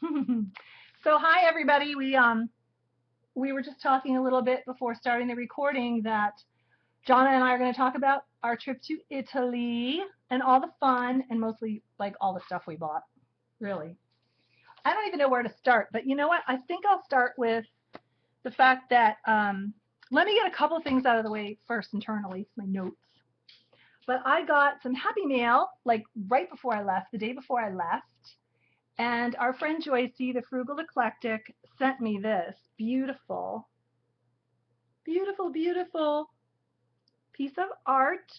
So hi everybody. We were just talking a little bit before starting the recording that Jonna and I are going to talk about our trip to Italy and all the fun and mostly like all the stuff we bought. Really. I don't even know where to start, but you know what? I think I'll start with the fact that let me get a couple things out of the way first internally, my notes. But I got some happy mail like right before I left, the day before I left. And our friend Joycey, the Frugal Eclectic, sent me this beautiful, beautiful, beautiful piece of art.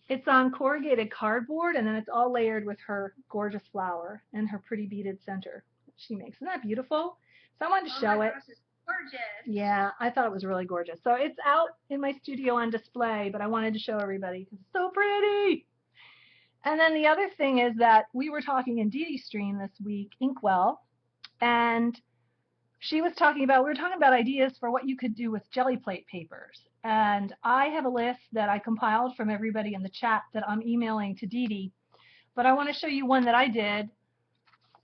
It's on corrugated cardboard, and then it's all layered with her gorgeous flower and her pretty beaded center that she makes. Isn't that beautiful? So I wanted to show it. Gosh, it's gorgeous. Yeah, I thought it was really gorgeous. So it's out in my studio on display, but I wanted to show everybody because it's so pretty. And then the other thing is that we were talking in Dee Dee's stream this week, Inkwell, and we were talking about ideas for what you could do with jelly plate papers. And I have a list that I compiled from everybody in the chat that I'm emailing to Dee Dee. But I want to show you one that I did,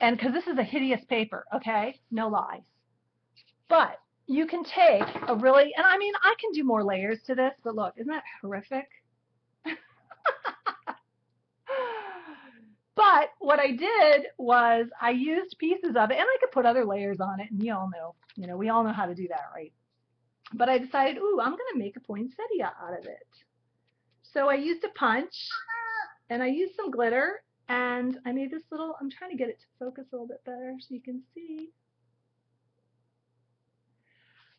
and because this is a hideous paper, okay? No lies. But you can take a really, and I mean, I can do more layers to this, but look, isn't that horrific? But what I did was I used pieces of it, and I could put other layers on it, and we all know how to do that, right? But I decided, ooh, I'm going to make a poinsettia out of it. So I used a punch, and I used some glitter, and I made this little, I'm trying to get it to focus a little bit better so you can see.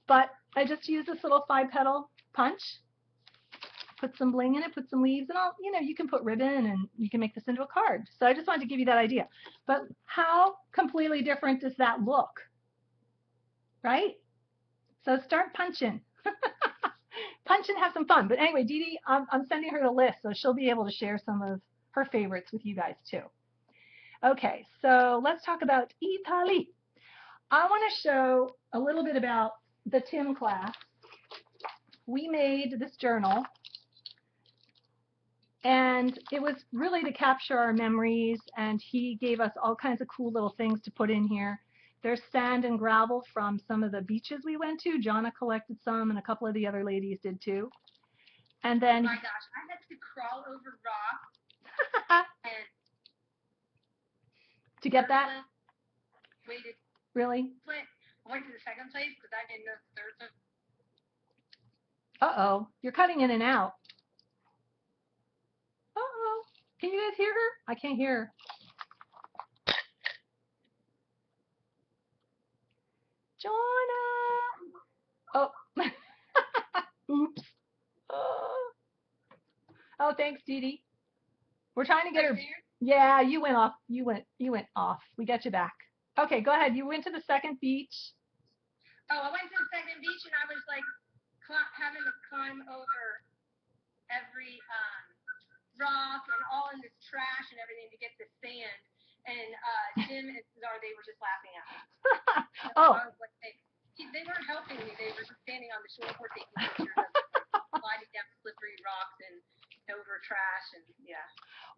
But I just used this little 5-petal punch, put some bling in it, put some leaves, and you can put ribbon and you can make this into a card. So I just wanted to give you that idea. But how completely different does that look? Right? So start punching. Punch and have some fun. But anyway, Dee Dee, I'm sending her the list, so she'll be able to share some of her favorites with you guys too. Okay, so let's talk about Italy. I want to show a little bit about the Tim class. We made this journal, and it was really to capture our memories, and he gave us all kinds of cool little things to put in here. There's sand and gravel from some of the beaches we went to. Jonna collected some, and a couple of the other ladies did too. And then, oh my gosh, I had to crawl over rocks and to get that? Waited. Really? I went to the second place because I didn't know the third one. Uh-oh, you're cutting in and out. Uh-oh, can you guys hear her? I can't hear her. Jonna! Oh, oops. Oh, thanks, Dee Dee. We're trying to get her. Yeah, you went off. You went off. We got you back. Okay, go ahead. You went to the second beach. Oh, I went to the second beach and I was like having to climb over every rock and all in this trash and everything to get the sand. And Jim and Cesar, they were just laughing at me. Oh. I was like, they weren't helping me. They were just standing on the shore taking pictures of sliding down slippery rocks and over trash and yeah.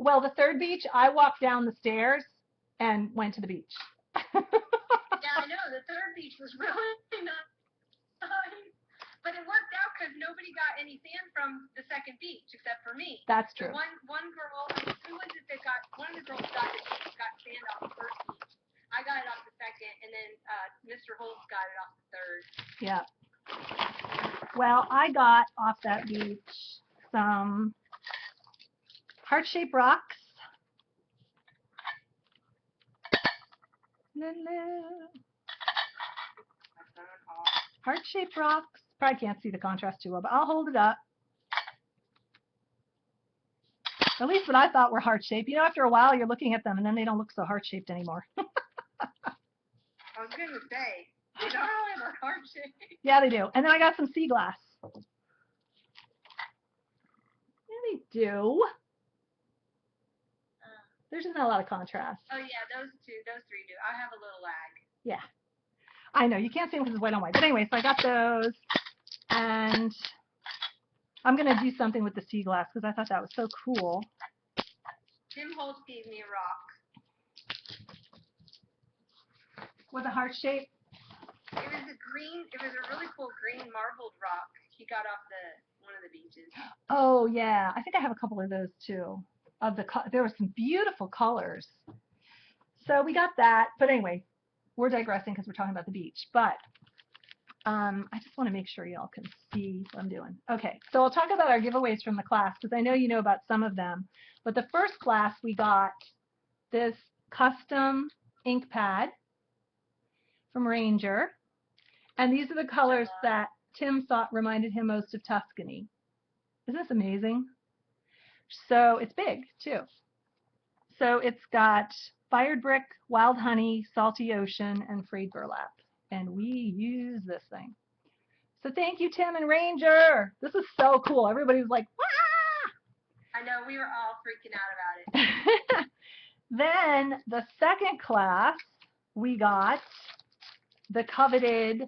Well, the third beach, I walked down the stairs and went to the beach. Yeah, I know. The third beach was really nice. But it worked out because nobody got any sand from the second beach except for me. That's true. One girl, who was it that got, one of the girls got sand off the first beach. I got it off the second, and then Mr. Holtz got it off the third. Yeah. Well, I got off that beach some heart-shaped rocks. Heart-shaped rocks. Probably can't see the contrast too well, but I'll hold it up. At least what I thought were heart-shaped. You know, after a while, you're looking at them, and then they don't look so heart-shaped anymore. I was going to say, they don't really look heart-shaped. Yeah, they do. And then I got some sea glass. Yeah, they do. There's just not a lot of contrast. Oh, yeah, those three do. I have a little lag. Yeah. I know. You can't see them because it's white on white. But anyway, so I got those. And I'm going to do something with the sea glass because I thought that was so cool. Tim Holtz gave me a rock. With a heart shape? It was a really cool green marbled rock he got off one of the beaches. Oh, yeah. I think I have a couple of those, too. There were some beautiful colors. So we got that. But anyway, we're digressing because we're talking about the beach. But I just want to make sure y'all can see what I'm doing. Okay, so I'll talk about our giveaways from the class because I know you know about some of them. But the first class, we got this custom ink pad from Ranger. And these are the colors that Tim thought reminded him most of Tuscany. Isn't this amazing? So it's big, too. So it's got fired brick, wild honey, salty ocean, and frayed burlap. And we use this thing. So thank you, Tim and Ranger. This is so cool. Everybody was like, wah! I know, we were all freaking out about it. Then the second class, we got the coveted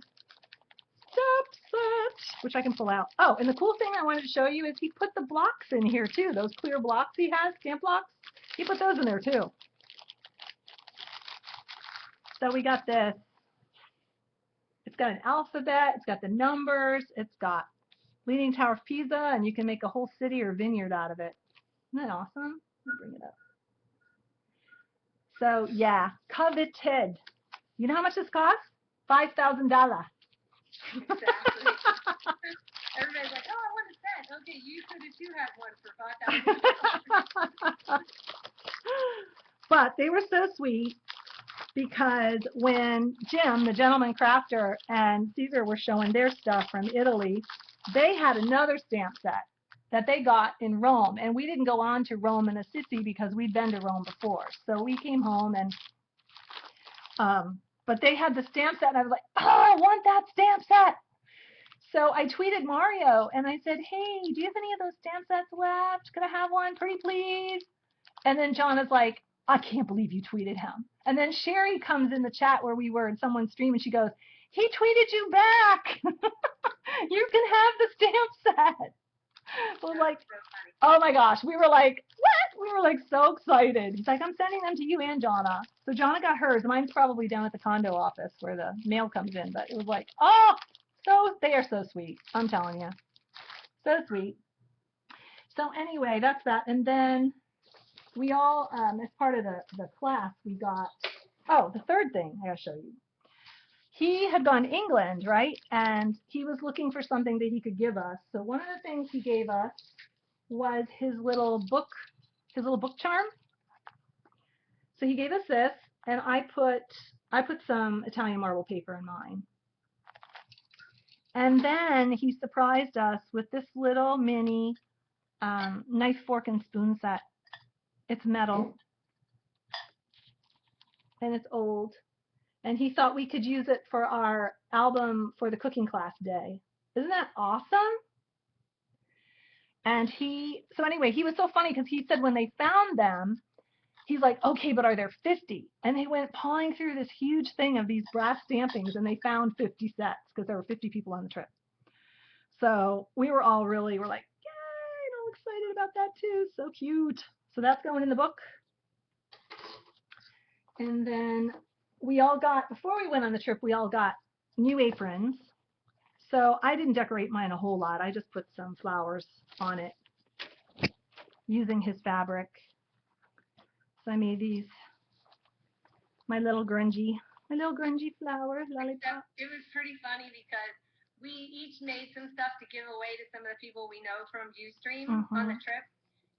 stamp set, which I can pull out. Oh, and the cool thing I wanted to show you is he put the blocks in here, too. Those clear blocks he has, stamp blocks. He put those in there, too. So we got this. It's got an alphabet. It's got the numbers. It's got Leaning Tower of Pisa, and you can make a whole city or vineyard out of it. Isn't that awesome? Let me bring it up. So, yeah, coveted. You know how much this costs? $5,000. Exactly. Everybody's like, oh, I want a set. Okay, you could have too had one for $5,000. But they were so sweet because when Jim, the gentleman crafter, and Caesar were showing their stuff from Italy, they had another stamp set that they got in Rome. And we didn't go on to Rome and Assisi because we'd been to Rome before. So we came home and but they had the stamp set, and I was like, oh, I want that stamp set. So I tweeted Mario, and I said, hey, do you have any of those stamp sets left? Could I have one? Pretty please. And then John is like, I can't believe you tweeted him. And then Sherry comes in the chat where we were in someone's stream, and she goes, he tweeted you back. You can have the stamp set. We're like, oh my gosh. We were like, what? We were like so excited. He's like, I'm sending them to you and Jonna. So Jonna got hers. Mine's probably down at the condo office where the mail comes in. But it was like, oh, they are so sweet. I'm telling you. So sweet. So anyway, that's that. And then we all, as part of the class, we got, oh, the third thing I got to show you. He had gone to England, right? And he was looking for something that he could give us. So one of the things he gave us was his little book charm. So he gave us this, and I put some Italian marble paper in mine. And then he surprised us with this little mini knife, fork, and spoon set. It's metal, and it's old. And he thought we could use it for our album for the cooking class day. Isn't that awesome? And so anyway, he was so funny because he said when they found them, he's like, okay, but are there 50? And they went pawing through this huge thing of these brass stampings, and they found 50 sets because there were 50 people on the trip. So we were all we're like, yay, I'm all excited about that too. So cute. So that's going in the book. And then we all got, before we went on the trip, we all got new aprons. So I didn't decorate mine a whole lot. I just put some flowers on it using his fabric. So I made these, my little grungy flowers, lollipop. It was pretty funny because we each made some stuff to give away to some of the people we know from Ustream on the trip.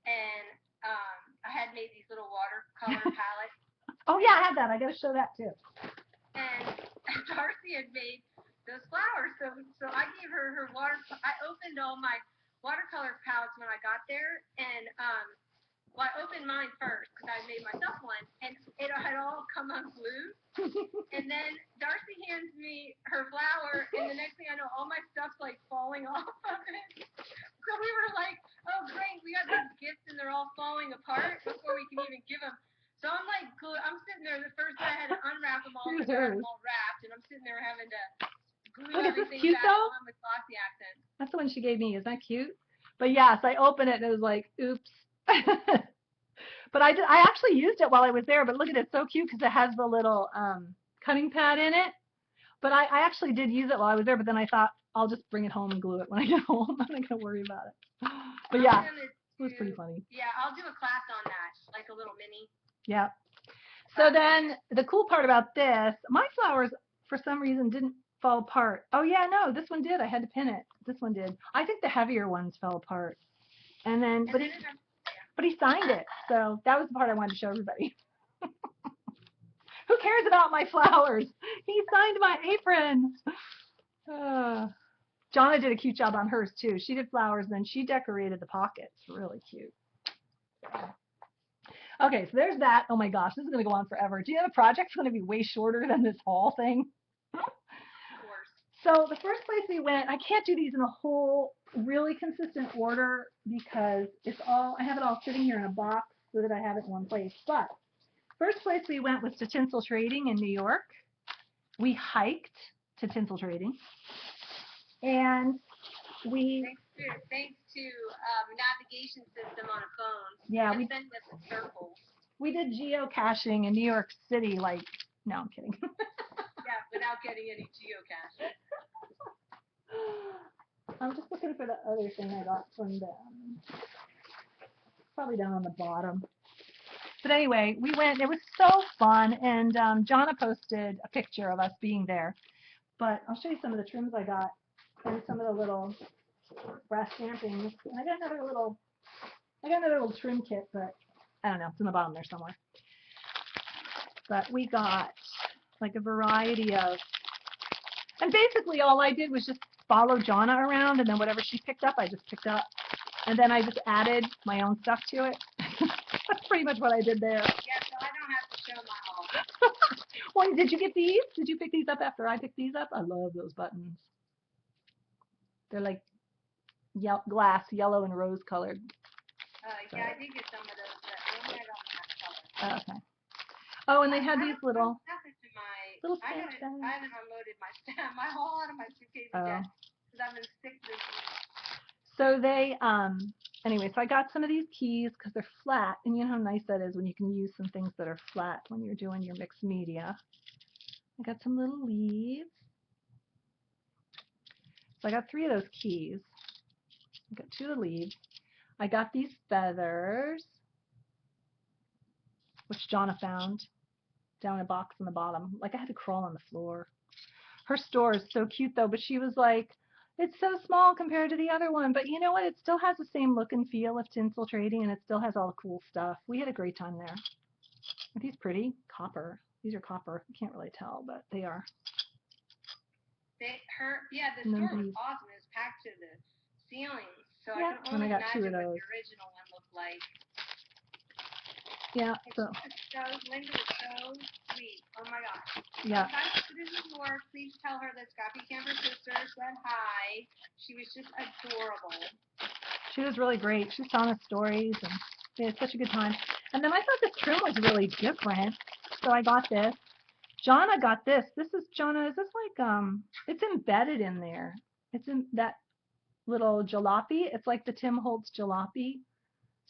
And I had made these little watercolor palettes. Oh yeah, I had that. I gotta show that too. And Darcy had made those flowers, so I gave her her I opened all my watercolor palettes when I got there, and well, I opened mine first because I made myself one, and it had all come unglued. And then Darcy hands me her flower, and the next thing I know, all my stuff's like falling off of it. So we were like, oh great, we got these gifts, and they're all falling apart before we can even give them. So I'm like, I'm sitting there. The first day I had to unwrap them all because I had them all wrapped, and I'm sitting there having to glue everything back on with glossy accents. That's the one she gave me. Isn't that cute? But yes, I opened it and it was like, oops. But I actually used it while I was there. But look at it, it's so cute because it has the little cutting pad in it. But I actually did use it while I was there, but then I thought I'll just bring it home and glue it when I get home. I'm not going to worry about it. But yeah, it was pretty funny. Yeah, I'll do a class on that, like a little mini. Yeah. So then the cool part about this, my flowers for some reason didn't fall apart. Oh yeah, no, this one did. I had to pin it. This one did. I think the heavier ones fell apart. And then, but he signed it. So that was the part I wanted to show everybody. Who cares about my flowers? He signed my apron. Jonna did a cute job on hers too. She did flowers, then she decorated the pockets. Really cute. Okay, so there's that. Oh my gosh, this is going to go on forever. Do you have a project that's going to be way shorter than this haul thing? Of course. So the first place we went, I can't do these in a whole really consistent order because I have it all sitting here in a box so that I have it in one place. But first place we went was to Tinsel Trading in New York. We hiked to Tinsel Trading. And thanks to navigation system on a phone. Yeah, we sent us a circle. We did geocaching in New York City. No, I'm kidding. Yeah, without getting any geocache. I'm just looking for the other thing I got from them. Probably down on the bottom. But anyway, we went. It was so fun, and Jonna posted a picture of us being there. But I'll show you some of the trims I got and some of the little brass stampings. And I got another little trim kit, but I don't know. It's in the bottom there somewhere. But we got like a variety of, and basically all I did was just follow Jonna around, and then whatever she picked up, I just picked up. And then I just added my own stuff to it. That's pretty much what I did there. Yeah, so I don't have to show my haul. Well, did you get these? Did you pick these up after I picked these up? I love those buttons. They're like glass, yellow and rose colored. Yeah, I did get some of those, but I only got that color. Okay. Oh, and they had these little I haven't unloaded my haul out of my suitcase yet because I've been sick this week. So they, anyway, so I got some of these keys because they're flat, and you know how nice that is when you can use some things that are flat when you're doing your mixed media. I got some little leaves. So I got 3 of those keys. I got 2 of the leaves. I got these feathers, which Jonna found down in a box on the bottom. Like I had to crawl on the floor. Her store is so cute though, but she was like, it's so small compared to the other one, but you know what? It still has the same look and feel of Tinsel Trading, and it still has all the cool stuff. We had a great time there. Are these pretty? Copper. These are copper. You can't really tell, but they are. The store was awesome. It was packed to the ceiling, so yeah. I can only imagine what the original one looked like. Yeah. So. Linda was so sweet. Oh my gosh. Yeah. If I visit New York, please tell her that ScrappyCamperSisters said hi. She was just adorable. She was really great. She was telling us stories, and we had such a good time. And then I thought this trim was really different, so I got this. Jonna got this. This is Jonna. Is this like it's embedded in there. It's in that little jalopy. It's like the Tim Holtz jalopy.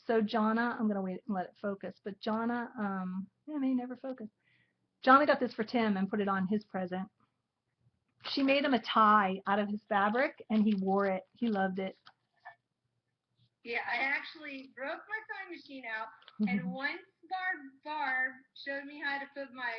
So Jonna, I'm gonna wait and let it focus. But Jonna, it may never focus. Jonna got this for Tim and put it on his present. She made him a tie out of his fabric, and he wore it. He loved it. Yeah, I actually broke my sewing machine out, and once Barb showed me how to put my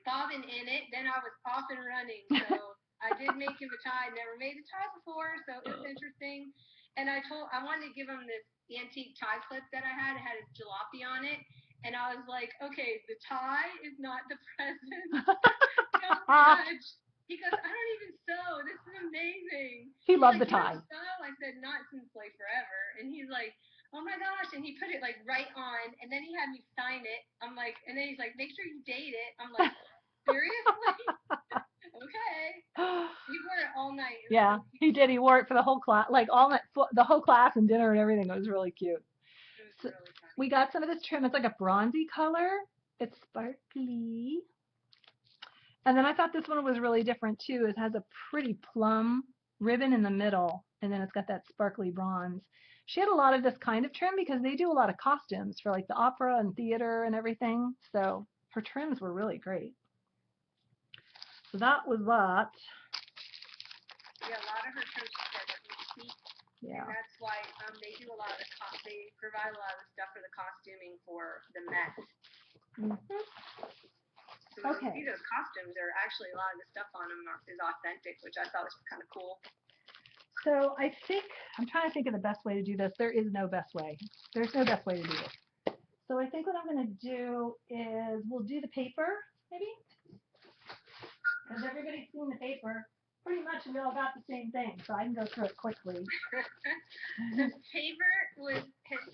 bobbin in it, then I was off and running. So I did make him a tie. Never made a tie before, so it was interesting. And I wanted to give him this antique tie clip that I had. It had a jalopy on it. And I was like, okay, the tie is not the present. Don't judge. He goes, I don't even sew. This is amazing. He loved the tie. Sew? I said, not since like forever. And he's like, oh my gosh. And he put it like right on. And then he had me sign it. I'm like, and then he's like, make sure you date it. I'm like, seriously? Okay. He wore it all night. Yeah, he did. He wore it for the whole class, like all night, the whole class and dinner and everything. It was really cute. It was really fun. We got some of this trim. It's like a bronzy color. It's sparkly. And then I thought this one was really different too. It has a pretty plum ribbon in the middle, and then it's got that sparkly bronze. She had a lot of this kind of trim because they do a lot of costumes for like the opera and theater and everything. So her trims were really great. So that was that. Yeah, a lot of her trims are easy. Yeah. And that's why they do a lot of they provide a lot of the stuff for the costuming for the Met. Mm-hmm. So when you see those costumes, there are actually a lot of the stuff on them is authentic, which I thought was kind of cool. So I think, I'm trying to think of the best way to do this. There is no best way. There's no best way to do this. So I think what I'm going to do is we'll do the paper, maybe? Because everybody's seen the paper. Pretty much we all got the same thing, so I can go through it quickly. The paper was,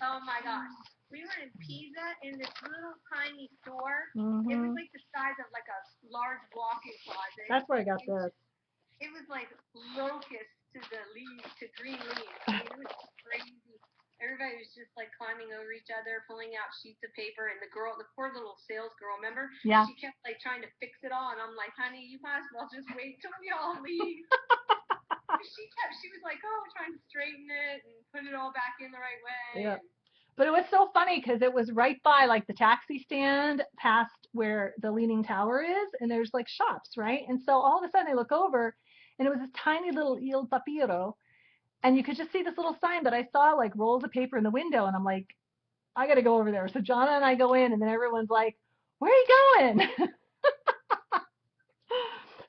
oh my gosh. We were in Pisa in this little tiny store. Mm-hmm. It was like the size of like a large walk-in closet. That's where I got this. It was like locusts to the leaves, to green leaves. I mean, it was crazy. Everybody was just like climbing over each other, pulling out sheets of paper, and the poor little sales girl, remember? Yeah. She kept like trying to fix it all, and I'm like, honey, you might as well just wait till we all leave. She was like, oh, trying to straighten it and put it all back in the right way. Yeah. But it was so funny because it was right by like the taxi stand past where the Leaning Tower is, and there's like shops, right? And so all of a sudden I look over, and it was this tiny little Il Papiro, and you could just see this little sign, but I saw like rolls of paper in the window, and I'm like, I got to go over there. So Jonna and I go in, and then everyone's like, where are you going?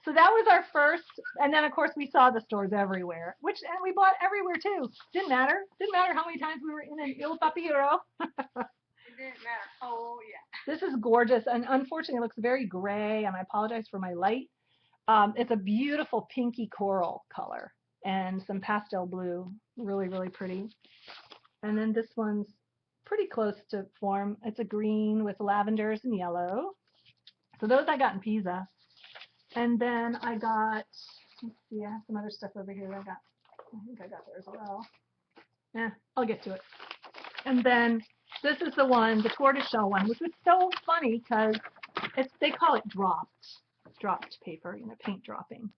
So that was our first, and then of course we saw the stores everywhere, and we bought everywhere too. Didn't matter how many times we were in an Il Papiro. It didn't matter. Oh yeah. This is gorgeous, and unfortunately it looks very gray, and I apologize for my light. It's a beautiful pinky coral color and some pastel blue, really, really pretty. And then this one's pretty close to form. It's a green with lavenders and yellow. So those I got in Pisa. And then I got, let's see, I have some other stuff over here that I think I got there as well. Yeah, I'll get to it. And then this is the one, the tortoiseshell one, which was so funny because they call it dropped paper, paint dropping.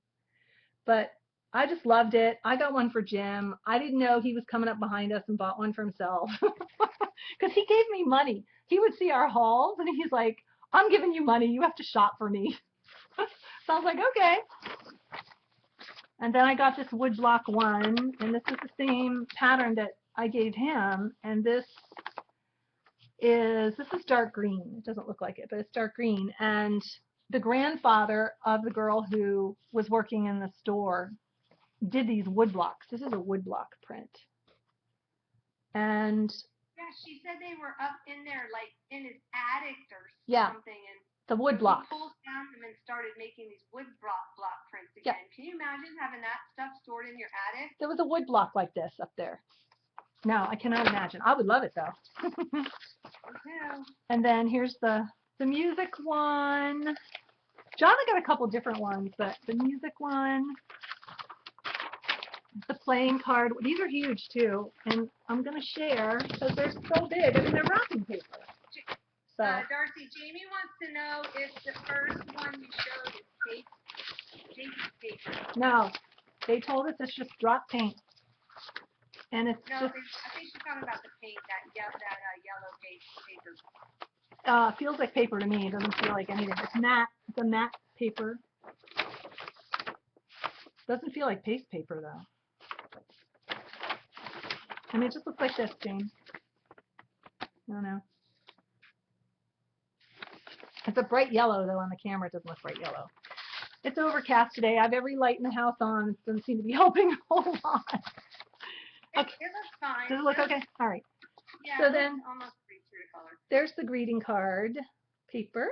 But I just loved it. I got one for Jim. I didn't know he was coming up behind us and bought one for himself because he gave me money. He would see our hauls and he's like, I'm giving you money. You have to shop for me. So I was like, okay. And then I got this woodblock one, and this is the same pattern that I gave him. And this is dark green. It doesn't look like it, but it's dark green. And the grandfather of the girl who was working in the store did these woodblocks. This is a woodblock print. And yeah, she said they were up in there, like in his attic or something. And the woodblock. He pulled down them and started making these woodblock prints again. Yeah. Can you imagine having that stuff stored in your attic? There was a woodblock like this up there. No, I cannot imagine. I would love it though. Yeah. And then here's the music one. Jonna got a couple different ones, but the music one, the playing card, these are huge too. And I'm going to share because they're so big. I mean, they're wrapping paper. So. Darcy, Jamie wants to know if the first one you showed is paper. No, they told us it's just drop paint. And it's no, just. I think she's talking about the paint, that yellow paper. Feels like paper to me. It doesn't feel like anything. It's matte. It's a matte paper. Doesn't feel like paste paper though. I mean, it just looks like this, Jane. I don't know. It's a bright yellow though on the camera. It doesn't look bright yellow. It's overcast today. I have every light in the house on. It doesn't seem to be helping a whole lot. Okay. It looks fine. Does it look okay? All right. Yeah, so then almost true color. There's the greeting card paper.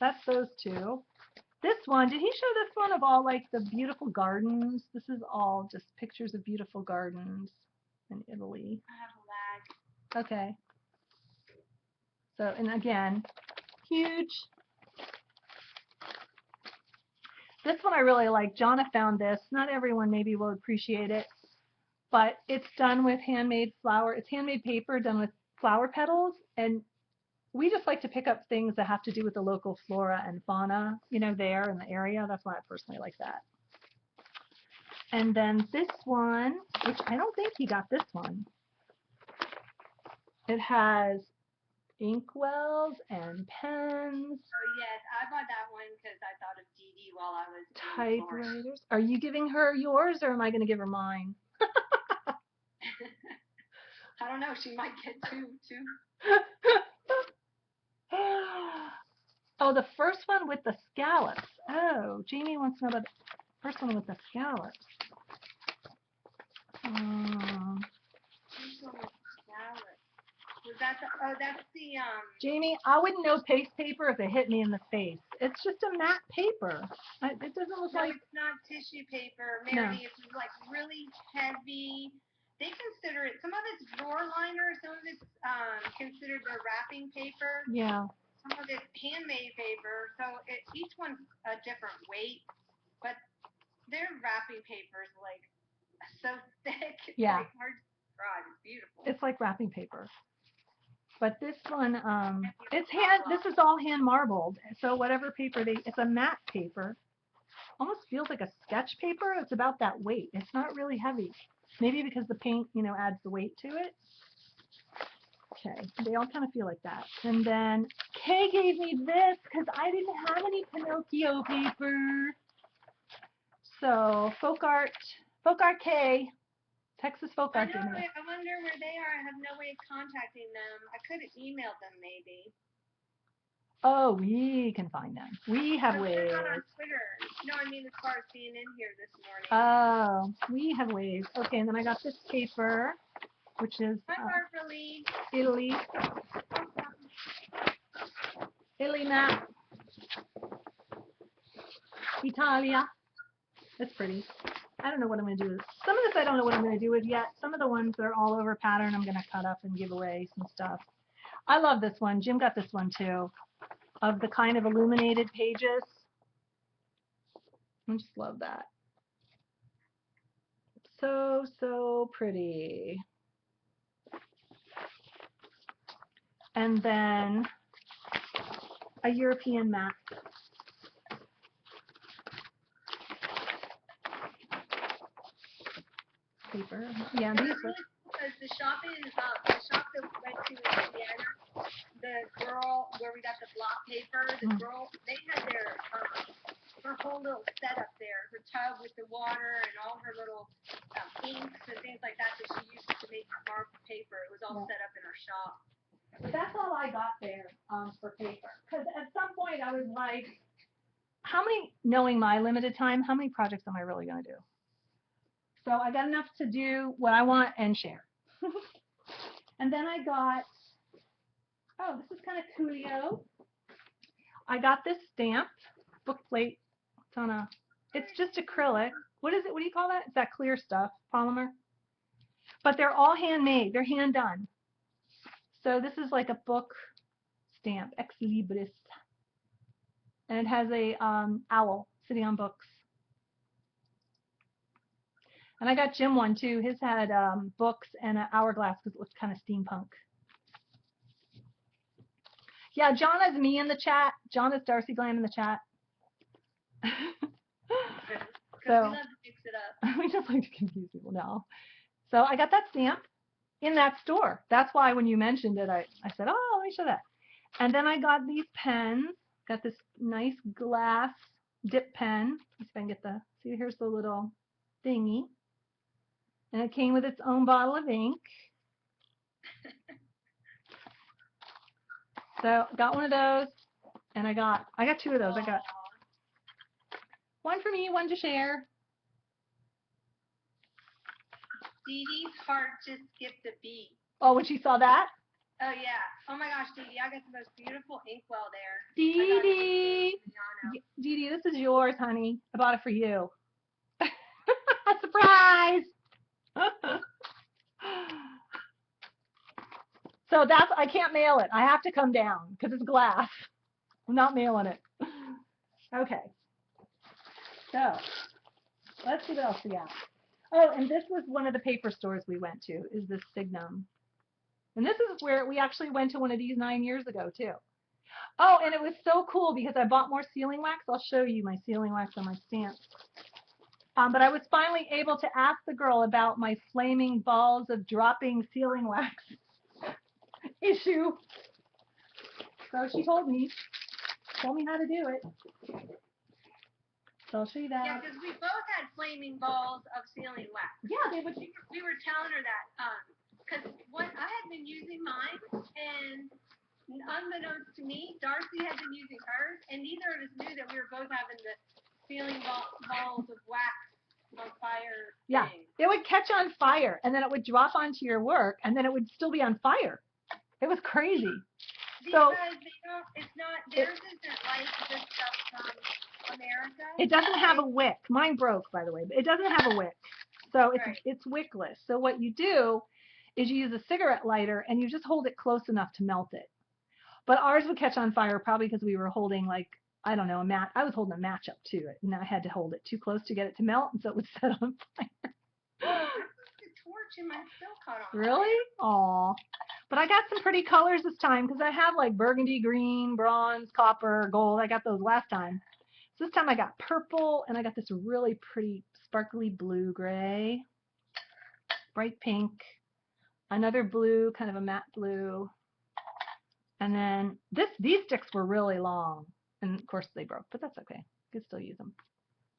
That's those two. This one, did he show this one of all like the beautiful gardens? This is all just pictures of beautiful gardens in Italy. I have a lag. Okay. So, and again, huge. This one I really like. Jonna found this. Not everyone maybe will appreciate it, but it's done with handmade flower. It's handmade paper done with flower petals, and we just like to pick up things that have to do with the local flora and fauna, there in the area. That's why I personally like that. And then this one, which I don't think he got this one. It has inkwells and pens. Oh, yes. I bought that one because I thought of Dee Dee while I was Typewriters. Are you giving her yours or am I going to give her mine? I don't know. She might get two. Oh, the first one with the scallops. Oh, Jamie wants to know about the first one with the scallops. Was that that's the Jamie, I wouldn't know paste paper if it hit me in the face. It's just a matte paper. It doesn't look like. It's not tissue paper, Mary. No. It's like really heavy. They consider it. Some of it's drawer liner. Some of it's considered their wrapping paper. Yeah. Some of it's handmade paper. So each one's a different weight, but their wrapping paper is like so thick. Yeah. It's like hard to describe. It's beautiful. It's like wrapping paper. But this one, it's this is all hand marbled. So whatever paper it's a matte paper. Almost feels like a sketch paper. It's about that weight. It's not really heavy. Maybe because the paint, adds the weight to it. Okay, they all kind of feel like that. And then Kay gave me this because I didn't have any Pinocchio paper. So Folk Art Kay. Texas Folk Art. I wonder where they are. I have no way of contacting them. I could have emailed them maybe. Oh, we can find them. We have ways. They're not on Twitter. No, I mean as far as being in here this morning. Oh, we have ways. Okay, and then I got this paper, which is Italy. Italy map. Italia. That's pretty. I don't know what I'm going to do with some of this. I don't know what I'm going to do with yet. Some of the ones that are all over pattern, I'm going to cut up and give away some stuff. I love this one. Jim got this one too, of the kind of illuminated pages. I just love that. So pretty. And then a European map. Paper. Yeah, these are. Because the shop that we went to in Indiana, the girl where we got the block paper, the girl, they had her whole little setup there, her tub with the water and all her little inks and things like that she used to make marble paper. It was all set up in her shop. But that's all I got there for paper. Because at some point I was like, knowing my limited time, how many projects am I really going to do? So I got enough to do what I want and share. And then I got, this is kind of coolio. I got this stamp, book plate. It's just acrylic. What is it? What do you call that? It's that clear stuff, polymer. But they're all handmade. They're hand done. So this is like a book stamp, ex libris. And it has a owl sitting on books. And I got Jim one too. His had books and an hourglass because it looked kind of steampunk. Yeah, John is me in the chat. John is Darcy Glam in the chat. So we love to mix it up. We just like to confuse people now. So I got that stamp in that store. That's why when you mentioned it, I said, oh, let me show that. And then I got these pens. Got this nice glass dip pen. Let's see if I can get see, here's the little thingy. And it came with its own bottle of ink. So got one of those, and I got two of those. I got one for me, one to share. Dee Dee's heart just skipped a beat. Oh, when she saw that? Oh, yeah. Oh, my gosh, Dee Dee, I got the most beautiful inkwell there. Dee Dee, this is yours, honey. I bought it for you. Surprise! So I can't mail it. I have to come down because it's glass. I'm not mailing it. Okay. So let's see what else we got. Oh, and this was one of the paper stores we went to, is this Signum. And this is where we actually went to one of these 9 years ago, too. Oh, and it was so cool because I bought more sealing wax. I'll show you my sealing wax on my stamps. But I was finally able to ask the girl about my flaming balls of dropping sealing wax issue. So she told me how to do it. So I'll show you that. Yeah, because we both had flaming balls of sealing wax. Yeah, they would. We were telling her that, because I had been using mine, and unbeknownst to me, Darcy had been using hers, and neither of us knew that we were both having the sealing balls of wax on fire. Yeah, it would catch on fire, and then it would drop onto your work, and then it would still be on fire. It was crazy. Because it's not, theirs isn't like this stuff from America. It doesn't have a wick. Mine broke, by the way, but it doesn't have a wick. So it's wickless. So what you do is you use a cigarette lighter, and you just hold it close enough to melt it. But ours would catch on fire probably because we were holding, like, I don't know, I was holding a match up to it, and I had to hold it too close to get it to melt, and so it would set on fire. The torch in my still caught on. Really? Aw. But I got some pretty colors this time because I have like burgundy, green, bronze, copper, gold. I got those last time. So this time I got purple, and I got this really pretty sparkly blue gray, bright pink, another blue, kind of a matte blue. And then these sticks were really long, and of course they broke, but that's okay. You can still use them.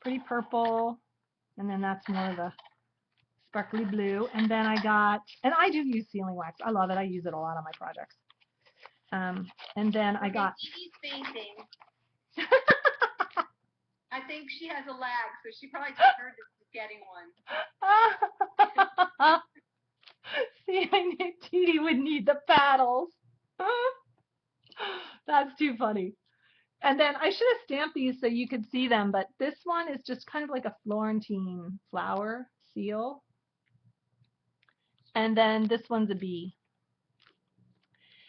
Pretty purple, and then that's more of the sparkly blue. And then I got, and I do use sealing wax. I love it. I use it a lot on my projects. And then I got. She's fainting. I think she has a lag, so she probably just heard this getting one. See, I knew Titi would need the paddles. That's too funny. And then I should have stamped these so you could see them, but this one is just kind of like a Florentine flower seal. And then this one's a bee.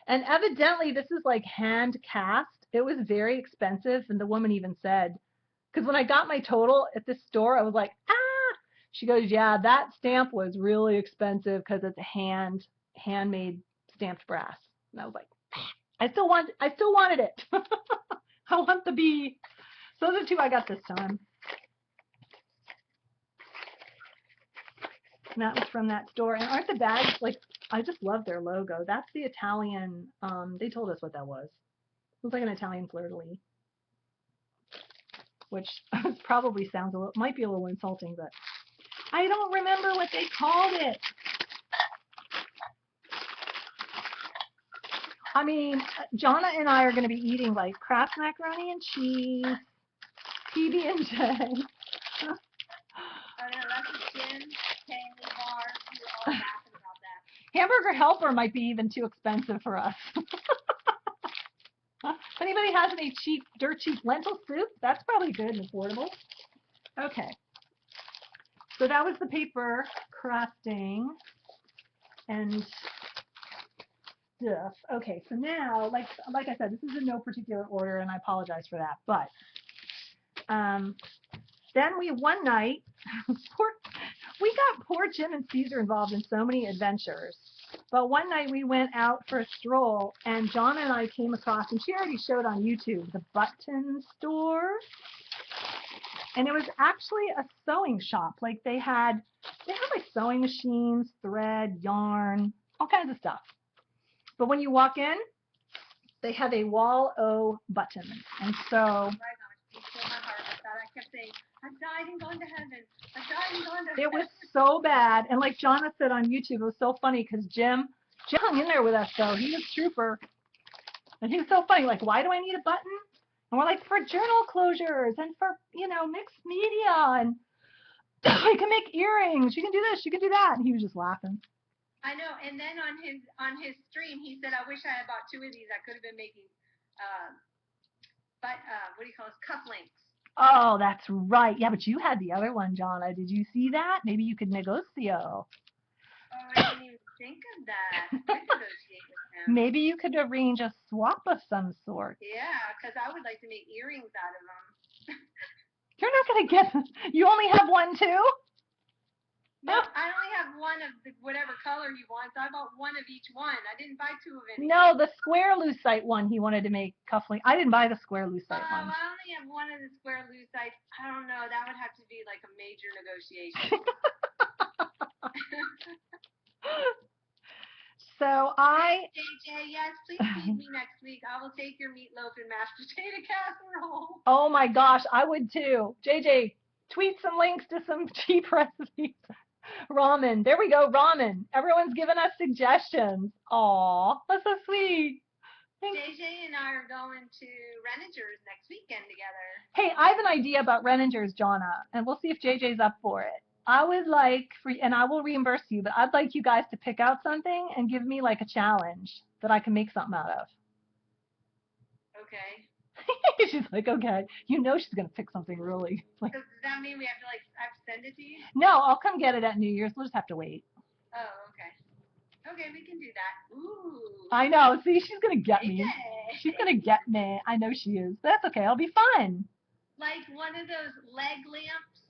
And evidently this is like hand cast. It was very expensive, and the woman even said, because when I got my total at this store, I was like, ah! She goes, yeah, that stamp was really expensive because it's handmade stamped brass. And I was like, I still wanted it. I want the bee. So those are two I got this time. And that was from that store. And aren't the bags, like, I just love their logo. That's the Italian, they told us what that was. It was like an Italian fleur-de-lis, which probably sounds might be a little insulting, but I don't remember what they called it. I mean, Jonna and I are going to be eating like Kraft macaroni and cheese, PB&J. I know, that's a gin, candy bar. We were all laughing about that. Hamburger Helper might be even too expensive for us. If anybody has any dirt cheap lentil soup, that's probably good and affordable. Okay. So that was the paper crafting and stuff. Okay, so now, like I said, this is in no particular order, and I apologize for that. But then one night, we got poor Jim and Caesar involved in so many adventures. But one night we went out for a stroll, and Jonna and I came across, and she already showed on YouTube, the button store. And it was actually a sewing shop. Like they had like sewing machines, thread, yarn, all kinds of stuff. But when you walk in, they have a wall o button. And so I kept saying, I've died and gone to heaven. I've died and gone to heaven. It was so bad. And like Jonna said on YouTube, it was so funny because Jim hung in there with us, though. He was a trooper. And he was so funny. Like, why do I need a button? And we're like, for journal closures and for, mixed media. And you can make earrings. You can do this. You can do that. And he was just laughing. I know. And then on his stream, he said, I wish I had bought 2 of these. I could have been making, cufflinks. Oh, that's right. Yeah, but you had the other one, Jonna. Did you see that? Maybe you could negocio. Oh, I didn't even think of that. I could negotiate with him. Maybe you could arrange a swap of some sort. Yeah, because I would like to make earrings out of them. You're not going to get them. You only have one, too? No, I only have one of whatever color he wants. I bought one of each one. I didn't buy 2 of any. No, the square lucite one he wanted to make cufflink. I didn't buy the square lucite one. I only have one of the square lucite. I don't know. That would have to be like a major negotiation. So JJ, yes, please feed me next week. I will take your meatloaf and mashed potato casserole. Oh my gosh, I would too. JJ, tweet some links to some cheap recipes. Ramen. There we go, ramen. Everyone's giving us suggestions. Aw, that's so sweet. Thanks. JJ and I are going to Renninger's next weekend together. Hey, I have an idea about Renninger's, Jonna, and we'll see if JJ's up for it. I would like for, and I will reimburse you, but I'd like you guys to pick out something and give me like a challenge that I can make something out of. Okay. She's like, okay. You know she's going to pick something really. Like, does that mean we have to I have to send it to you? No, I'll come get it at New Year's. We'll just have to wait. Oh, okay. Okay, we can do that. Ooh. I know. See, she's going to get me. Okay. She's going to get me. I know she is. But that's okay. It'll be fun. Like one of those leg lamps.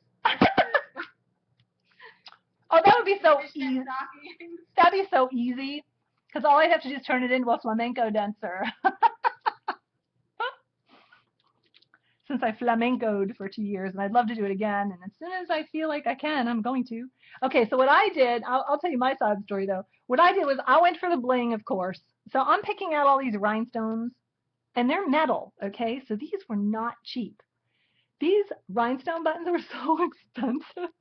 Oh, that would be so easy. That'd be so easy. Because all I'd have to do is turn it into a flamenco dancer. Since I flamencoed for 2 years, and I'd love to do it again. And as soon as I feel like I can, I'm going to. Okay, so what I did, I'll tell you my side of the story, though. What I did was I went for the bling, of course. So I'm picking out all these rhinestones, and they're metal, okay? So these were not cheap. These rhinestone buttons were so expensive.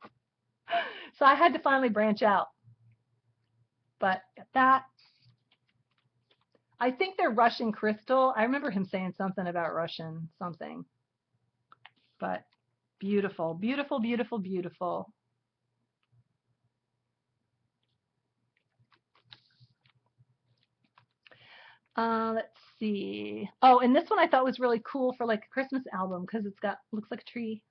So I had to finally branch out. But that, I think they're Russian crystal. I remember him saying something about Russian something. But beautiful, beautiful, beautiful, beautiful. Let's see. Oh, and this one I thought was really cool for like a Christmas album because it's got, looks like a tree.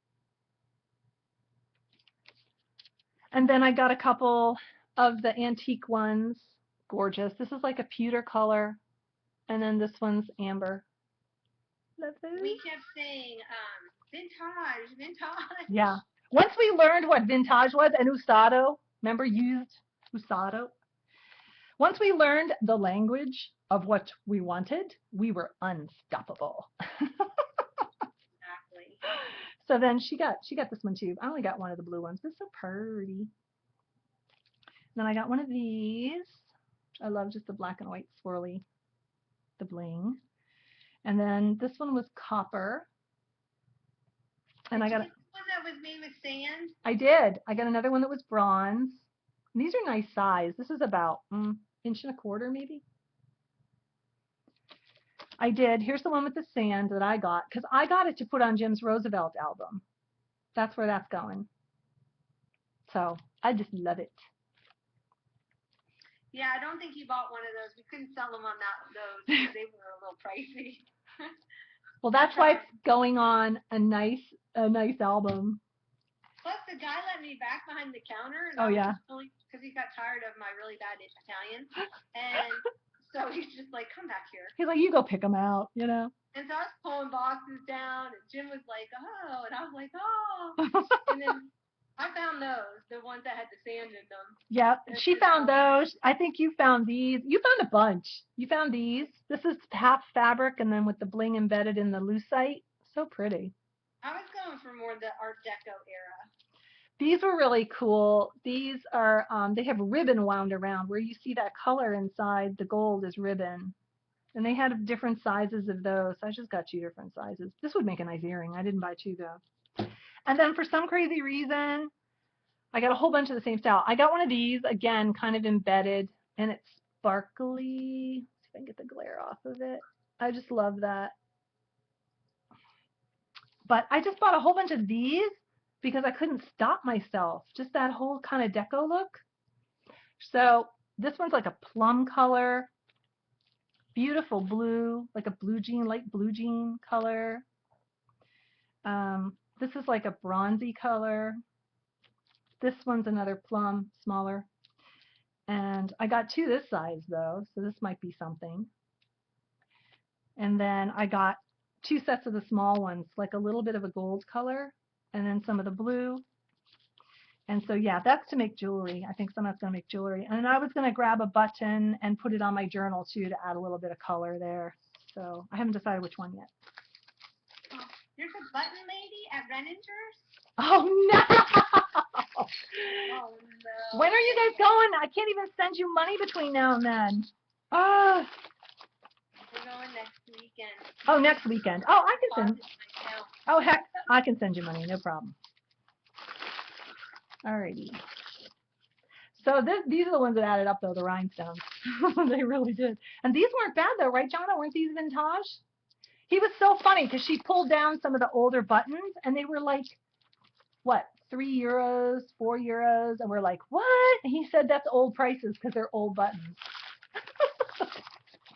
And then I got a couple of the antique ones. Gorgeous. This is like a pewter color. And then this one's amber. We kept saying, vintage, vintage. Yeah. Once we learned what vintage was and usado, remember used usado? Once we learned the language of what we wanted, we were unstoppable. Exactly. So then she got this one too. I only got one of the blue ones, but it's so pretty. Then I got one of these. I love just the black and white swirly, the bling. And then this one was copper. And I got one that was made with sand. I did. I got another one that was bronze. And these are nice size. This is about 1.25 inches maybe. I did. Here's the one with the sand that I got because I got it to put on Jim's Roosevelt album. That's where that's going. So I just love it. Yeah, I don't think he bought one of those. We couldn't sell them on those because they were a little pricey. Well, that's why it's going on a nice album. Plus, the guy let me back behind the counter. And oh yeah. Because he got tired of my really bad Italian, and so he's just like, "Come back here." He's like, "You go pick them out," you know. And so I was pulling boxes down, and Jim was like, "Oh," and I was like, "Oh," and then I found those, the ones that had the sand in them. Yeah, she found those. I think you found these. You found a bunch. You found these. This is half fabric and then with the bling embedded in the lucite. So pretty. I was going for more the Art Deco era. These were really cool. These are, they have ribbon wound around where you see that color inside. The gold is ribbon. And they had different sizes of those. I just got 2 different sizes. This would make a nice earring. I didn't buy 2 though. And then for some crazy reason, I got a whole bunch of the same style. I got one of these, again, kind of embedded, and it's sparkly. Let's see if I can get the glare off of it. I just love that. But I just bought a whole bunch of these because I couldn't stop myself. Just that whole kind of deco look. So this one's like a plum color. Beautiful blue, like a blue jean, light blue jean color. This is like a bronzy color. This one's another plum, smaller. And I got 2 this size though, so this might be something. And then I got 2 sets of the small ones, like a little bit of a gold color, and then some of the blue. And so yeah, that's to make jewelry. I think someone's going to make jewelry. And I was going to grab a button and put it on my journal too to add a little bit of color there. So I haven't decided which one yet. There's a button lady at Renninger's? Oh no! Oh no. When are you guys going? I can't even send you money between now and then. Ah. We're going next weekend. Oh, next weekend. Oh, I can send. Myself. Oh, heck, I can send you money. No problem. Alrighty. So these are the ones that added up, though, the rhinestones. They really did. And these weren't bad, though, right, Jonna? Weren't these vintage? He was so funny because she pulled down some of the older buttons, and they were like, what, €3, €4? And we're like, what? And he said that's old prices because they're old buttons.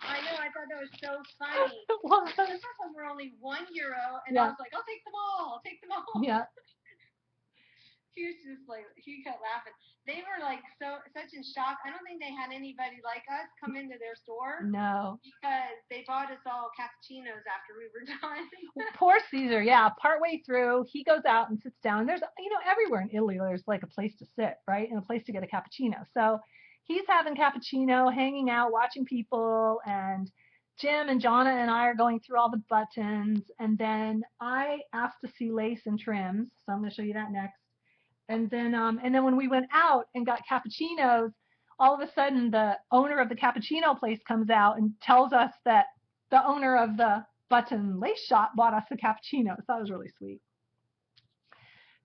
I know, I thought that was so funny. Well, Some of them were only €1, and yeah. I was like, I'll take them all. I'll take them all. Yeah. He was just like, he kept laughing. They were like such in shock. I don't think they had anybody like us come into their store. No. Because they bought us all cappuccinos after we were done. Poor Caesar, yeah. Partway through, he goes out and sits down. There's, everywhere in Italy, there's like a place to sit, right? And a place to get a cappuccino. So he's having cappuccino, hanging out, watching people, and Jim and Jonna and I are going through all the buttons. And then I asked to see lace and trims, so I'm going to show you that next. And then when we went out and got cappuccinos, all of a sudden the owner of the cappuccino place comes out and tells us that the owner of the button lace shop bought us a cappuccino. So that was really sweet.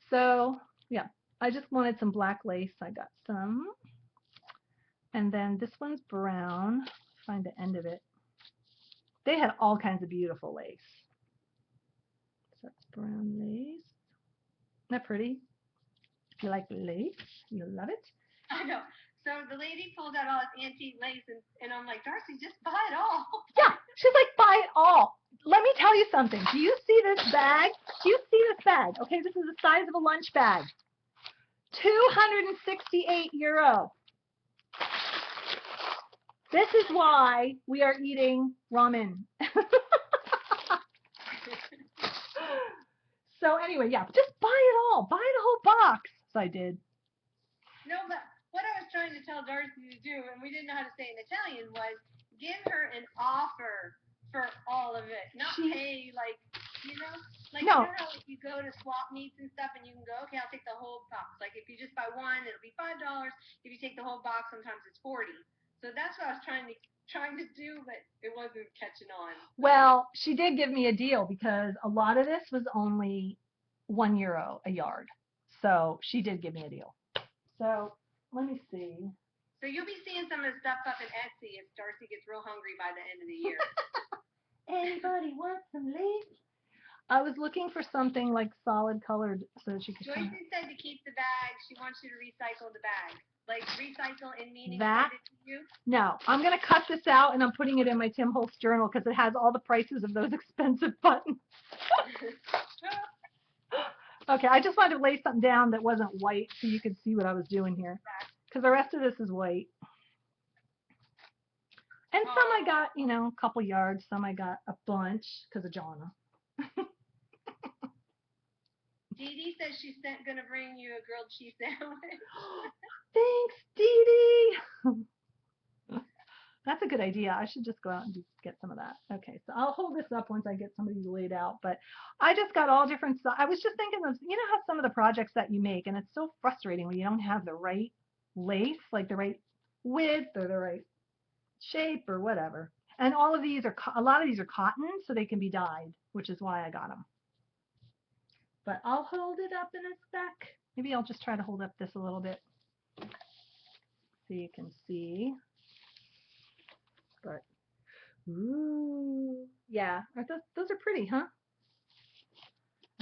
So yeah, I just wanted some black lace. I got some. And then this one's brown. Find the end of it. They had all kinds of beautiful lace. So that's brown lace. Isn't that pretty? If you like lace, you'll love it. I know. So the lady pulled out all this antique lace, and I'm like, Darcy, just buy it all. Yeah, she's like, buy it all. Let me tell you something. Do you see this bag? Do you see this bag? Okay, this is the size of a lunch bag. €268. This is why we are eating ramen. So anyway, yeah, just buy it all. Buy the whole box. So I did. No, but what I was trying to tell Darcy to do, and we didn't know how to say in Italian, was give her an offer for all of it. Not pay, like, like, no. You know how like, you go to swap meets and stuff, and you can go, okay, I'll take the whole box. Like, if you just buy one, it'll be $5. If you take the whole box, sometimes it's $40. So that's what I was trying to do, but it wasn't catching on. Well, she did give me a deal because a lot of this was only €1 a yard. So she did give me a deal. So let me see. So you'll be seeing some of the stuff up in Etsy if Darcy gets real hungry by the end of the year. Anybody want some lace? I was looking for something like solid colored so that she could. Joyce said to keep the bag. She wants you to recycle the bag. Like recycle in meaning that? send it to you? No, I'm going to cut this out and I'm putting it in my Tim Holtz journal because it has all the prices of those expensive buttons. Okay, I just wanted to lay something down that wasn't white so you could see what I was doing here. Because the rest of this is white. And some I got, a couple yards. Some I got a bunch because of Jonna. Dee Dee says she's going to bring you a grilled cheese sandwich. Thanks, Dee Dee. That's a good idea. I should just go out and get some of that. Okay, so I'll hold this up once I get some of these laid out. But I just got all different stuff. I was just thinking of, how some of the projects that you make, and it's so frustrating when you don't have the right lace, like the right width or the right shape or whatever. And all of these are, a lot of these are cotton, so they can be dyed, which is why I got them. But I'll hold it up in a sec. Maybe I'll just try to hold up this a little bit so you can see. But, ooh, yeah, those are pretty, huh?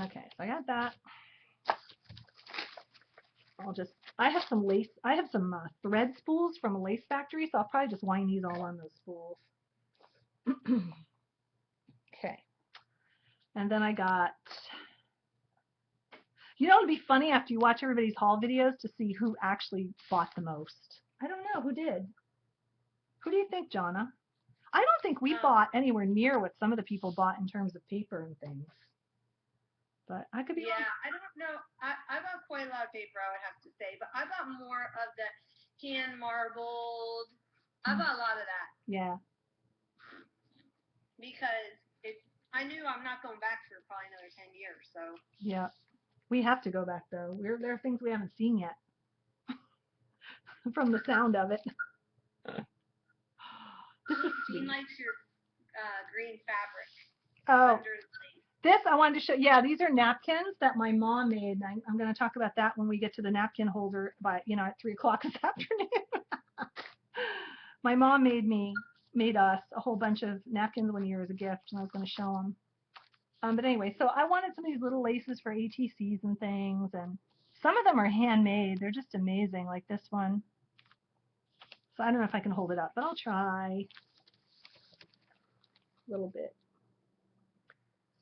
Okay, so I got that. I have some lace, I have some thread spools from a lace factory, so I'll probably just wind these all on those spools. Okay. And then I got, it'd be funny after you watch everybody's haul videos to see who actually bought the most. I don't know, who did? Who do you think, Jonna? I don't think we bought anywhere near what some of the people bought in terms of paper and things. But I could be wrong. I don't know. I bought quite a lot of paper, I would have to say. But I bought more of the hand marbled. I bought a lot of that. Yeah. Because I knew I'm not going back for probably another 10 years. So. Yeah. We have to go back though. There are things we haven't seen yet from the sound of it. This is Jean sweet. likes your green fabric. Oh, Under the lace. this I wanted to show. Yeah, these are napkins that my mom made. And I'm going to talk about that when we get to the napkin holder by at 3 o'clock this afternoon. My mom made us a whole bunch of napkins one year as a gift, and I was going to show them. But anyway, so I wanted some of these little laces for ATCs and things, and some of them are handmade. They're just amazing, like this one. So I don't know if I can hold it up, but I'll try a little bit.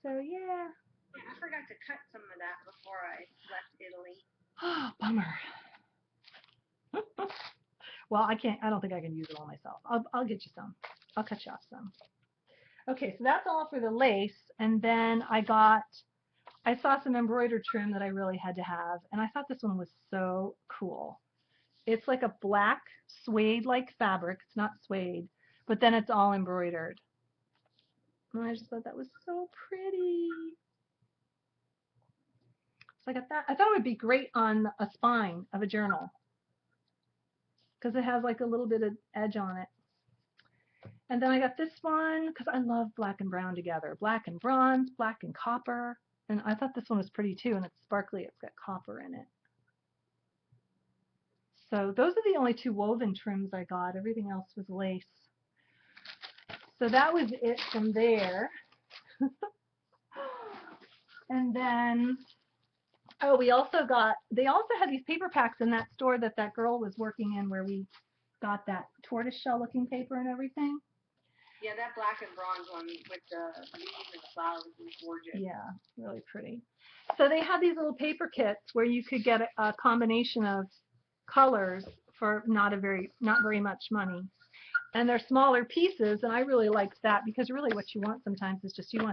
So yeah. I forgot to cut some of that before I left Italy. Oh, bummer. Well, I don't think I can use it all myself. I'll get you some. I'll cut you off some. Okay, so that's all for the lace, and then I saw some embroidered trim that I really had to have, and I thought this one was so cool. It's like a black suede-like fabric. It's not suede, but then it's all embroidered. And I just thought that was so pretty. So I got that. I thought it would be great on a spine of a journal because it has like a little bit of edge on it. And then I got this one because I love black and brown together. Black and bronze, black and copper. And I thought this one was pretty too, and it's sparkly. It's got copper in it. So those are the only two woven trims I got. Everything else was lace. So that was it from there. And then, oh, they also had these paper packs in that store that girl was working in where we got that tortoiseshell looking paper and everything. Yeah, that black and bronze one with the leaves and flowers was gorgeous. Yeah, really pretty. So they had these little paper kits where you could get a combination of colors for not very much money. And they're smaller pieces, and I really liked that because really what you want sometimes is just you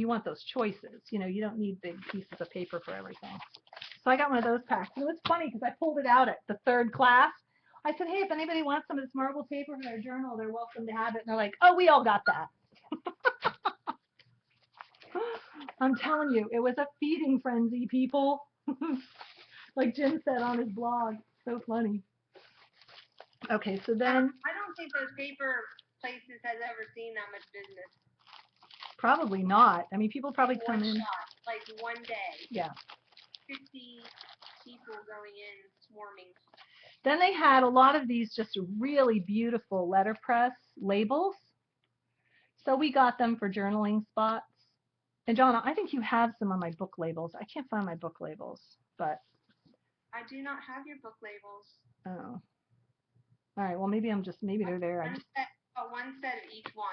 want those choices. You don't need big pieces of paper for everything. So I got one of those packs. And it was funny because I pulled it out at the third class. I said, hey, if anybody wants some of this marble paper for their journal, they're welcome to have it. And they're like, oh, we all got that. I'm telling you, it was a feeding frenzy, people. Like Jim said on his blog. So funny. Okay, so then. I don't think those paper places has ever seen that much business. Probably not. I mean, people probably come in. Like one day. Yeah. 50 people going in swarming. Then they had a lot of these just really beautiful letterpress labels. So we got them for journaling spots. And John, I think you have some on my book labels. I can't find my book labels, but. I do not have your book labels. Oh. All right. Well, maybe they're there. One set of each one,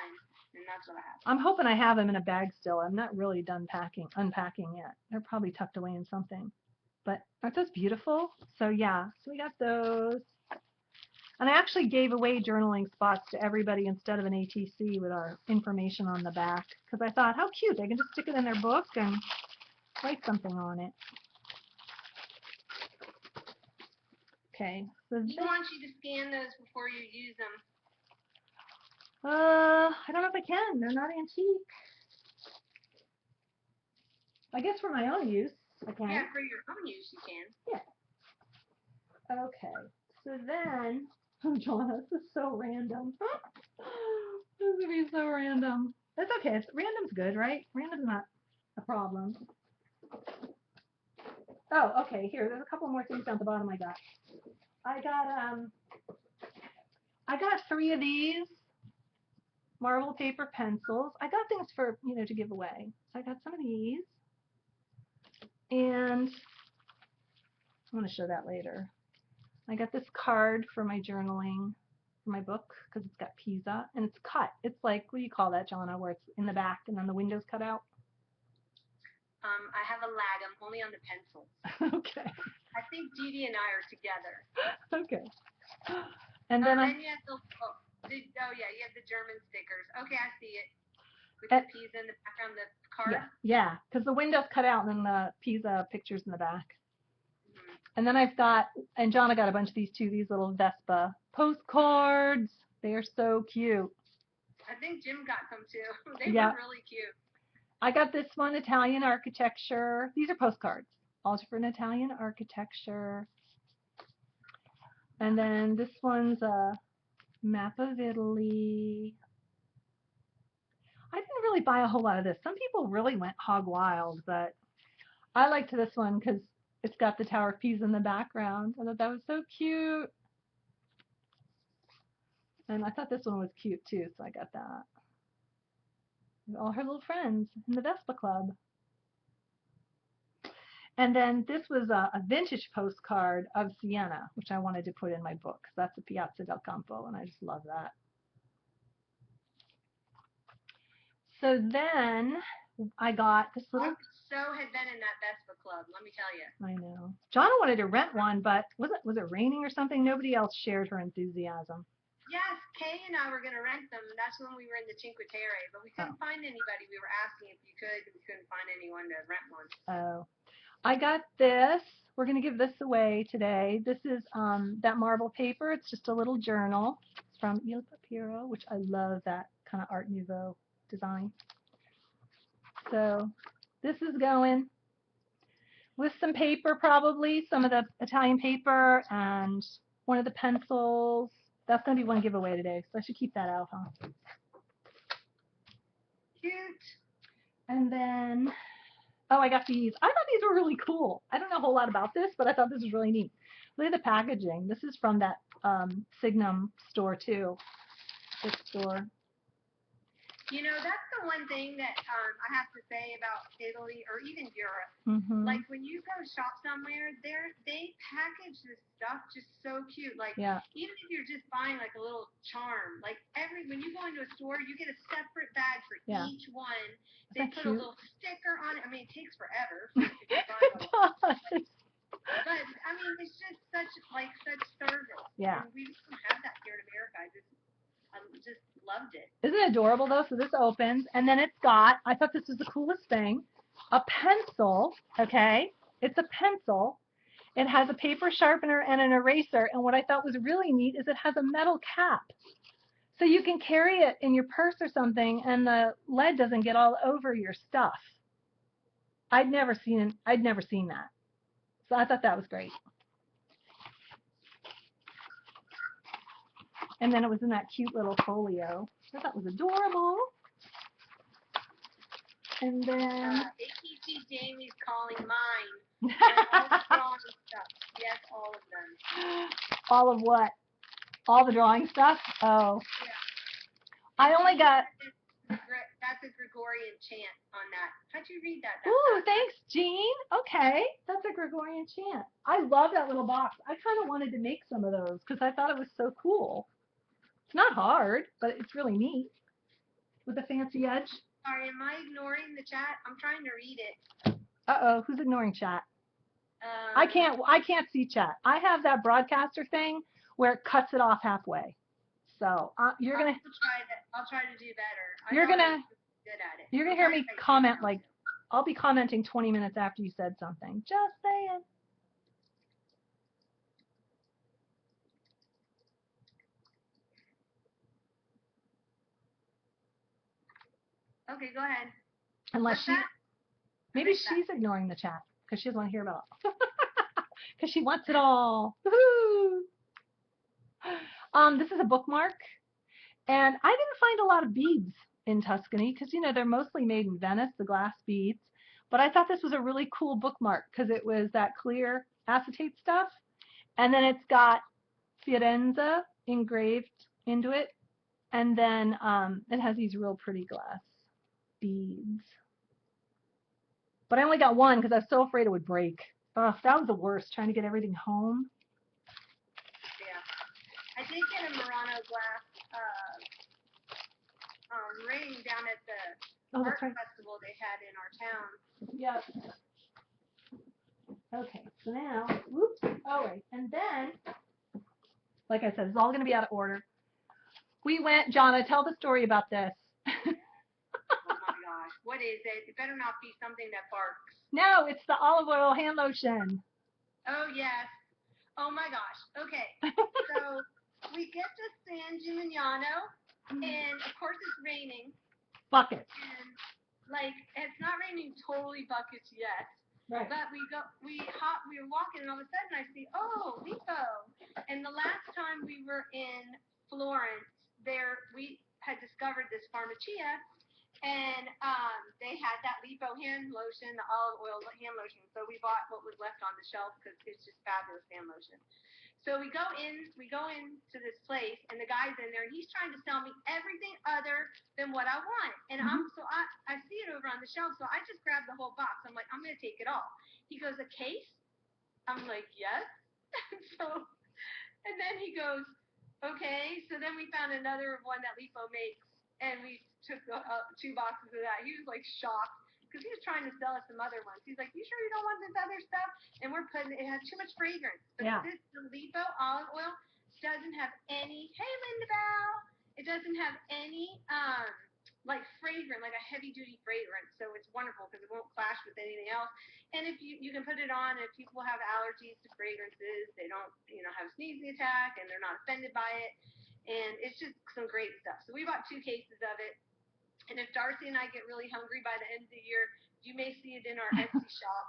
and that's what I have. I'm hoping I have them in a bag still. I'm not really done unpacking yet. They're probably tucked away in something. But aren't those beautiful? So yeah, so we got those. And I actually gave away journaling spots to everybody instead of an ATC with our information on the back. Because I thought, how cute. They can just stick it in their book and write something on it. Okay. So he wants you to scan those before you use them. I don't know if I can. They're not antique. I guess for my own use, I can. Yeah, for your own use, you can. Yeah. Okay. So then, oh, John, this is so random. This would be so random. That's okay. Random's good, right? Random's not a problem. Oh, okay. Here, there's a couple more things down the bottom I got. I got 3 of these marble paper pencils. I got things for, to give away. So I got some of these. And I'm going to show that later. I got this card for my journaling, for my book, because it's got Pisa. And it's cut. It's like, what do you call that, Jonna, where it's in the back and then the window's cut out? I have a lag. I'm only on the pencils. Okay. I think Dee Dee and I are together. Okay. And then you have you have the German stickers. Okay, I see it. With the Pisa in the background, the card. Yeah, because the window's cut out and then the Pisa pictures in the back. Mm-hmm. And then I've got, and Jonna got a bunch of these too, these little Vespa postcards. They are so cute. I think Jim got some too. They were really cute. I got this one, Italian architecture. These are postcards. all different Italian architecture. And then this one's a map of Italy. I didn't really buy a whole lot of this. Some people really went hog wild, but I liked this one because it's got the Tower of Pisa in the background. I thought that was so cute. And I thought this one was cute too, so I got that. All her little friends in the Vespa Club. And then this was a vintage postcard of Siena, which I wanted to put in my book. That's the Piazza del Campo, and I just love that. So then I got this little... had been in that Vespa Club, let me tell you. I know. Jonna wanted to rent one, but was it raining or something? Nobody else shared her enthusiasm. Yes, Kay and I were going to rent them. That's when we were in the Cinque Terre, but we couldn't find anybody. We were asking if you could, but we couldn't find anyone to rent one. Oh. I got this. We're going to give this away today. This is that marble paper. It's just a little journal. It's from Il Papiro, which I love that kind of Art Nouveau design. So this is going with some paper, probably, some of the Italian paper and one of the pencils. That's going to be one giveaway today, so I should keep that out, huh? Cute. And then... oh, I got these. I thought these were really cool. I don't know a whole lot about this, but I thought this was really neat. Look at the packaging. This is from that Signum store, too. This store. You know, that's the one thing that I have to say about Italy or even Europe. Mm-hmm. Like, when you go shop somewhere, they package this stuff just so cute. Like, yeah. Even if you're just buying, like, a little charm, like, when you go into a store, you get a separate bag for each one. They put cute? A little sticker on it. I mean, it takes forever. For it does. But, I mean, it's just such service. Yeah. And we don't have that here in America. I just loved it. Isn't it adorable, though? So this opens, and then it's got, I thought this was the coolest thing, a pencil, okay? It's a pencil. It has a paper sharpener and an eraser, and what I thought was really neat is it has a metal cap. So you can carry it in your purse or something, and the lead doesn't get all over your stuff. I'd never seen that. So I thought that was great. And then it was in that cute little folio. I thought it was adorable. And then... ATC Jamie's calling mine. All the drawing stuff. Yes, all of them. All of what? All the drawing stuff? Oh. Yeah. I only got... that's a Gregorian chant on that. How'd you read that? Ooh, thanks, Jean. Okay. That's a Gregorian chant. I love that little box. I kind of wanted to make some of those because I thought it was so cool. It's not hard, but it's really neat with a fancy edge. Sorry, am I ignoring the chat? I'm trying to read it. Uh-oh, who's ignoring chat? I can't see chat. I have that broadcaster thing where it cuts it off halfway. So you're gonna. I'll try to do better. You're gonna hear me comment like too. I'll be commenting 20 minutes after you said something. Just saying. Okay, go ahead. Unless maybe she's ignoring the chat because she doesn't want to hear about it. Because she wants it all. This is a bookmark, and I didn't find a lot of beads in Tuscany because, you know, they're mostly made in Venice, the glass beads. But I thought this was a really cool bookmark because it was that clear acetate stuff, and then it's got Firenze engraved into it, and then it has these real pretty glass beads. But I only got one because I was so afraid it would break. Ugh, that was the worst, trying to get everything home. Yeah. I did get a Murano glass ring down at the art festival they had in our town. Yep. Okay, so now, whoops, all right, and then, like I said, it's all going to be out of order. We went, Jonna, tell the story about this. Oh my gosh, what is it? It better not be something that barks. No, it's the olive oil hand lotion. Oh, yes. Oh my gosh. Okay, so we get to San Gimignano, and of course it's raining. Buckets. And, like, it's not raining totally buckets yet. Right. But we were walking, and all of a sudden I see, oh, Lipo. And the last time we were in Florence, we had discovered this pharmacia, and they had that Lipo hand lotion, the olive oil hand lotion. So we bought what was left on the shelf because it's just fabulous hand lotion. So we go into this place, and the guy's in there, and he's trying to sell me everything other than what I want. And I see it over on the shelf, so I just grabbed the whole box. I'm like, I'm gonna take it all. He goes, a case? I'm like, yes. And then he goes, okay. So then we found another one that Lipo makes, and we took 2 boxes of that. He was like shocked, because he was trying to sell us some other ones. He's like, you sure you don't want this other stuff? And it has too much fragrance. But this Lipo olive oil doesn't have any, hey Linda Bell, it doesn't have any like fragrance, like a heavy duty fragrance. So it's wonderful because it won't clash with anything else. And if you can put it on, if people have allergies to fragrances, they don't, have a sneezing attack, and they're not offended by it. And it's just some great stuff. So we bought 2 cases of it. And if Darcy and I get really hungry by the end of the year, you may see it in our Etsy shop.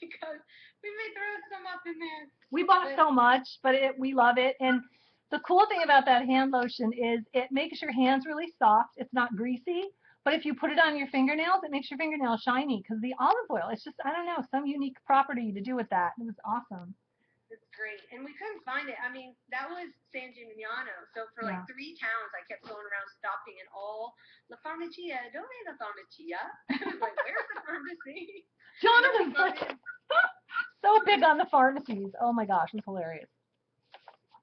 Because we may throw some up in there. We bought so much, but we love it. And the cool thing about that hand lotion is it makes your hands really soft. It's not greasy. But if you put it on your fingernails, it makes your fingernails shiny because the olive oil, it's just, I don't know, some unique property to do with that. It was awesome. It's great. And we couldn't find it. I mean, that was San Gimignano. So for like 3 towns, I kept going around stopping in all La Farmacia. Dove la Farmacia? I was like, where's the pharmacy? Jonathan's like so big on the pharmacies. Oh my gosh, it was hilarious.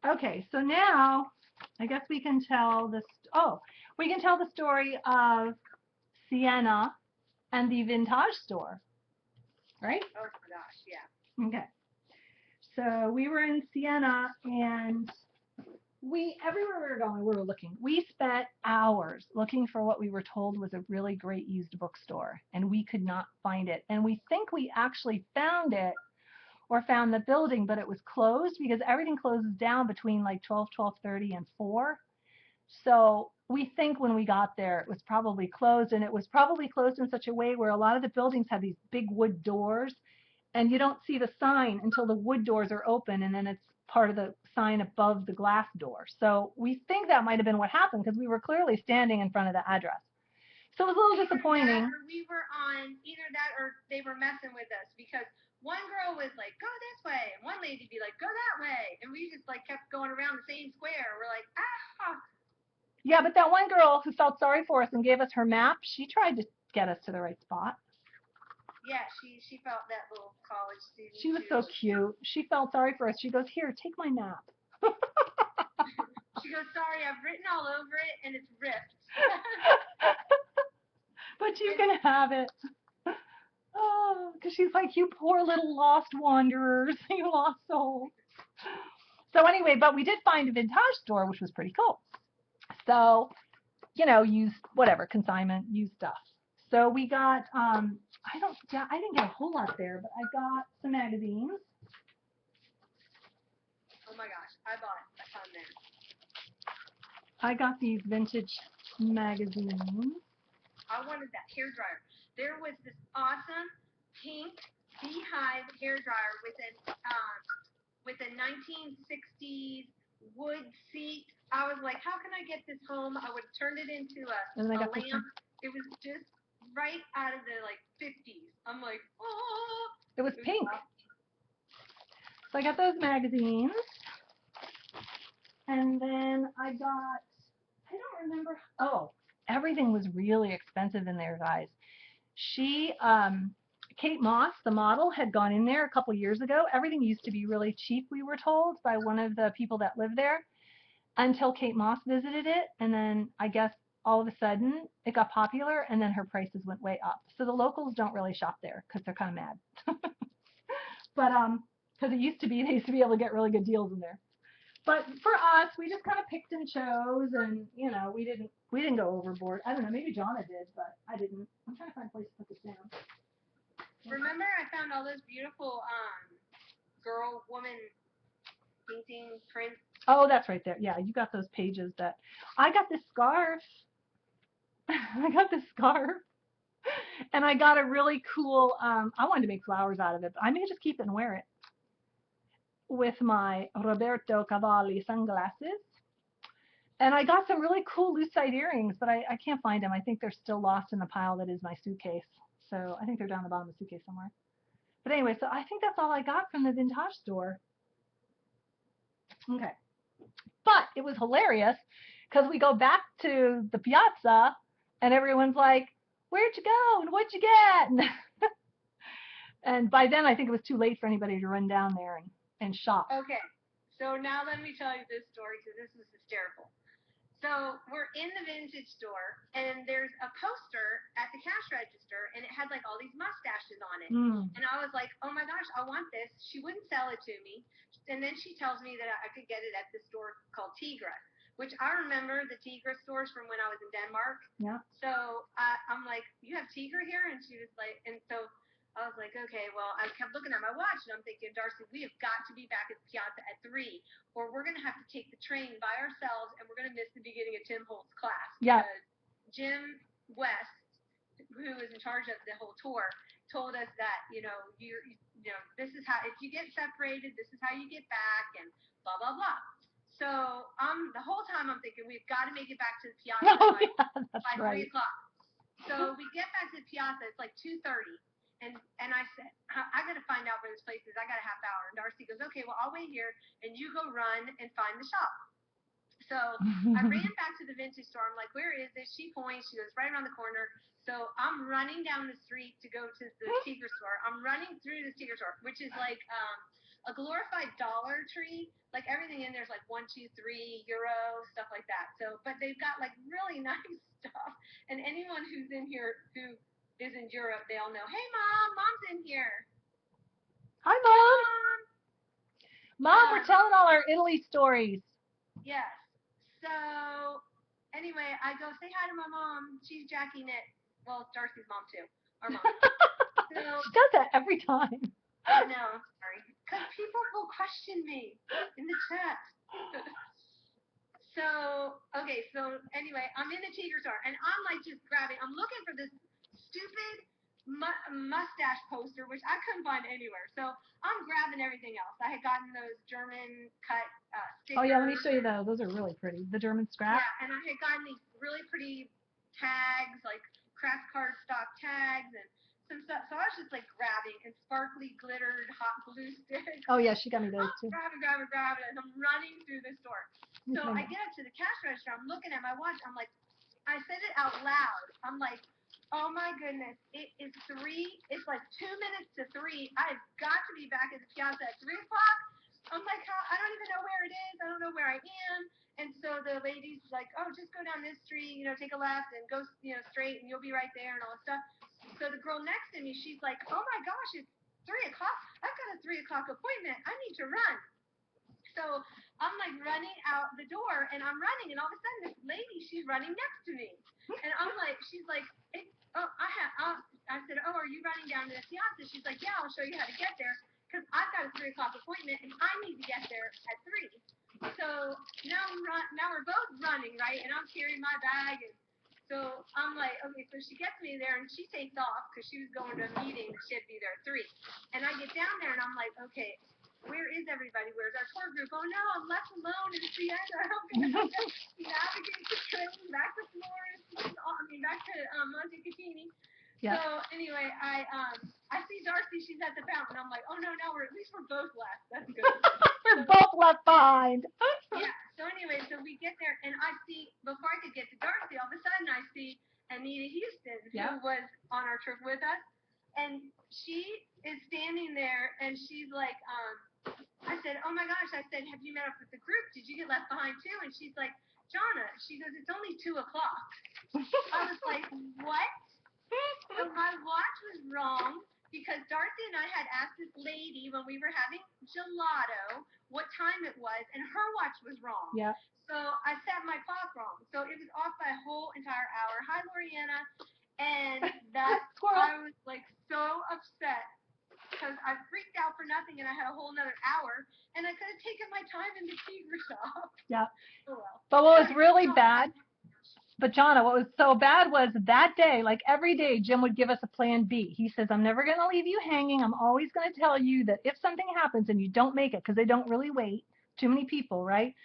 Okay, so now I guess we can tell the story of Sienna and the vintage store, right? Oh my gosh, yeah. Okay. So we were in Siena, and everywhere we were going, we were looking. We spent hours looking for what we were told was a really great used bookstore, and we could not find it. And we think we actually found it or found the building, but it was closed because everything closes down between like 12:30, and 4. So we think when we got there, it was probably closed, and it was probably closed in such a way where a lot of the buildings have these big wood doors, and you don't see the sign until the wood doors are open, and then it's part of the sign above the glass door. So we think that might have been what happened because we were clearly standing in front of the address. So it was a little disappointing. We were on either that or they were messing with us, because one girl was like, go this way, and one lady would be like, go that way, and we just like kept going around the same square. We're like, ah. Yeah, but that one girl who felt sorry for us and gave us her map, she tried to get us to the right spot. Yeah, she felt that little college student. She was so cute. She felt sorry for us. She goes, here, take my map. She goes, sorry, I've written all over it, and it's ripped. But you can have it. Oh, because she's like, you poor little lost wanderers, you lost souls. So anyway, but we did find a vintage store, which was pretty cool. So, used whatever, consignment, used stuff. So we got, I didn't get a whole lot there, but I got some magazines. Oh my gosh, I bought a ton there. I got these vintage magazines. I wanted that hair dryer. There was this awesome pink beehive hair dryer with a 1960s wood seat. I was like, how can I get this home? I would have turned it into a lamp. It was just right out of the 50s. I'm like, oh. It was pink. So I got those magazines. And then I don't remember. Oh, everything was really expensive in there, guys. Kate Moss, the model, had gone in there a couple years ago. Everything used to be really cheap, we were told, by one of the people that lived there, until Kate Moss visited it. And then I guess all of a sudden it got popular, and then her prices went way up. So the locals don't really shop there because they're kind of mad. But because they used to be able to get really good deals in there. But for us, we just kind of picked and chose, and we didn't go overboard. I don't know, maybe Jonna did, but I didn't. I'm trying to find a place to put this down. Remember, I found all those beautiful woman painting prints. Oh, that's right there. Yeah, you got those pages that I got this scarf. And I got a really cool, I wanted to make flowers out of it, but I may just keep it and wear it with my Roberto Cavalli sunglasses. And I got some really cool lucite earrings, but I can't find them. I think they're still lost in the pile that is my suitcase. So I think they're down the bottom of the suitcase somewhere. But anyway, so I think that's all I got from the vintage store. Okay. But it was hilarious because we go back to the piazza and everyone's like, where'd you go? And what'd you get? And by then I think it was too late for anybody to run down there and shop. Okay. So now let me tell you this story because this is hysterical. So we're in the vintage store, and there's a poster at the cash register, and it had like all these mustaches on it. And I was like, oh my gosh, I want this. She wouldn't sell it to me. And then she tells me that I could get it at this store called Tigra, which I remember the Tigra stores from when I was in Denmark. Yeah. So I'm like, you have Tigra here? And she was like, and so I was like, okay, well, I kept looking at my watch, and I'm thinking, Darcy, we have got to be back at the piazza at 3, or we're going to have to take the train by ourselves, and we're going to miss the beginning of Tim Holtz' class. Yeah. Because Jim West, who is in charge of the whole tour, told us that, you know, this is how, if you get separated, this is how you get back, and blah, blah, blah. So the whole time I'm thinking, we've got to make it back to the piazza by 3 o'clock. So we get back to the piazza, it's like 2:30. And I said, I got to find out where this place is. I got a half hour. And Darcy goes, okay, well, I'll wait here, and you go run and find the shop. So I ran back to the vintage store. I'm like, where is it? She points. She goes, right around the corner. So I'm running down the street to go to the Tigra store. I'm running through the Tigra store, which is like a glorified Dollar Tree. Like everything in there is like €1, €2, €3, stuff like that. So, but they've got like really nice stuff. And anyone who's in here who is in Europe, they all know, hey, Mom's in here. Hi, Mom. Mom, we're telling all our Italy stories. Yes. So, anyway, I go, say hi to my mom. She's Jackie Knit. Well, Darcy's mom, too. Our mom. So, she does that every time. I know. Sorry. Because people will question me in the chat. So, okay, so anyway, I'm in the Tigra store, and I'm like just grabbing, I'm looking for this stupid mustache poster, which I couldn't find anywhere. So I'm grabbing everything else. I had gotten those German cut stickers. Oh, yeah, let me show you those. Those are really pretty. The German scrap. Yeah, and I had gotten these really pretty tags, like craft cardstock tags and some stuff. So I was just like grabbing and sparkly glittered hot glue sticks. Oh, yeah, she got me those too. Grabbing, and I'm running through the store. So I get up to the cash register. I'm looking at my watch. I'm like, I said it out loud. I'm like, oh my goodness, it is 3. It's like 2 minutes to 3. I've got to be back at the piazza at 3 o'clock. I'm like, I don't even know where it is. I don't know where I am. And so the lady's like, oh, just go down this street, take a left and go, straight, and you'll be right there and all that stuff. So the girl next to me, she's like, oh my gosh, it's 3 o'clock. I've got a 3 o'clock appointment. I need to run. So I'm like running out the door, and I'm running, and all of a sudden this lady, she's running next to me, and I'm like, she's like, I said, oh, are you running down to the piazza? She's like, yeah, I'll show you how to get there, because I've got a 3 o'clock appointment, and I need to get there at 3. So now we're both running, right, and I'm carrying my bag, and so I'm like, okay, so she gets me there, and she takes off, because she was going to a meeting, and she had to be there at 3, and I get down there, and I'm like, okay, where is everybody? Where's our tour group? Oh no, I'm left alone in the piazza. How can I navigate the train back to Florence? Back to Montecatini. Yeah. So anyway, I see Darcy. She's at the fountain. I'm like, oh no, now we're both left. That's good. We're both left behind. Yeah. So anyway, so we get there, and I see, before I could get to Darcy, all of a sudden I see Anita Houston, who was on our trip with us, and she is standing there, and she's like, I said, oh my gosh, I said, have you met up with the group? Did you get left behind too? And she's like, Jonna, she goes, it's only 2 o'clock. I was like, what? So my watch was wrong, because Darcy and I had asked this lady when we were having gelato what time it was, and her watch was wrong. Yeah. So I set my clock wrong. So it was off by a whole entire hour. Hi, Loriana. And that I was like so upset, because I freaked out for nothing, and I had a whole another hour, and I could have taken my time in the Tigra shop. Yeah. Oh well. But what was really bad But Jonna, what was so bad was that day, like every day, Jim would give us a plan B. He says, I'm never going to leave you hanging. I'm always going to tell you that if something happens and you don't make it, because they don't really wait, too many people, right?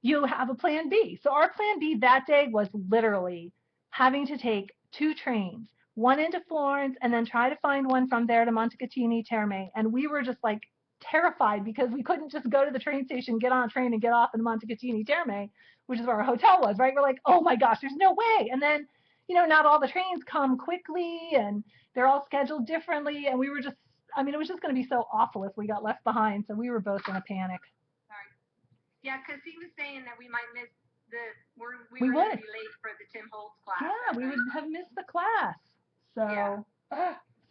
You have a plan B. So our plan B that day was literally having to take 2 trains, one into Florence and then try to find one from there to Montecatini Terme. And we were just like terrified because we couldn't just go to the train station, get on a train and get off in Montecatini Terme, which is where our hotel was, right? We're like, oh my gosh, there's no way. And then, not all the trains come quickly and they're all scheduled differently. And we were just, it was just going to be so awful if we got left behind. So we were both in a panic. Yeah, because he was saying that we might miss we were would going to be late for the Tim Holtz class. Yeah, we would have missed the class. So, yeah.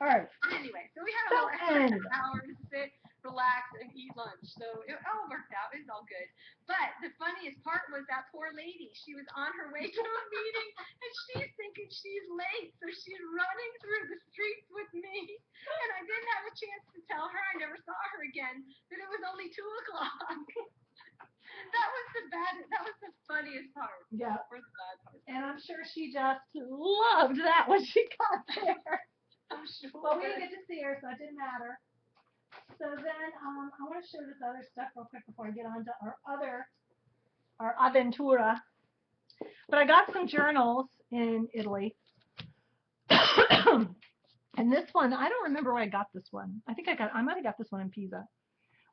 All right. But anyway, so we had a whole extra hour to sit, relax, and eat lunch. So it all worked out. It was all good. But the funniest part was that poor lady. She was on her way to a meeting, and she's thinking she's late. So she's running through the streets with me. And I didn't have a chance to tell her, I never saw her again, that it was only 2 o'clock. That was the funniest part. Yeah. Or the bad part. And I'm sure she just loved that when she got there. I'm sure. Well, we didn't get to see her, so it didn't matter. So then I want to show this other stuff real quick before I get on to our Avventura. But I got some journals in Italy. And this one, I don't remember where I got this one. I might have got this one in Pisa.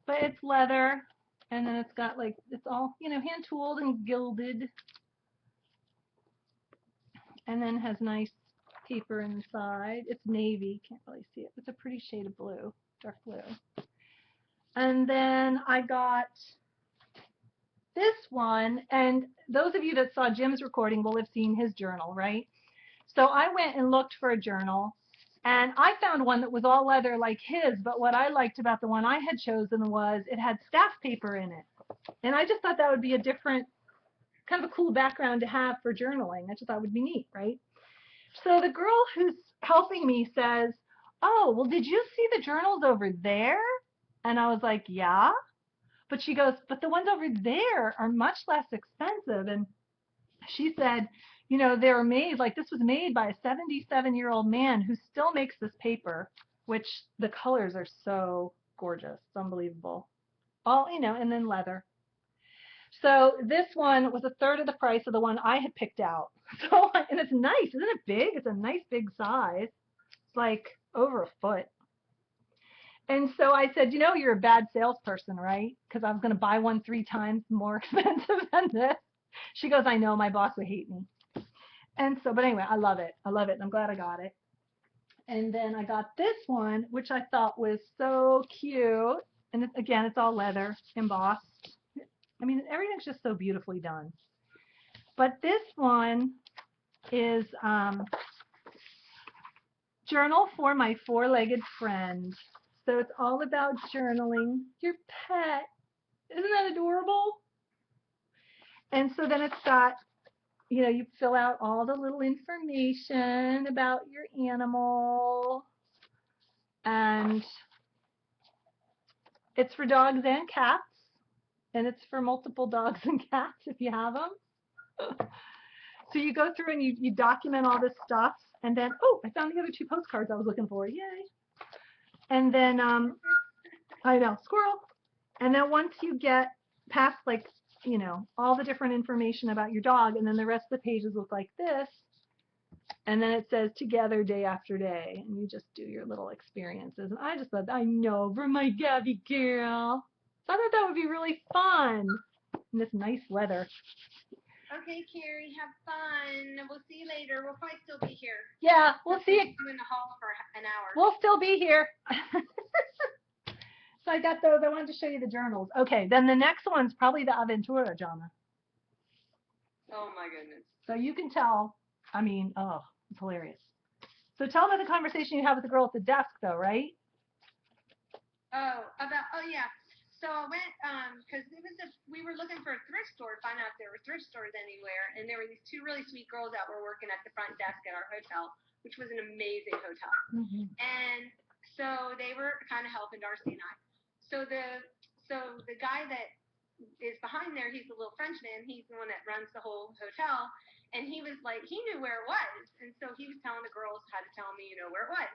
But it's leather. And then it's got it's all, hand tooled and gilded. And then has nice paper inside. It's navy, can't really see it. It's a pretty shade of blue, dark blue. And then I got this one, and those of you that saw Jim's recording will have seen his journal, right? So I went and looked for a journal, and I found one that was all leather like his, but what I liked about the one I had chosen was it had staff paper in it. And I just thought that would be a different, kind of a cool background to have for journaling. I just thought it would be neat, right? So the girl who's helping me says, oh, well, did you see the journals over there? And I was like, yeah. But she goes, but the ones over there are much less expensive. And she said, they're made, this was made by a 77-year-old man who still makes this paper, which the colors are so gorgeous. It's unbelievable. All, and then leather. So this one was a third of the price of the one I had picked out. So, and it's nice, isn't it big? It's a nice big size. It's like over a foot. And so I said, you're a bad salesperson, right? Because I was going to buy one 3 times more expensive than this. She goes, I know, my boss would hate me. And so, but anyway, I love it. I love it. And I'm glad I got it. And then I got this one, which I thought was so cute. And again, it's all leather, embossed. Everything's just so beautifully done. But this one is Journal for My Four-Legged Friend. So it's all about journaling your pet. Isn't that adorable? And so then it's got, you fill out all the little information about your animal. And it's for dogs and cats. And it's for multiple dogs and cats if you have them. So you go through and you document all this stuff. And then, oh, I found the other 2 postcards I was looking for. Yay. And then, I know, squirrel. And then once you get past, all the different information about your dog, and then the rest of the pages look like this. And then it says together day after day. And you just do your little experiences. And I just thought, I know, for my Gabby girl. So I thought that would be really fun. And this nice leather. Okay, Carrie, have fun. We'll see you later. We'll probably still be here. Yeah, we'll see you. In the hall for an hour. We'll still be here. So I got those. I wanted to show you the journals. Okay, then the next one's probably the Avventura, Jonna. Oh, my goodness. So you can tell, it's hilarious. So tell about the conversation you had with the girl at the desk, though, right? Oh, yeah. So I went, because we were looking for a thrift store to find out if there were thrift stores anywhere, and there were these 2 really sweet girls that were working at the front desk at our hotel, which was an amazing hotel. Mm-hmm. And so they were kind of helping Darcy and I. So the guy that is behind there, he's a little Frenchman. He's the one that runs the whole hotel. And he was like, he knew where it was. And so he was telling the girls how to tell me, where it was.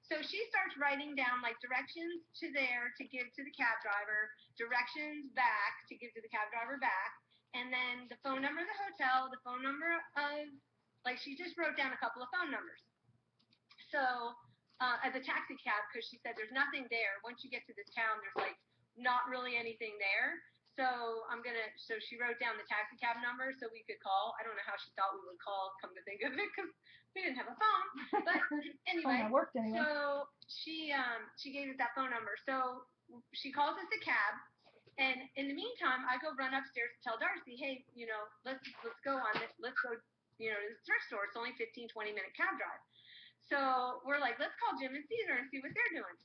So she starts writing down like directions to there to give to the cab driver, directions back to give to the cab driver back, and then the phone number of the hotel, the phone number of, like she just wrote down a couple of phone numbers. So as a taxi cab, because she said there's nothing there. Once you get to this town, there's like not really anything there. So she wrote down the taxi cab number so we could call. I don't know how she thought we would call, come to think of it, because we didn't have a phone. But anyway, worked anyway. So she gave us that phone number. So she calls us a cab. And in the meantime, I go run upstairs to tell Darcy, hey, let's go on this. Let's go, to the thrift store. It's only 15, 20-minute cab drive. So we're like, let's call Jim and Caesar and see what they're doing.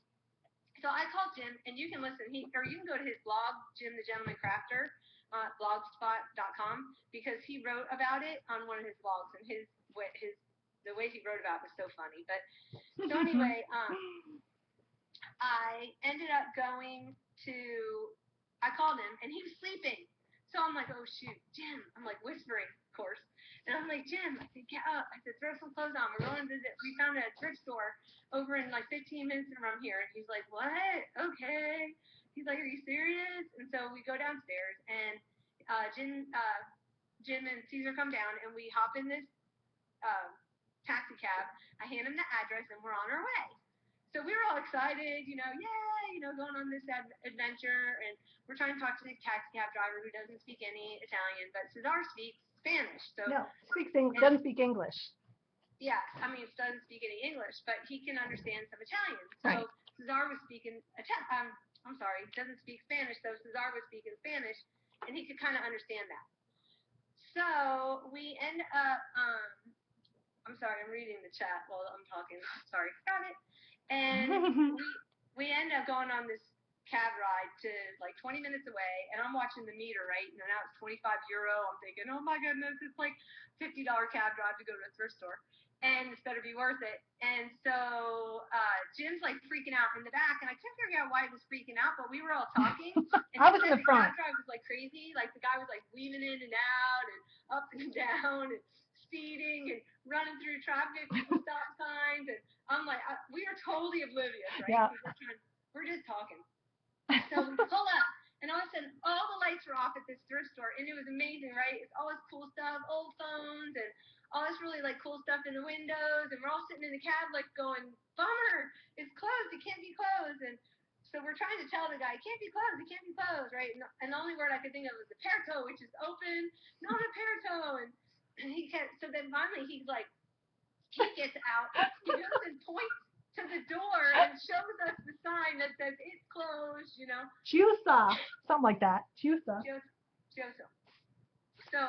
So I called Jim, and you can listen. You can go to his blog, Jim the Gentleman Crafter, blogspot.com, because he wrote about it on one of his blogs, and the way he wrote about it was so funny. But so anyway, I ended up going to. I called him, and he was sleeping. So I'm like, oh shoot, Jim. I'm like whispering, of course. And I'm like, Jim, I said, get up. I said, throw some clothes on. We're going to visit. We found a thrift store over in like 15 minutes from here. And he's like, what? Okay. He's like, are you serious? And so we go downstairs, and Jim and Caesar come down, and we hop in this taxi cab. I hand him the address, and we're on our way. So we were all excited, going on this adventure. And we're trying to talk to the taxi cab driver who doesn't speak any Italian, but Cesar speaks Spanish. So no, doesn't speak English. Yeah, doesn't speak any English, but he can understand some Italian. So right. Cesar was speaking doesn't speak Spanish, so Cesar was speaking Spanish, and he could kind of understand that. So we end up, I'm sorry, I'm reading the chat while I'm talking. Sorry, got it. And we end up going on this cab ride to like 20 minutes away, and I'm watching the meter, right? And now it's €25. I'm thinking, oh my goodness, it's like $50 cab drive to go to a thrift store, and it's better be worth it. And so Jim's like freaking out in the back, and I couldn't figure out why he was freaking out, but we were all talking. And I was in the front. The cab drive was like crazy. Like the guy was like weaving in and out and up and down and speeding and running through traffic with stop signs, and I'm like, we are totally oblivious, right? Yeah. We're just talking. So we pull up, and all of a sudden, all the lights were off at this thrift store, and it was amazing, right? It's all this cool stuff, old phones, and all this really like cool stuff in the windows, and we're all sitting in the cab like going, bummer, it's closed, it can't be closed. And so we're trying to tell the guy, it can't be closed, right? And the only word I could think of was aperto, which is open, not aperto. And so then finally he gets out, he goes and points to the door and shows us the sign that says it's closed, Chiusa, something like that. Chiusa. So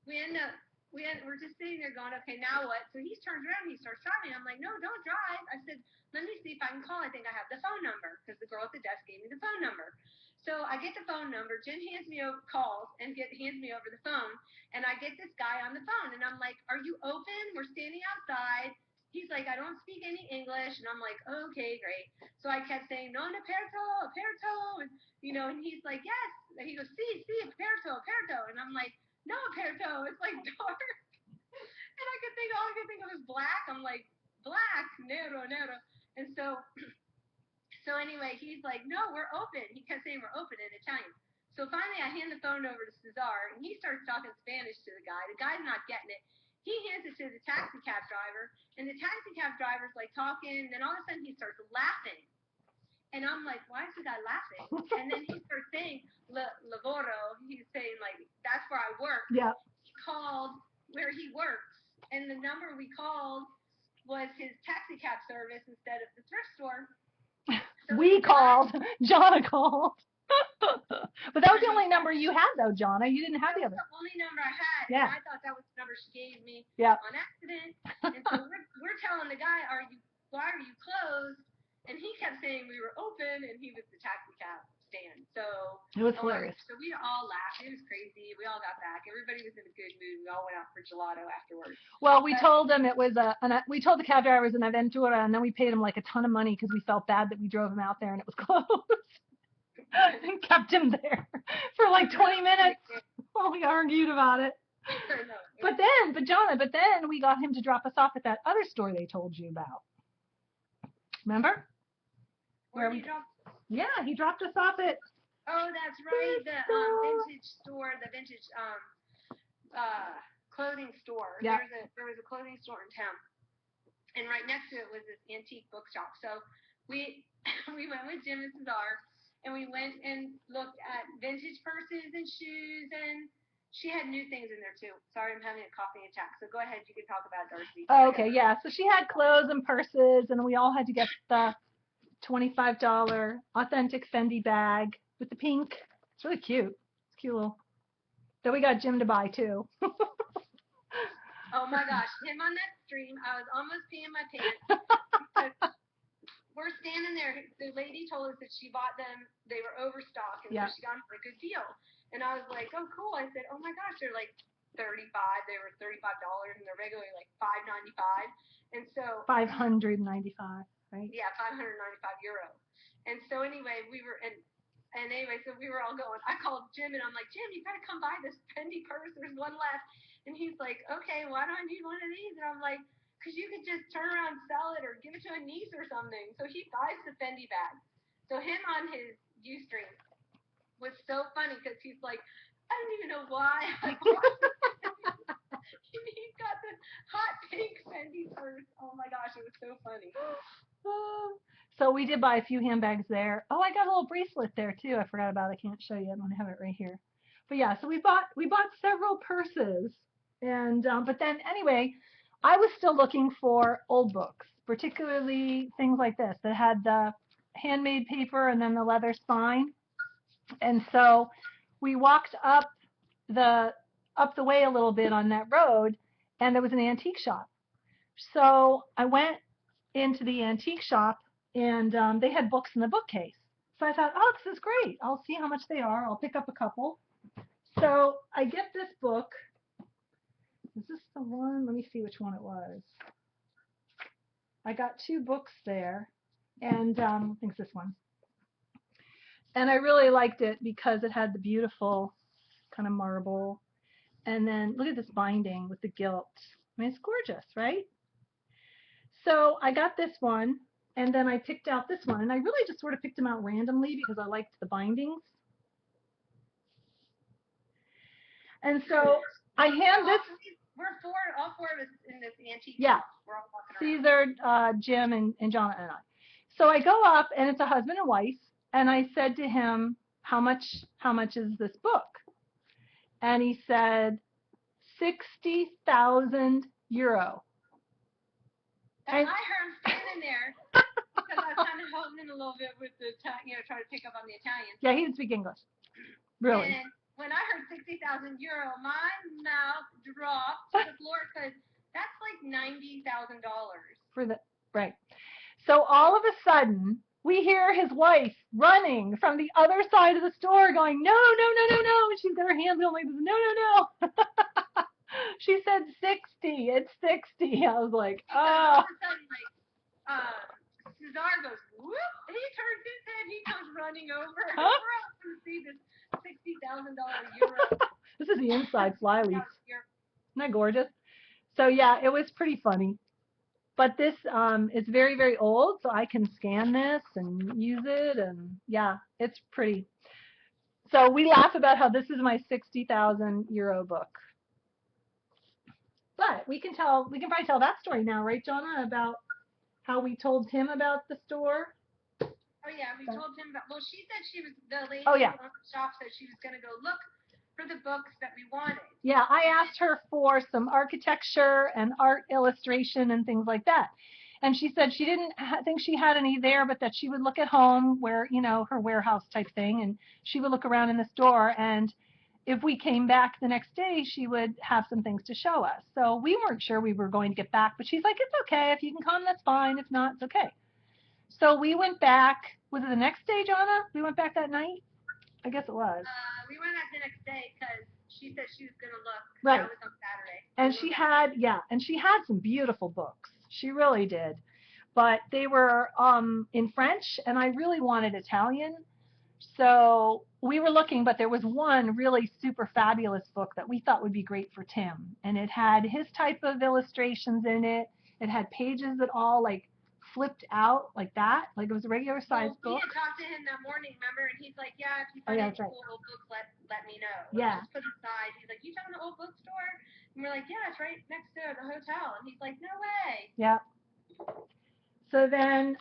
we're just sitting there going, okay, now what? So he turns around and he starts driving. I'm like, no, don't drive. I said, let me see if I can call. I think I have the phone number, because the girl at the desk gave me the phone number. So I get the phone number. Jim hands me over, calls and hands me over the phone, and I get this guy on the phone, and I'm like, are you open? We're standing outside. He's like, I don't speak any English. And I'm like, okay, great. So I kept saying, non aperto. And, and he's like, yes. And he goes, sí, aperto. And I'm like, no aperto. It's like dark. And all I could think of was black. I'm like, black, nero. And so anyway, he's like, no, we're open. He kept saying we're open in Italian. So finally I hand the phone over to Cesar, and he starts talking Spanish to the guy. The guy's not getting it. He hands it to the taxi cab driver, and the taxi cab driver's like talking, and then all of a sudden he starts laughing. And I'm like, why is the guy laughing? And then he starts saying, lavoro. He's saying, like, that's where I work. Yeah. He called where he works, and the number we called was his taxi cab service instead of the thrift store. So we called. Jonna called. But that was the only number you had, though, Jonna. You didn't have the other. That was the only number I had. Yeah. And I thought that was the number she gave me on accident. And so we're telling the guy, why are you closed? And he kept saying we were open, and he was the taxi cab stand. So it was hilarious. So we all laughed. It was crazy. We all got back. Everybody was in a good mood. We all went out for gelato afterwards. Well, we told them it was we told the cab drivers an aventura, and then we paid him like a ton of money because we felt bad that we drove him out there and it was closed. And kept him there for like 20 minutes while we argued about it. But then we got him to drop us off at that other store they told you about. Remember? Where did he drop? Yeah, he dropped us off at. Oh, that's right. The vintage store, the vintage clothing store. Yeah. There was a clothing store in town, and right next to it was this antique bookshop. So we went with Jim and Cesar, and we went and looked at vintage purses and shoes, and she had new things in there too. Sorry, I'm having a coughing attack. So go ahead, you can talk about Darcy. Oh, okay, yeah. So she had clothes and purses, and we all had to get the $25 authentic Fendi bag with the pink. It's really cute. It's cute little. That we got Jim to buy too. Oh my gosh, him on that stream, I was almost peeing my pants. We're standing there. The lady told us that she bought them. They were overstocked, and so she got them for a good deal. And I was like, oh, cool. I said, oh my gosh, they're like $35. They were $35, and they're regularly like $5.95. And so 595, right? Yeah, €595. And so anyway, we were so we were all going. I called Jim, and I'm like, Jim, you gotta come buy this Fendi purse. There's one left. And he's like, okay, why do I need one of these? And I'm like, because you could just turn around and sell it or give it to a niece or something. So he buys the Fendi bag. So him on his Ustream was so funny because he's like, I don't even know why I bought this. He's got the hot pink Fendi purse. Oh my gosh, it was so funny. So we did buy a few handbags there. Oh, I got a little bracelet there too. I forgot about it. I can't show you. I don't have it right here. But yeah, so we bought several purses, and but then anyway, I was still looking for old books, particularly things like this that had the handmade paper and then the leather spine. And so we walked up the way a little bit on that road, and there was an antique shop. So I went into the antique shop, and they had books in the bookcase. So I thought, oh, this is great. I'll see how much they are. I'll pick up a couple. So I get this book. Is this the one? Let me see which one it was. I got two books there, and I think it's this one. And I really liked it because it had the beautiful kind of marble. And then look at this binding with the gilt. I mean, it's gorgeous, right? So I got this one, and then I picked out this one. And I really just sort of picked them out randomly because I liked the bindings. And so I hand this. All four of us in this antique. Yeah. We're all walking around. Caesar, Jim, and John and I. So I go up, and it's a husband and wife, and I said to him, how much is this book? And he said, €60,000. And I heard him standing there because I was kind of helping him a little bit with the, trying to pick up on the Italian. Yeah, he didn't speak English. Really. And when I heard €60,000, my mouth dropped to the floor because that's like $90,000. Right. So all of a sudden, we hear his wife running from the other side of the store going, no. And she's got her hands going like this, no. She said 60. It's 60. I was like, oh. All of a sudden, Cesar goes, whoop. He turns his head. He comes running over. We're out to see this $60,000 euro. This is the inside fly leaf. Isn't that gorgeous? So yeah, it was pretty funny. But this is very, very old, so I can scan this and use it, and yeah, it's pretty. So we laugh about how this is my €60,000 book. But we can probably tell that story now, right, Jonna, about how we told him about the store. Oh yeah, we told him about. Well, she said the lady in the shop said she was going to go look for the books that we wanted. Yeah, I asked her for some architecture and art illustration and things like that. And she said she didn't think she had any there, but that she would look at home where, her warehouse type thing, and she would look around in the store, and if we came back the next day, she would have some things to show us. So we weren't sure we were going to get back, but she's like, it's okay. If you can come, that's fine. If not, it's okay. So we went back. Was it the next day, Jonna? We went back that night? I guess it was. We went back the next day because she said she was going to look. Right. That was on Saturday. And she had some beautiful books. She really did. But they were in French, and I really wanted Italian. So we were looking, but there was one really super fabulous book that we thought would be great for Tim. And it had his type of illustrations in it. It had pages that all like flipped out like that. Like it was a regular size book. We had talked to him that morning, remember? And he's like, yeah, if you find any cool old books, let me know. Yeah. Just put it aside. He's like, you found the old bookstore? And we're like, yeah, it's right next to the hotel. And he's like, no way. Yeah. So then,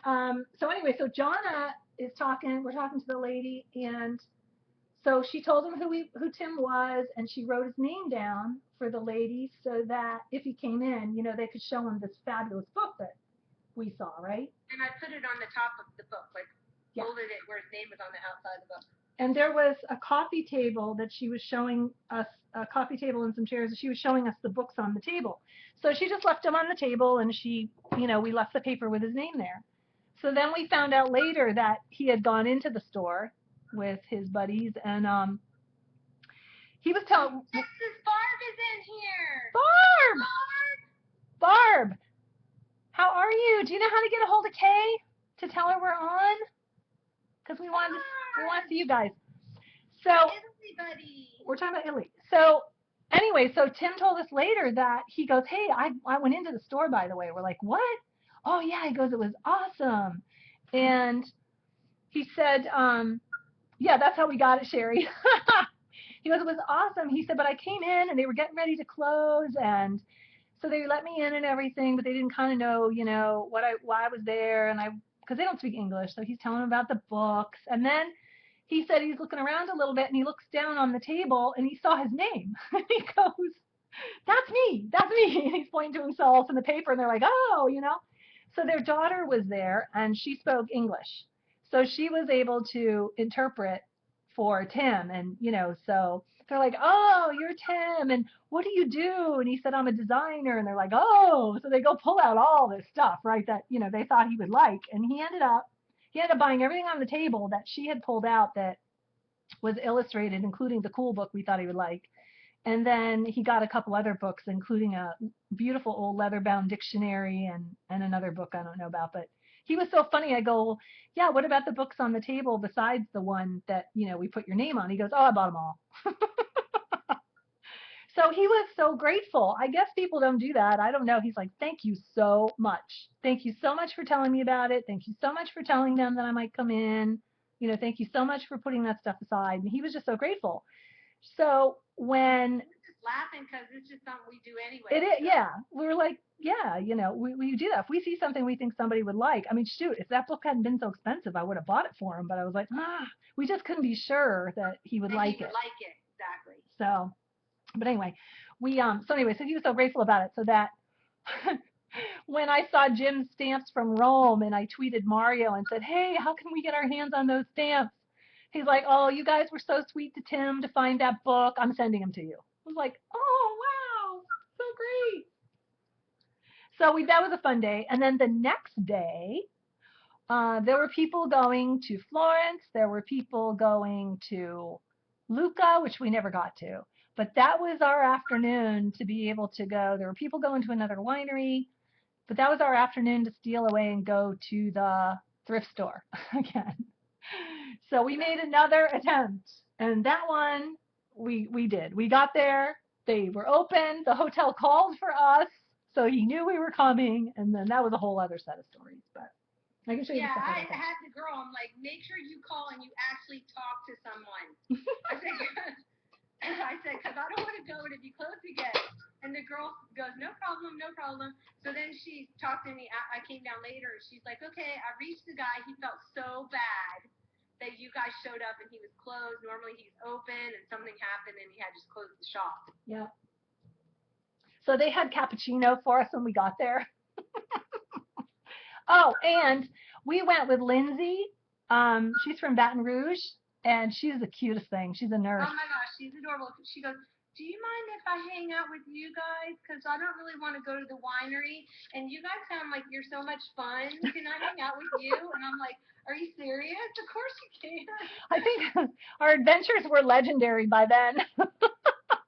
so anyway, so Jonna is talking, we're talking to the lady, and so she told him who Tim was, and she wrote his name down for the lady so that if he came in, you know, they could show him this fabulous book that we saw, right? And I put it on the top of the book, like folded it where his name was on the outside of the book. And there was a coffee table that she was showing us, a coffee table and some chairs, and she was showing us the books on the table. So she just left them on the table, and she, you know, we left the paper with his name there. So then we found out later that he had gone into the store with his buddies, and he was telling. Texas Barb is in here. Barb, how are you? Do you know how to get a hold of Kay to tell her we're on? Because we want to see you guys. So Italy, buddy. We're talking about Italy. So anyway, so Tim told us later that he goes, hey, I went into the store, by the way. We're like, what? Oh yeah, he goes, it was awesome. And he said, yeah, that's how we got it, Sherry. He goes, it was awesome. He said, but I came in and they were getting ready to close, and so they let me in and everything, but they didn't kind of know, you know, why I was there, and because they don't speak English, so he's telling them about the books, and then he said he's looking around a little bit, and he looks down on the table, and he saw his name. He goes, that's me, and he's pointing to himself in the paper, and they're like, oh, you know. So their daughter was there, and she spoke English, so she was able to interpret for Tim, and you know, so they're like, oh, you're Tim, and what do you do? And he said, I'm a designer, and they're like, oh, so they go pull out all this stuff, right, that, you know, they thought he would like, and he ended up buying everything on the table that she had pulled out that was illustrated, including the cool book we thought he would like. And then he got a couple other books, including a beautiful old leather-bound dictionary and another book I don't know about. But he was so funny. I go, yeah, what about the books on the table besides the one that, you know, we put your name on? He goes, oh, I bought them all. So he was so grateful. I guess people don't do that. I don't know. He's like, thank you so much. Thank you so much for telling me about it. Thank you so much for telling them that I might come in. You know, thank you so much for putting that stuff aside. And he was just so grateful. So when just laughing because it's just something we do anyway. It is, yeah. We were like, yeah, you know, we do that. If we see something we think somebody would like, I mean, shoot, if that book hadn't been so expensive, I would have bought it for him. But I was like, we just couldn't be sure that he would like it. Like it, exactly. So, but anyway, so he was so grateful about it. So that when I saw Jim's stamps from Rome, and I tweeted Mario and said, hey, how can we get our hands on those stamps? He's like, oh, you guys were so sweet to Tim to find that book. I'm sending them to you. I was like, oh, wow, so great. So that was a fun day. And then the next day, there were people going to Florence. There were people going to Lucca, which we never got to. But that was our afternoon to be able to go. There were people going to another winery. But that was our afternoon to steal away and go to the thrift store again. So we made another attempt. And that one, we did. We got there. They were open. The hotel called for us. So he knew we were coming. And then that was a whole other set of stories. But I can show you. Yeah, I had the girl. I'm like, make sure you call and you actually talk to someone. I said, because I don't want to go and it'd be closed again. And the girl goes, no problem, no problem. So then she talked to me. I came down later. And she's like, okay, I reached the guy. He felt so bad that you guys showed up and he was closed. Normally he's open, and something happened and he had just closed the shop. Yeah. So they had cappuccino for us when we got there. Oh, and we went with Lindsay. She's from Baton Rouge, and she's the cutest thing. She's a nurse. Oh my gosh, she's adorable. She goes, do you mind if I hang out with you guys? Because I don't really want to go to the winery, and you guys sound like you're so much fun. Can I hang out with you? And I'm like, are you serious? Of course you can. I think our adventures were legendary by then.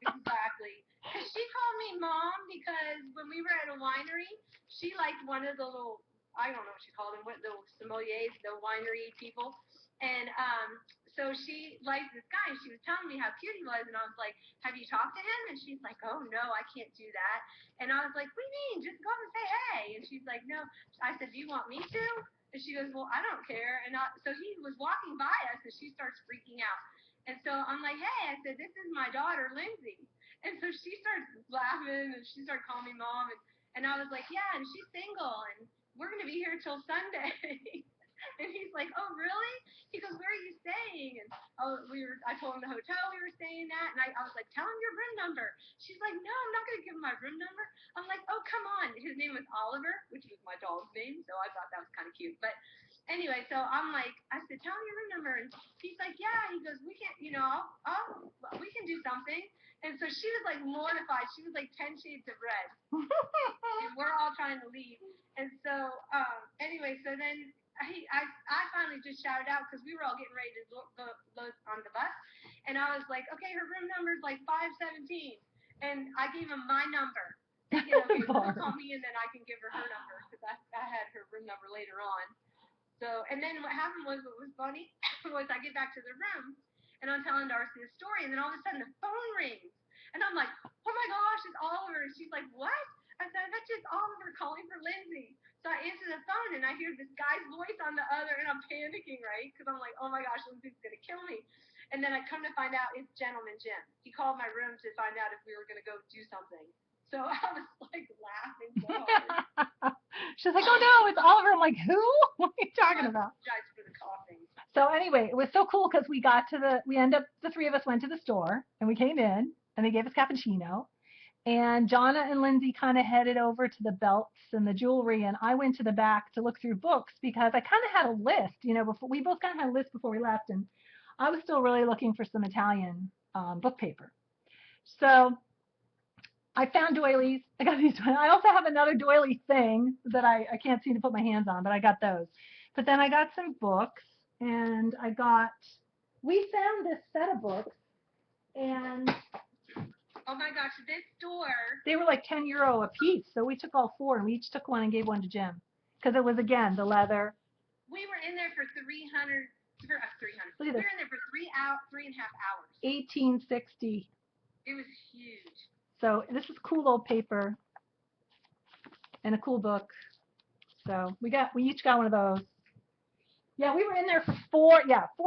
Exactly. Because she called me Mom because when we were at a winery, she liked one of the little, I don't know what she called them, what the sommeliers, the winery people. And so she liked this guy, and she was telling me how cute he was, and I was like, have you talked to him? And she's like, oh, no, I can't do that. And I was like, what do you mean? Just go up and say hey. And she's like, no. I said, do you want me to? And she goes, well, I don't care. And so he was walking by us, and she starts freaking out. And so I'm like, hey, I said, this is my daughter, Lindsay. And so she starts laughing, and she started calling me mom. And I was like, yeah, and she's single, and we're going to be here till Sunday. And he's like, oh, really? He goes, where are you staying? And I told him the hotel we were staying at, and I was like, tell him your room number. She's like, no, I'm not going to give him my room number. I'm like, oh, come on. His name was Oliver, which was my dog's name, so I thought that was kind of cute. But anyway, so I'm like, I said, tell him your room number. And he's like, yeah. He goes, we can, we can do something. And so she was like mortified. She was like 10 shades of red. And we're all trying to leave. And so anyway, so then I finally just shouted out because we were all getting ready to go on the bus. And I was like, okay, her room number is like 517. And I gave him my number. Okay, she'll call me and then I can give her number because I had her room number later on. So, and then what happened was, what was funny was I get back to the room and I'm telling Darcy the story, and then all of a sudden the phone rings. And I'm like, oh my gosh, it's Oliver. And she's like, what? I said, that's just Oliver calling for Lindsay. So I answer the phone, and I hear this guy's voice on the other, and I'm panicking, right? Because I'm like, oh my gosh, Lindsay's going to kill me. And then I come to find out it's Gentleman Jim. He called my room to find out if we were going to go do something. So I was like laughing so hard. She's like, oh no, it's Oliver. I'm like, who? What are you talking about? Apologize for the coughing. So anyway, it was so cool because the three of us went to the store, and we came in, and they gave us cappuccino. And Jonna and Lindsay kind of headed over to the belts and the jewelry, and I went to the back to look through books because I kind of had a list, before we both kind of had a list before we left, and I was still really looking for some Italian book paper. So I found doilies. I got these. I also have another doily thing that I can't seem to put my hands on, but I got those. But then I got some books, and we found this set of books, and oh my gosh, this store. They were like €10 a piece, so we took all 4, and we each took one and gave one to Jim, because it was, again, the leather. We were in there for 300. We were in there for 3.5 hours. 1860. It was huge. So this is cool old paper and a cool book. So we each got one of those. Yeah, we were in there for 4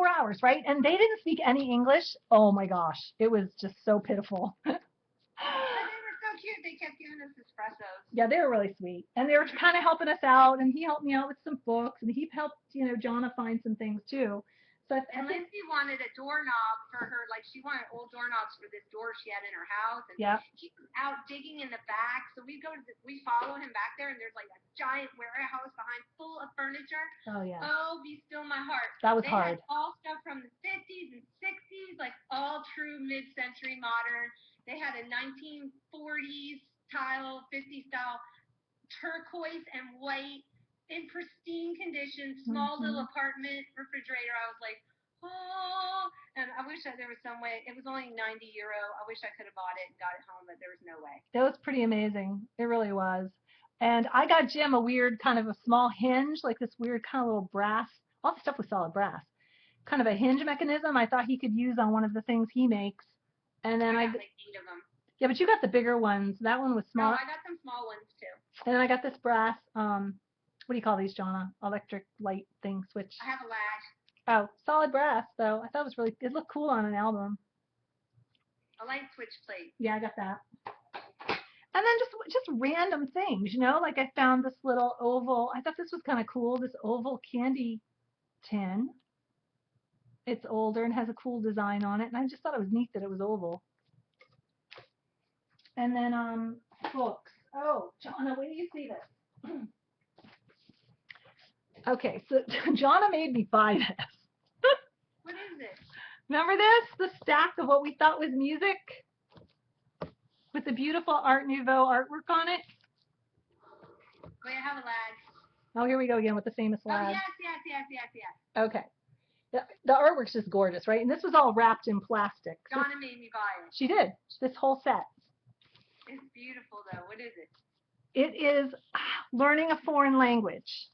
hours, right? And they didn't speak any English. Oh my gosh, it was just so pitiful. But they were so cute. They kept giving us espressos. Yeah, they were really sweet, and they were kind of helping us out. And he helped me out with some books, and he helped Jonna find some things too. So and Lindsay wanted a doorknob for her, like she wanted old doorknobs for this door she had in her house. And he was out digging in the back, so we follow him back there, and there's like a giant warehouse behind full of furniture. Oh yeah. Oh, be still my heart. That was hard. They had all stuff from the 50s and 60s, like all true mid-century modern. They had a 1940s style, 50s style turquoise and white, in pristine condition, small little apartment refrigerator. I was like, oh, and I wish that there was some way. It was only €90. I wish I could have bought it and got it home, but there was no way. It was pretty amazing. It really was. And I got Jim a weird kind of a small hinge, like this weird kind of little brass. All the stuff was solid brass. Kind of a hinge mechanism I thought he could use on one of the things he makes. And then I got like 8 of them. Yeah, but you got the bigger ones. That one was small. No, I got some small ones too. And then I got this brass, what do you call these, Jonna? Electric light thing switch. I have a latch. Oh, solid brass, though. I thought it looked cool on an album. A light switch plate. Yeah, I got that. And then just random things, like I found this little oval. I thought this was kind of cool, this oval candy tin. It's older and has a cool design on it, and I just thought it was neat that it was oval. And then books. Oh, Jonna, wait till you see this. Okay, so Jonna made me buy this. What is it? Remember this? The stack of what we thought was music with the beautiful Art Nouveau artwork on it. Wait, I have a lag. Oh, here we go again with the famous lag. Oh, yes. Okay. The artwork's just gorgeous, right? And this was all wrapped in plastic. Jonna made me buy it. She did. This whole set. It's beautiful, though. What is it? It is learning a foreign language.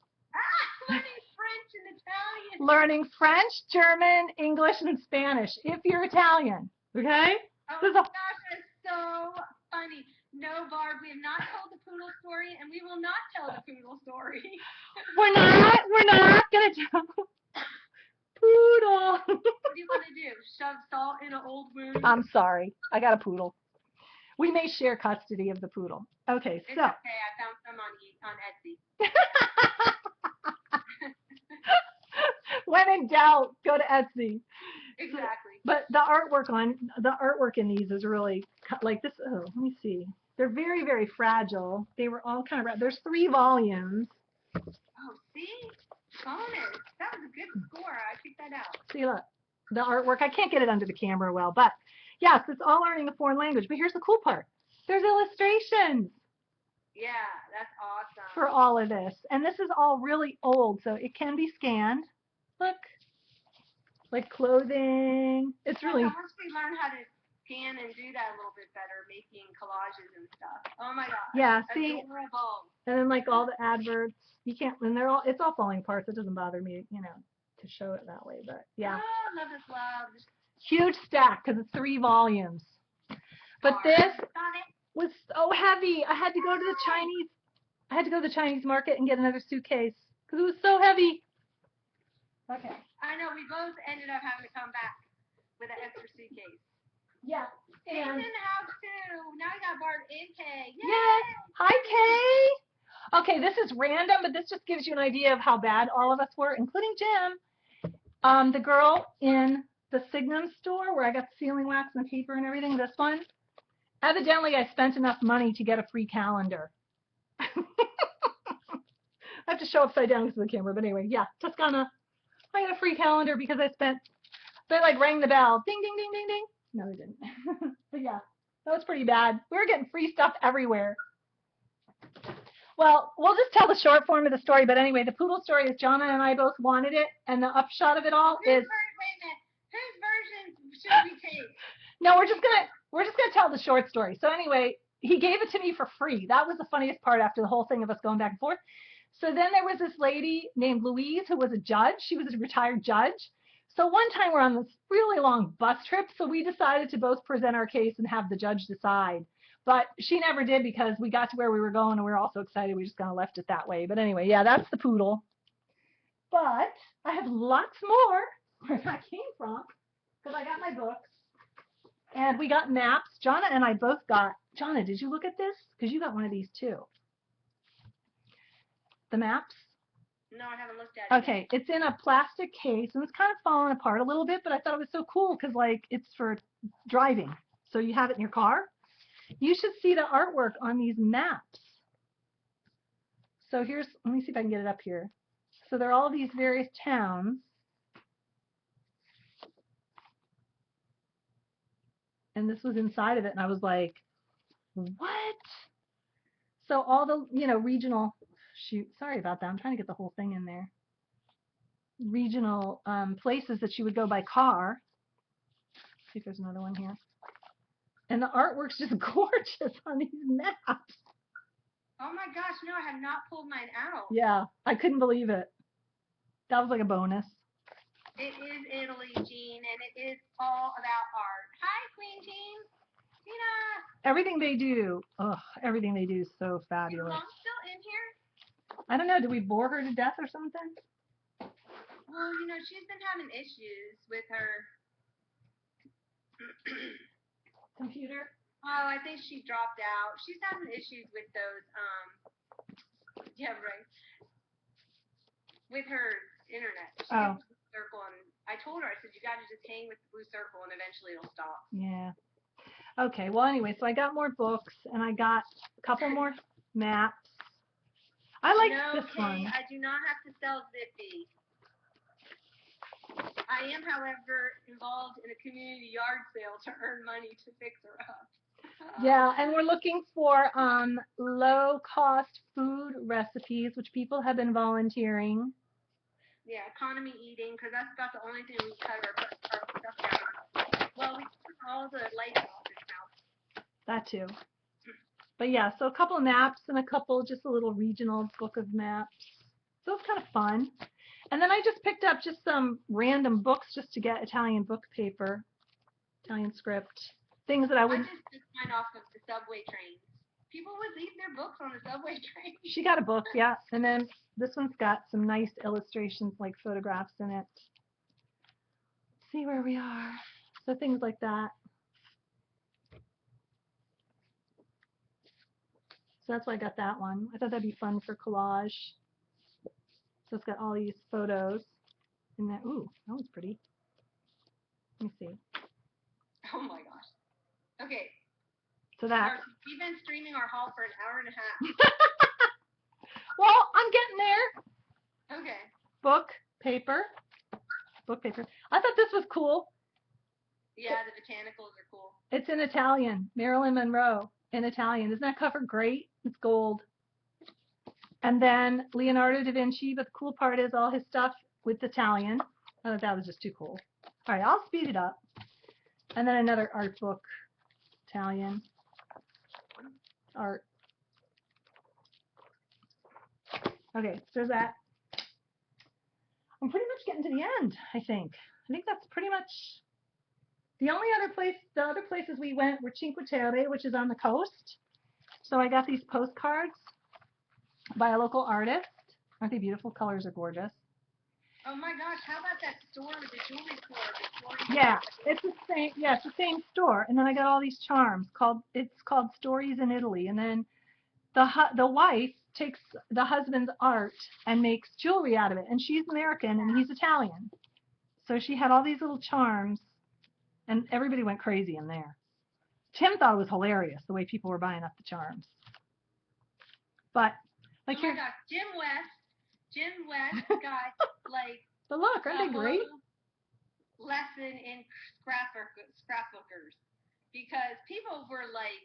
Learning French and Italian. Learning French, German, English, and Spanish if you're Italian. Okay? Oh my gosh, that's so funny. No, Barb, we have not told the poodle story, and we will not tell the poodle story. We're not gonna tell poodle. What do you want to do? Shove salt in an old wound? I'm sorry. I got a poodle. We may share custody of the poodle. Okay, It's so. okay. I found some on Etsy. When in doubt, go to Etsy. Exactly. But the artwork in these is really like this. Oh, let me see. They're very, very fragile. They were all kind of. There's 3 volumes. Oh, see, bonus. That was a good score. I picked that out. See, look, the artwork. I can't get it under the camera well, but yes, it's all learning a foreign language. But here's the cool part. There's illustrations. Yeah, that's awesome. For all of this, and this is all really old, so it can be scanned. Look. Like clothing. It's really. Once we learn how to scan and do that a little bit better, making collages and stuff. Oh my god. Yeah, see. Adorable. And then like all the adverts, you can't. And they're all. It's all falling apart. So it doesn't bother me, to show it that way. But yeah. Oh, love is love. Huge stack because it's 3 volumes. But this was so heavy. I had to go to the Chinese market and get another suitcase because it was so heavy. Okay. I know, we both ended up having to come back with an extra suitcase. Yeah. Kate's in the house too. Now we got Barb and Kay. Yay! Yes. Hi, Kay. Okay, this is random, but this just gives you an idea of how bad all of us were, including Jim. The girl in the Signum store where I got the sealing wax and paper and everything, this one, evidently I spent enough money to get a free calendar. I have to show upside down because of the camera, but anyway, yeah, Toscana. I got a free calendar because they like rang the bell. Ding, ding, ding, ding, ding. No, they didn't. But yeah, that was pretty bad. We were getting free stuff everywhere. Well, we'll just tell the short form of the story. But anyway, the poodle story is Jonna and I both wanted it. And the upshot of it all is. Wait a minute. Whose version should we take? No, we're just gonna tell the short story. So anyway, he gave it to me for free. That was the funniest part after the whole thing of us going back and forth. So then there was this lady named Louise who was a judge. She was a retired judge. So one time we're on this really long bus trip, so we decided to both present our case and have the judge decide. But she never did because we got to where we were going and we were all so excited we just kind of left it that way. But anyway, yeah, that's the poodle. But I have lots more where that came from because I got my books. And we got maps. Jonna and I both got. Jonna, did you look at this? Because you got one of these too. The maps? No, I haven't looked at it. Okay, it's in a plastic case, and it's kind of falling apart a little bit, but I thought it was so cool because, like, it's for driving. So you have it in your car. You should see the artwork on these maps. So here's, let me see if I can get it up here. So there are all these various towns. And this was inside of it, and I was like, what? So all the, regional, shoot, sorry about that. I'm trying to get the whole thing in there. Regional places that you would go by car. Let's see if there's another one here. And the artwork's just gorgeous on these maps. Oh my gosh, no, I have not pulled mine out. Yeah, I couldn't believe it. That was like a bonus. It is Italy, Jean, and it is all about art. Hi, Queen Jean. Tina. Everything they do, everything they do is so fabulous. Is Mom still in here? I don't know, did we bore her to death or something? Well, she's been having issues with her computer. Oh, I think she dropped out. She's having issues with those, yeah, right. With her internet. She gets the blue circle, and I told her, I said, you got to just hang with the blue circle, and eventually it'll stop. Yeah. Okay, well, anyway, so I got more books, and I got a couple more maps. I like this one. I do not have to sell Zippy. I am, however, involved in a community yard sale to earn money to fix her up. Yeah, and we're looking for low-cost food recipes, which people have been volunteering. Yeah, economy eating, because that's about the only thing we cut our stuff down. Well, we took all the lights off this house. That too. But yeah, so a couple of maps and just a little regional book of maps. So it's kind of fun. And then I just picked up just some random books just to get Italian book paper, Italian script, things that I wouldn't. I just took mine off of the subway train. People would leave their books on the subway train. She got a book, yeah. And then this one's got some nice illustrations, like photographs in it. Let's see where we are. So things like that. So that's why I got that one. I thought that'd be fun for collage. So it's got all these photos in there. Ooh, that one's pretty. Let me see. Oh my gosh. Okay. So that. We've been streaming our haul for an hour and a half. Well, I'm getting there. Okay. Book paper. I thought this was cool. Yeah, the botanicals are cool. It's in Italian. Marilyn Monroe in Italian. Isn't that cover great? It's gold. And then Leonardo da Vinci, but the cool part is all his stuff with Italian. I thought that was just too cool. All right, I'll speed it up. And then another art book, Italian art. Okay, so that. I'm pretty much getting to the end, I think. I think that's pretty much the only other place. The other places we went were Cinque Terre, which is on the coast. So I got these postcards by a local artist. Aren't they beautiful? Colors are gorgeous. Oh my gosh, how about that store with the jewelry store? Yeah, it's the same. Yeah, it's the same store. And then I got all these charms it's called Stories in Italy. And then the wife takes the husband's art and makes jewelry out of it. And she's American and he's Italian. So she had all these little charms, and everybody went crazy in there. Tim thought it was hilarious the way people were buying up the charms. But like oh my gosh, Jim West got like. But look, aren't they great? Lesson in scrapbookers, because people were like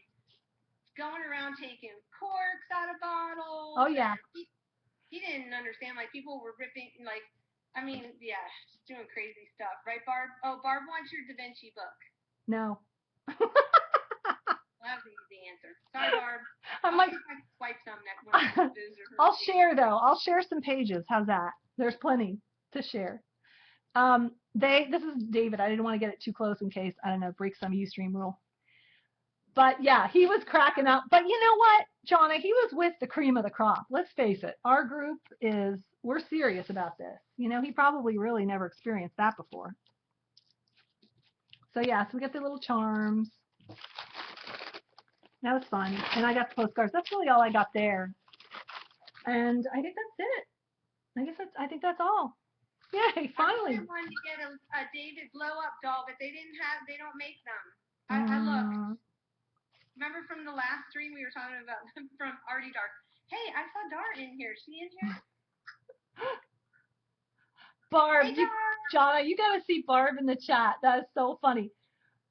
going around taking corks out of bottles. Oh yeah. He didn't understand. Like people were ripping. Like I mean, yeah, just doing crazy stuff, right, Barb? Oh, Barb wants your Da Vinci book. No. That was the easy answer. Sorry, Barb. I'm like, swipe some next one. I'll share though. I'll share some pages. How's that? There's plenty to share. This is David. I didn't want to get it too close in case, I don't know, break some Ustream rule. But yeah, he was cracking up. But you know what, Jonna, he was with the cream of the crop. Let's face it. Our group we're serious about this. You know, he probably really never experienced that before. So yeah, so we got the little charms. That was fun. And I got the postcards. That's really all I got there. And I think that's it. I think that's all. Yay, finally. I wanted to get a David blow-up doll, but they don't make them. I looked. Remember from the last stream we were talking about from Artie Dart. Hey, I saw Dart in here. Is she in here? Barb, hey, Jonna, you got to see Barb in the chat. That is so funny.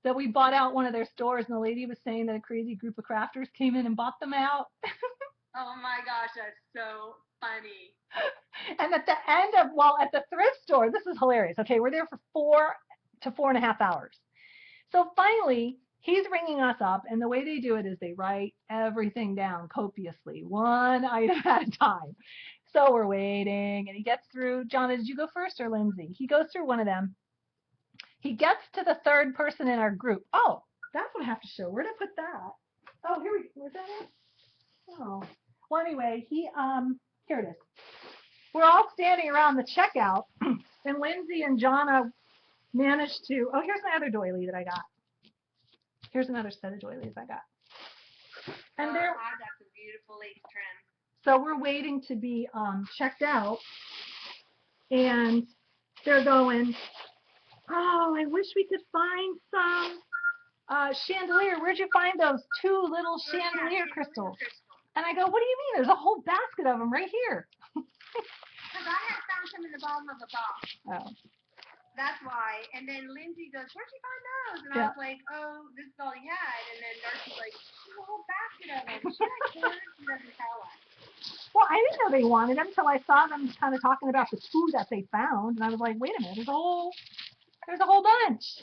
That we bought out one of their stores, and the lady was saying that a crazy group of crafters came in and bought them out. Oh my gosh, that's so funny. And at the end of, at the thrift store, this is hilarious. Okay, we're there for 4 to 4.5 hours. So finally, he's ringing us up, and the way they do it is they write everything down copiously, one item at a time. So we're waiting, and he gets through. Jonna, did you go first or Lindsay? He goes through one of them. He gets to the third person in our group. Oh, that's what I have to show. Where did I put that? Oh, here we go. Where's that at? Oh. Well, anyway, here it is. We're all standing around the checkout, and Lindsay and Jonna managed to, here's my other doily that I got. Here's another set of doilies I got. And I got some beautiful lace trim. So we're waiting to be checked out, and they're going, oh, I wish we could find some chandelier. Where'd you find those 2 little chandelier crystals? And I go, what do you mean? There's a whole basket of them right here. Because I had found some in the bottom of a box. Oh. That's why. And then Lindsay goes, where'd you find those? And I was like, oh, this is all he had. And then Darcy's like, there's a whole basket of them. She doesn't tell us. Well, I didn't know they wanted them until I saw them kind of talking about the 2 that they found. And I was like, wait a minute, there's a whole bunch.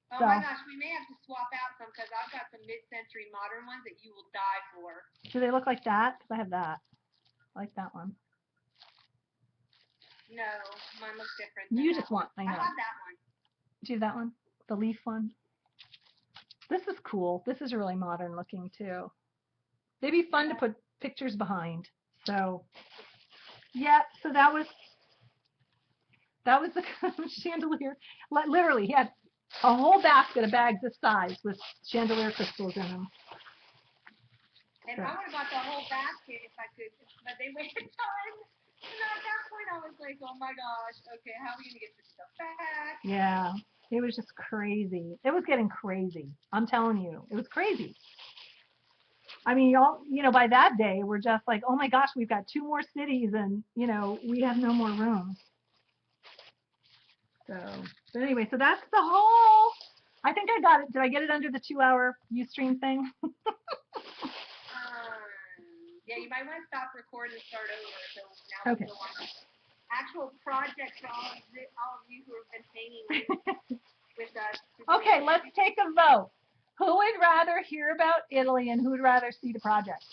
Oh my gosh, we may have to swap out some because I've got some mid-century modern ones that you will die for. Do they look like that? Because I have that. I like that one. No, mine looks different. You just want, I know. I have that one. Do you have that one? The leaf one? This is cool. This is really modern looking too. They'd be fun to put pictures behind. So, yeah, so that was the chandelier. Literally, he had a whole basket of bags this size with chandelier crystals in them. And I would have bought the whole basket if I could, but they waited time. And at that point, I was like, oh my gosh, okay, how are we going to get this stuff back? Yeah, it was just crazy. It was getting crazy. I'm telling you, it was crazy. I mean, y'all, by that day, we're just like, oh my gosh, we've got 2 more cities and, we have no more room. So, but anyway, so that's the whole, I think I got it. Did I get it under the 2-hour Ustream thing? Yeah, you might want to stop recording and start over. So now we go on actual projects for all of you who have been hanging with us. Okay, let's take a vote. Who would rather hear about Italy and who would rather see the project?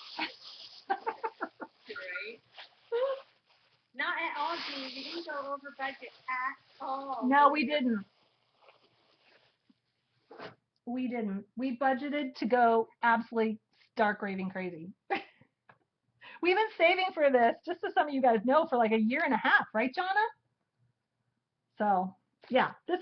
Right. Not at all, Jean. We didn't go over budget at all. No, we didn't. We didn't. We budgeted to go absolutely stark raving crazy. We've been saving for this, just so some of you guys know, for like a year and a half, right, Jonna? So, yeah, this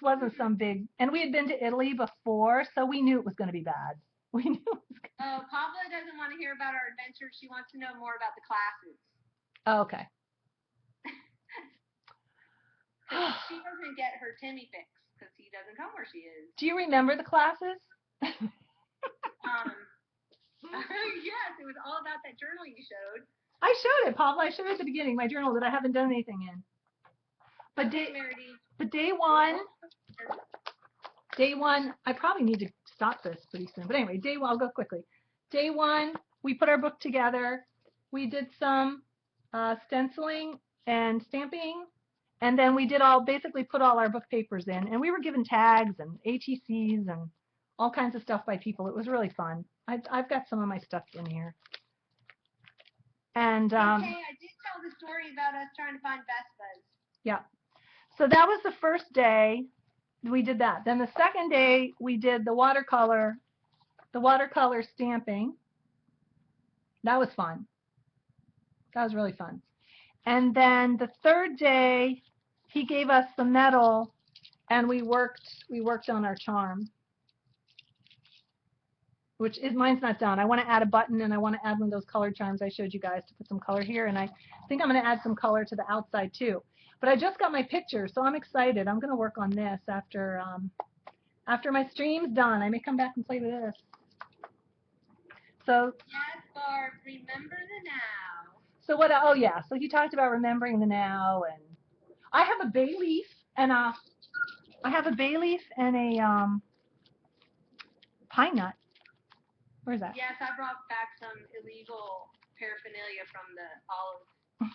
wasn't some big, and we had been to Italy before, so we knew it was going to be bad. We knew it was going to be bad. Oh, Pablo doesn't want to hear about our adventures. She wants to know more about the classes. Oh, okay. She doesn't get her Timmy fix because he doesn't come where she is. Do you remember the classes? Yes, it was all about that journal you showed. I showed it, Pablo. I showed it at the beginning, my journal that I haven't done anything in. But day one, I probably need to stop this pretty soon. But anyway, day one, I'll go quickly. Day one, we put our book together. We did some stenciling and stamping. And then we basically put all our book papers in. And we were given tags and ATCs and all kinds of stuff by people. It was really fun. I've got some of my stuff in here. And okay, I did tell the story about us trying to find Vespas. Yeah. So that was the first day we did that. Then the second day we did the watercolor stamping. That was fun. That was really fun. And then the third day he gave us the metal and we worked on our charm. Mine's not done. I want to add a button and I want to add one of those colored charms I showed you guys to put some color here, and I think I'm going to add some color to the outside too. But I just got my picture, so I'm excited. I'm going to work on this after my stream's done. I may come back and play with this. So yes, Barb, remember the now. So what? Oh yeah. So he talked about remembering the now, and I have a bay leaf and a pine nut. Where's that? Yes, I brought back some illegal paraphernalia from the olive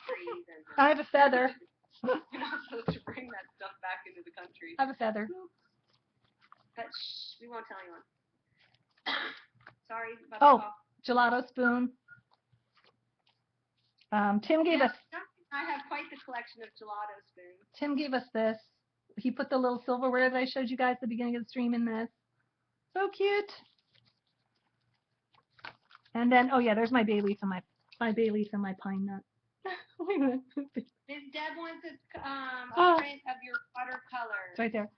trees. And I have a feather. You're not supposed to bring that stuff back into the country. I have a feather. But shh, we won't tell anyone. Sorry about the cough. Gelato spoon. Tim gave us. I have quite the collection of gelato spoons. Tim gave us this. He put the little silverware that I showed you guys at the beginning of the stream in this. So cute. And then, oh yeah, there's my bay leaf and my pine nut. Miss Deb wants a print of your watercolor. It's right there.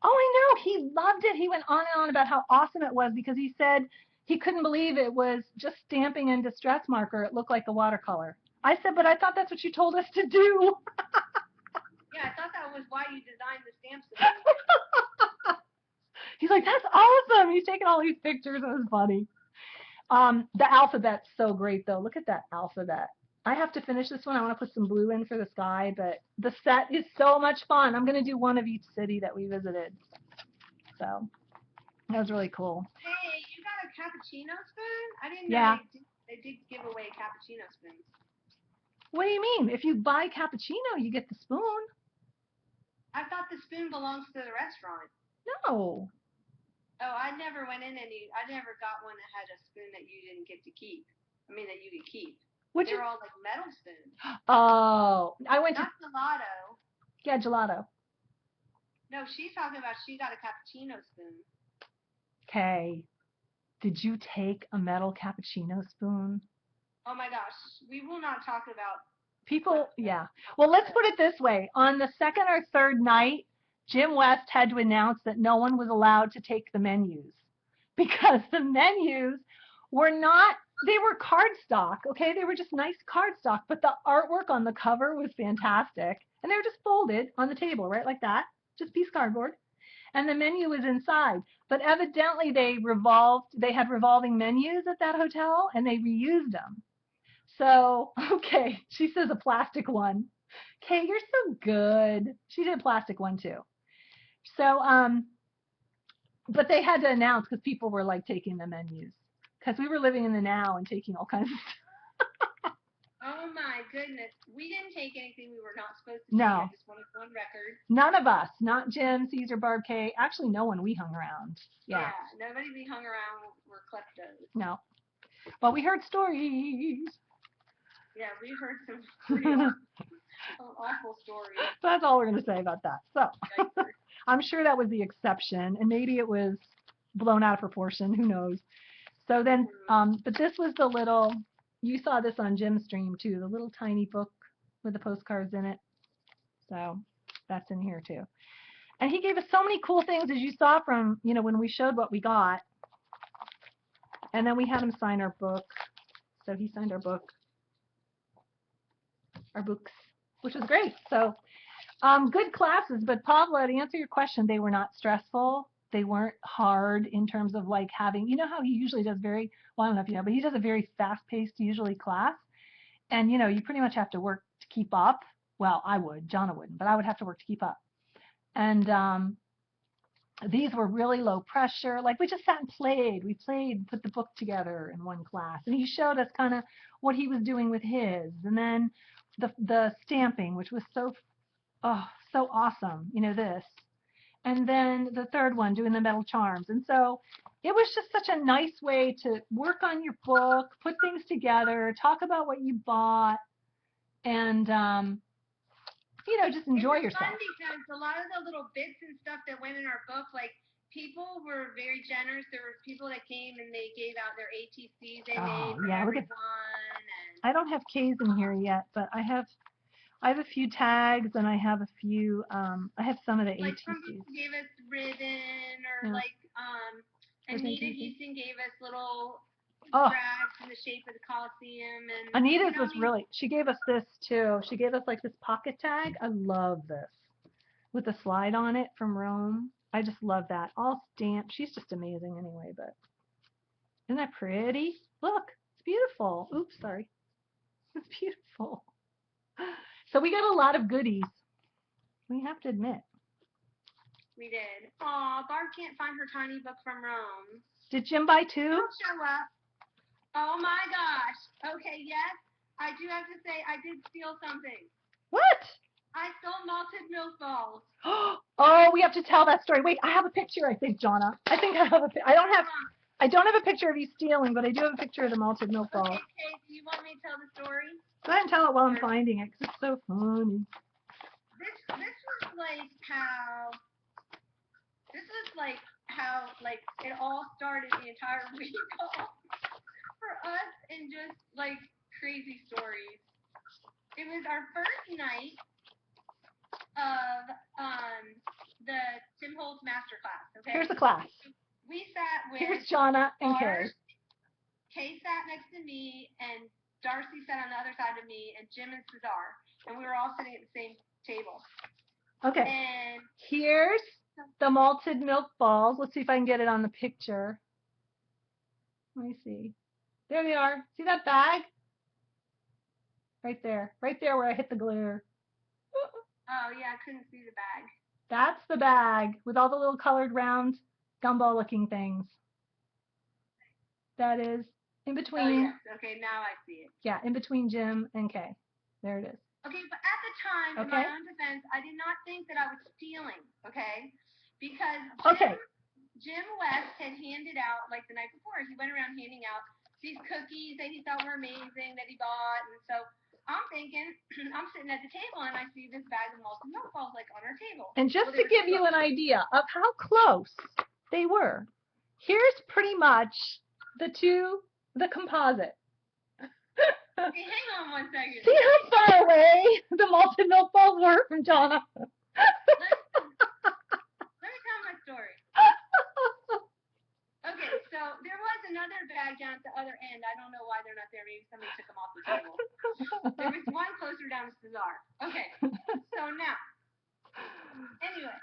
Oh, I know. He loved it. He went on and on about how awesome it was because he said he couldn't believe it was just stamping and distress marker. It looked like a watercolor. I said, but I thought that's what you told us to do. Yeah, I thought that was why you designed the stamps. He's like, that's awesome. He's taking all these pictures. It was funny. The alphabet's so great, though. Look at that alphabet. I have to finish this one. I want to put some blue in for the sky, but the set is so much fun. I'm going to do one of each city that we visited. So that was really cool. Hey, you got a cappuccino spoon? I didn't know they did give away cappuccino spoons. What do you mean? If you buy cappuccino, you get the spoon. I thought the spoon belongs to the restaurant. No. Oh, I never went in I never got one that had a spoon that you didn't get to keep. I mean, that you could keep. Would They you? were all like metal spoons. Oh, I went to. Not gelato. Yeah, gelato. No, she's talking about she got a cappuccino spoon. Okay. Did you take a metal cappuccino spoon? Oh my gosh, we will not talk about People, yeah. Well, let's put it this way. On the second or third night, Jim West had to announce that no one was allowed to take the menus because the menus were not, they were cardstock, okay? They were just nice cardstock, but the artwork on the cover was fantastic. And they were just folded on the table, right, like that, just piece cardboard. And the menu was inside. But evidently they had revolving menus at that hotel and they reused them. So, okay, she says a plastic one. Okay, you're so good. She did a plastic one too. So, but they had to announce because people were like taking the menus because we were living in the now and taking all kinds of stuff. Oh my goodness. We didn't take anything we were not supposed to take. No. I just wanted one record. None of us, not Jim, Caesar, Barb K. Actually, no one we hung around. Yeah. Nobody we hung around were kleptos. No. But we heard stories. Yeah, we heard some pretty awful stories. That's all we're going to say about that. So, I'm sure that was the exception, and maybe it was blown out of proportion. Who knows? So then, but this was the little, you saw this on Jim's stream too, the little tiny book with the postcards in it. So that's in here too. And he gave us so many cool things, as you saw from, you know, when we showed what we got. And then we had him sign our book. So he signed our book, our books, which was great. So good classes, but Pavla, to answer your question, they were not stressful. They weren't hard in terms of like having, you know how he usually does very, well, I don't know if you know, but he does a very fast-paced usually class. And, you know, you pretty much have to work to keep up. Well, I would, Jonna wouldn't, but I would have to work to keep up. And these were really low pressure. Like we just sat and played. We played, put the book together in one class. And he showed us kind of what he was doing with his. And then the stamping, which was so awesome, you know, this. And then the third one, doing the metal charms. And so it was just such a nice way to work on your book, put things together, talk about what you bought, and, you know, just enjoy yourself. It was fun because a lot of the little bits and stuff that went in our book, like, people were very generous. There were people that came and they gave out their ATCs they made for everyone. I don't have K's in here yet, but I have a few tags and I have a few, I have some of the like ATCs. Some people gave us ribbon or Anita Houston gave us little scraps in the shape of the Coliseum. And Anita's was really, she gave us this too. She gave us like this pocket tag. I love this with the slide on it from Rome. I just love that. All stamped. She's just amazing anyway, but isn't that pretty? Look, it's beautiful. Oops, sorry. It's beautiful. So we got a lot of goodies. We have to admit. We did. Aw, Barb can't find her tiny book from Rome. Did Jim buy two? Don't show up. Oh my gosh. Okay, yes. I do have to say I did steal something. What? I stole malted milk balls. Oh, we have to tell that story. Wait, I have a picture, I think, Jonna. I think I have a I don't have a picture of you stealing, but I do have a picture of the malted milk balls. Okay, Kate, do you want me to tell the story? Go ahead and tell it while I'm finding it, because it's so funny. This was like how it all started the entire week for us, and just like crazy stories. It was our first night of the Tim Holtz masterclass. Okay. Here's the class. We sat with. Here's Jonna and Kay. Kay sat next to me, and Darcy sat on the other side of me, and Jim and Cesar, and we were all sitting at the same table. Okay. And here's the malted milk balls. Let's see if I can get it on the picture. Let me see. There they are. See that bag? Right there. Right there where I hit the glare. Oh, yeah, I couldn't see the bag. That's the bag with all the little colored round gumball looking things. That is in between. Oh, yes. Okay, now I see it. Yeah, in between Jim and Kay. There it is. Okay, but at the time, in my own defense, I did not think that I was stealing, okay? Because Jim West had handed out, like the night before, he went around handing out these cookies that he thought were amazing that he bought. And so I'm thinking, I'm sitting at the table and I see this bag of malted milk balls like on our table. And just to give you an idea of how close they were, here's pretty much the composite. Okay, hang on one second. See how far away the malted milk balls were from Donna? Let me tell my story. Okay, so there was another bag down at the other end. I don't know why they're not there. Maybe somebody took them off the table. There was one closer down to Cesar. Okay, so now, anyway,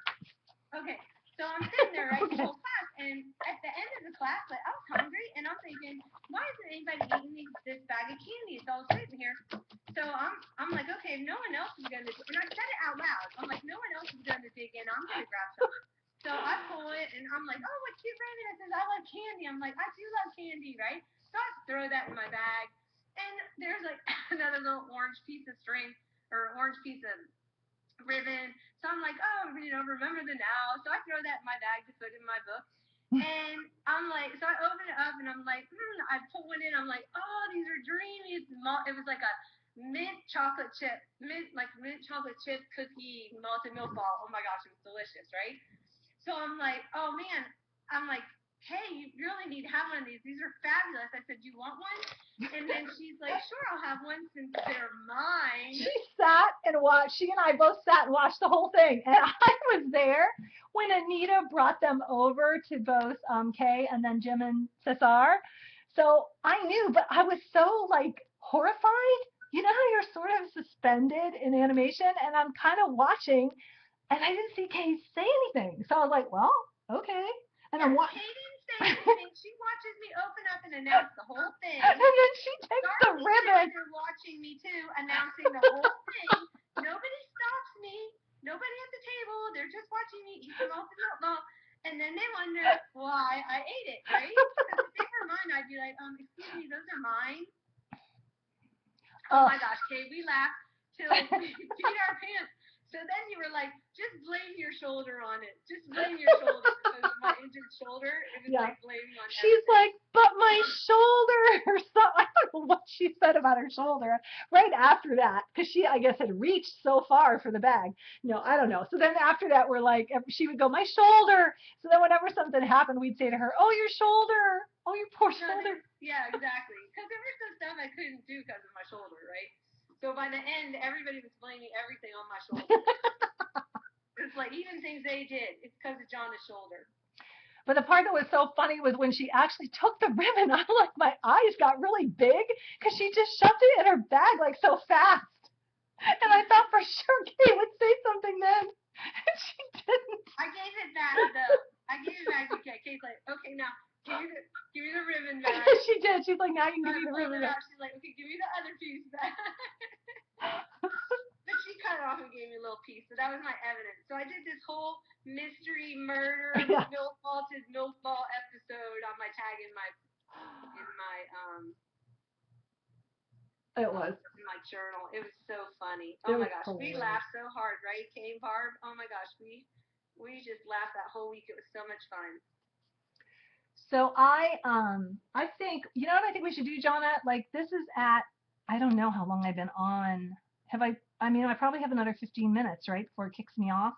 okay, so I'm sitting there, right, the whole class, and at the end of the class, like, I was hungry, and I'm thinking, why isn't anybody eating this bag of candy? It's all sitting here. So I'm like, okay, if no one else is going to, and I said it out loud. I'm like, no one else is going to dig in. I'm going to grab some. So I pull it, and I'm like, oh, what cute rabbit. I says, I love candy. I'm like, I do love candy, right? So I throw that in my bag, and there's like another little orange piece of string, or orange piece of ribbon. So I'm like, oh, remember the now. So I throw that in my bag to put in my book. And I'm like, so I open it up, and I'm like, I pull one in. I'm like, oh, these are dreamy. It was like a mint chocolate chip cookie malted milk ball. Oh my gosh, it was delicious, right? So I'm like, oh man, I'm like, hey, you really need to have one of these. These are fabulous. I said, you want one? And then she's like, sure, I'll have one since they're mine. She sat and watched. She and I both sat and watched the whole thing. And I was there when Anita brought them over to both Kay and then Jim and Cesar. So I knew, but I was so like horrified. You know how you're sort of suspended in animation, and I'm kind of watching, and I didn't see Kay say anything. So I was like, well, okay. And yeah, I'm watching. Kay didn't say anything. She watches me open up and announce the whole thing. And then she takes the ribbon. They're watching me too, announcing the whole thing. Nobody stops me. Nobody at the table. They're just watching me eat the malted milk ball. And then they wonder why I ate it, right? Because if they were mine, I'd be like, excuse me, those are mine. Oh my gosh, Kay, we laughed till we beat our pants. So then you were like, just blame your shoulder on it. Just blame your shoulder because of my injured shoulder. It was like blaming on She's everything. like, but my shoulder or something. I don't know what she said about her shoulder right after that, because she, I guess, had reached so far for the bag. No, I don't know. So then after that, we're like, she would go, my shoulder. So then whenever something happened, we'd say to her, oh, your shoulder. Oh, your poor shoulder. Yeah, exactly. Because there was some stuff I couldn't do because of my shoulder, right? So by the end, everybody was blaming everything on my shoulder. It's like even things they did, it's because of Jonna's shoulder. But the part that was so funny was when she actually took the ribbon. I like my eyes got really big because she just shoved it in her bag like so fast. And I thought for sure Kay would say something then. And she didn't. I gave it back though. I gave it back to Kay. Kay's like, okay, now give me the ribbon back. She did. She's like, now you can give me the ribbon back. She's like, okay, give me the other piece back. But she cut it off and gave me a little piece. So that was my evidence. So I did this whole mystery murder malted milk ball episode on my tag in my It was. In my journal. It was so funny. Oh my gosh. We laughed so hard, right? Kay and Barb. Oh my gosh. We just laughed that whole week. It was so much fun. So I think, you know what I think we should do, Jonna? Like, this is at, I don't know how long I've been on. I probably have another 15 minutes, right, before it kicks me off?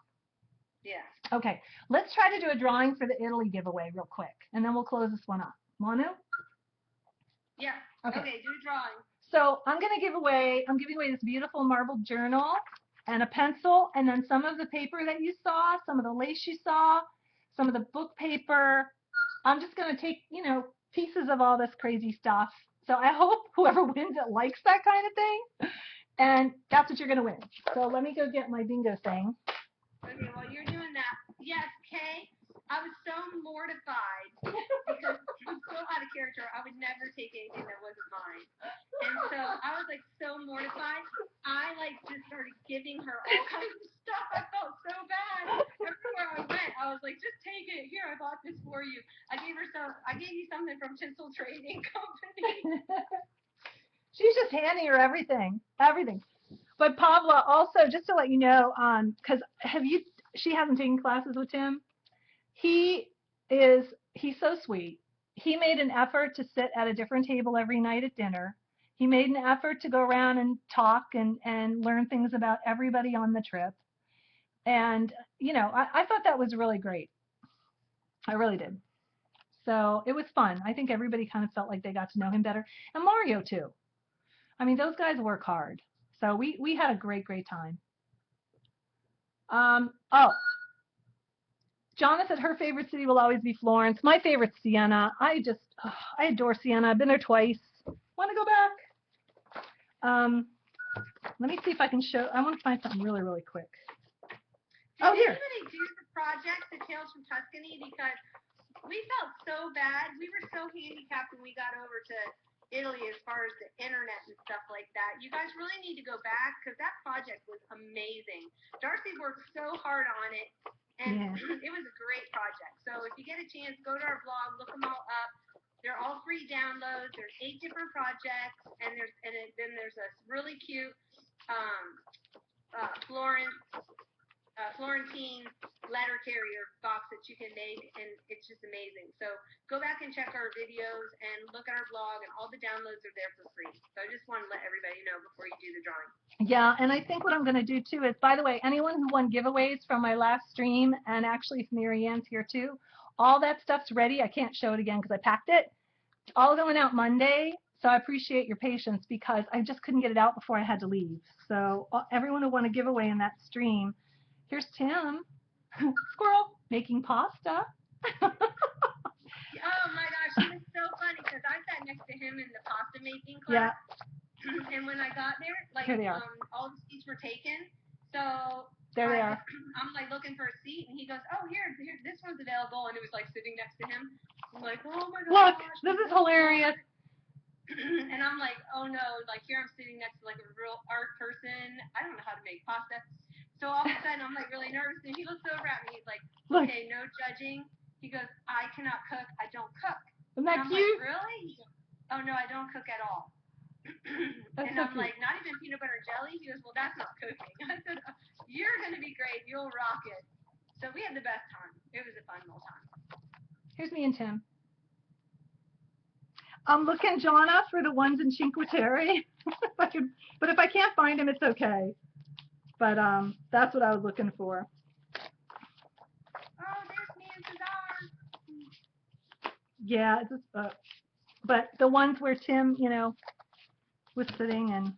Yeah. Okay, let's try to do a drawing for the Italy giveaway real quick, and then we'll close this one up. Want to? Yeah. Okay, do a drawing. So I'm giving away this beautiful marbled journal and a pencil, and then some of the paper that you saw, some of the lace you saw, some of the book paper. I'm just going to take, pieces of all this crazy stuff. So I hope whoever wins it likes that kind of thing. And that's what you're going to win. So let me go get my bingo thing. Okay, while you're doing that, yes, Kay, I was so mortified because I'm so out of character. I would never take anything that wasn't mine. And so I was like so mortified. I just started giving her all kinds of stuff. I felt so bad. Everywhere I went, I was like, just take it. Here, I bought this for you. I gave you something from Tinsel Trading Company. She's just handing her everything. But Pavla, also, just to let you know, because she hasn't taken classes with Tim. He's so sweet. he made an effort to sit at a different table every night at dinner. He made an effort to go around and talk and learn things about everybody on the trip. And, I thought that was really great. I really did. So it was fun. I think everybody kind of felt like they got to know him better. And Mario, too. I mean, those guys work hard. So we had a great, great time. Oh, Jonna said her favorite city will always be Florence. My favorite's Siena. I adore Siena. I've been there twice. Want to go back? Let me see if I can show. I want to find something really, really quick. Did anybody do the project, the Tales from Tuscany? Because we felt so bad. We were so handicapped when we got over to Italy as far as the internet and stuff like that. You guys really need to go back because that project was amazing. Darcy worked so hard on it, and it was a great project. So if you get a chance, go to our blog, look them all up. They're all free downloads. There's 8 different projects, and then there's a really cute Florentine letter carrier box that you can make, and it's just amazing. So go back and check our videos and look at our blog, and all the downloads are there for free. So I just want to let everybody know before you do the drawing. Yeah, and I think what I'm going to do too is, by the way, anyone who won giveaways from my last stream, and actually if Mary Ann's here too, all that stuff's ready. I can't show it again because I packed it. It's all going out Monday. So I appreciate your patience because I just couldn't get it out before I had to leave. So everyone who won a giveaway in that stream, here's Tim, squirrel, making pasta. Oh my gosh, he was so funny because I sat next to him in the pasta making class. Yeah. And when I got there, Here they are. all the seats were taken. So there they are. I'm like looking for a seat, and he goes, "Oh, here, this one's available," and it was like sitting next to him. I'm like, "Oh my gosh, look, this is hilarious." And I'm like, "Oh no!" Like here, I'm sitting next to like a real art person. I don't know how to make pasta. So all of a sudden, I'm like really nervous, and he looks over at me. He's like, "Okay, no judging." He goes, "I cannot cook. I don't cook." Isn't that and I'm cute? like, "Really?" He goes, "Oh no, I don't cook at all." That's and so I'm cute. like, "Not even peanut butter and jelly?" He goes, "Well, that's not cooking." I said, "You're gonna be great. You'll rock it." So we had the best time. It was a fun little time. Here's me and Tim. I'm looking, Jonna, for the ones in Cinque Terre. But if I can't find them, it's okay. But that's what I was looking for. Oh, there's me and Cesar. Yeah, it's just, but the ones where Tim, was sitting and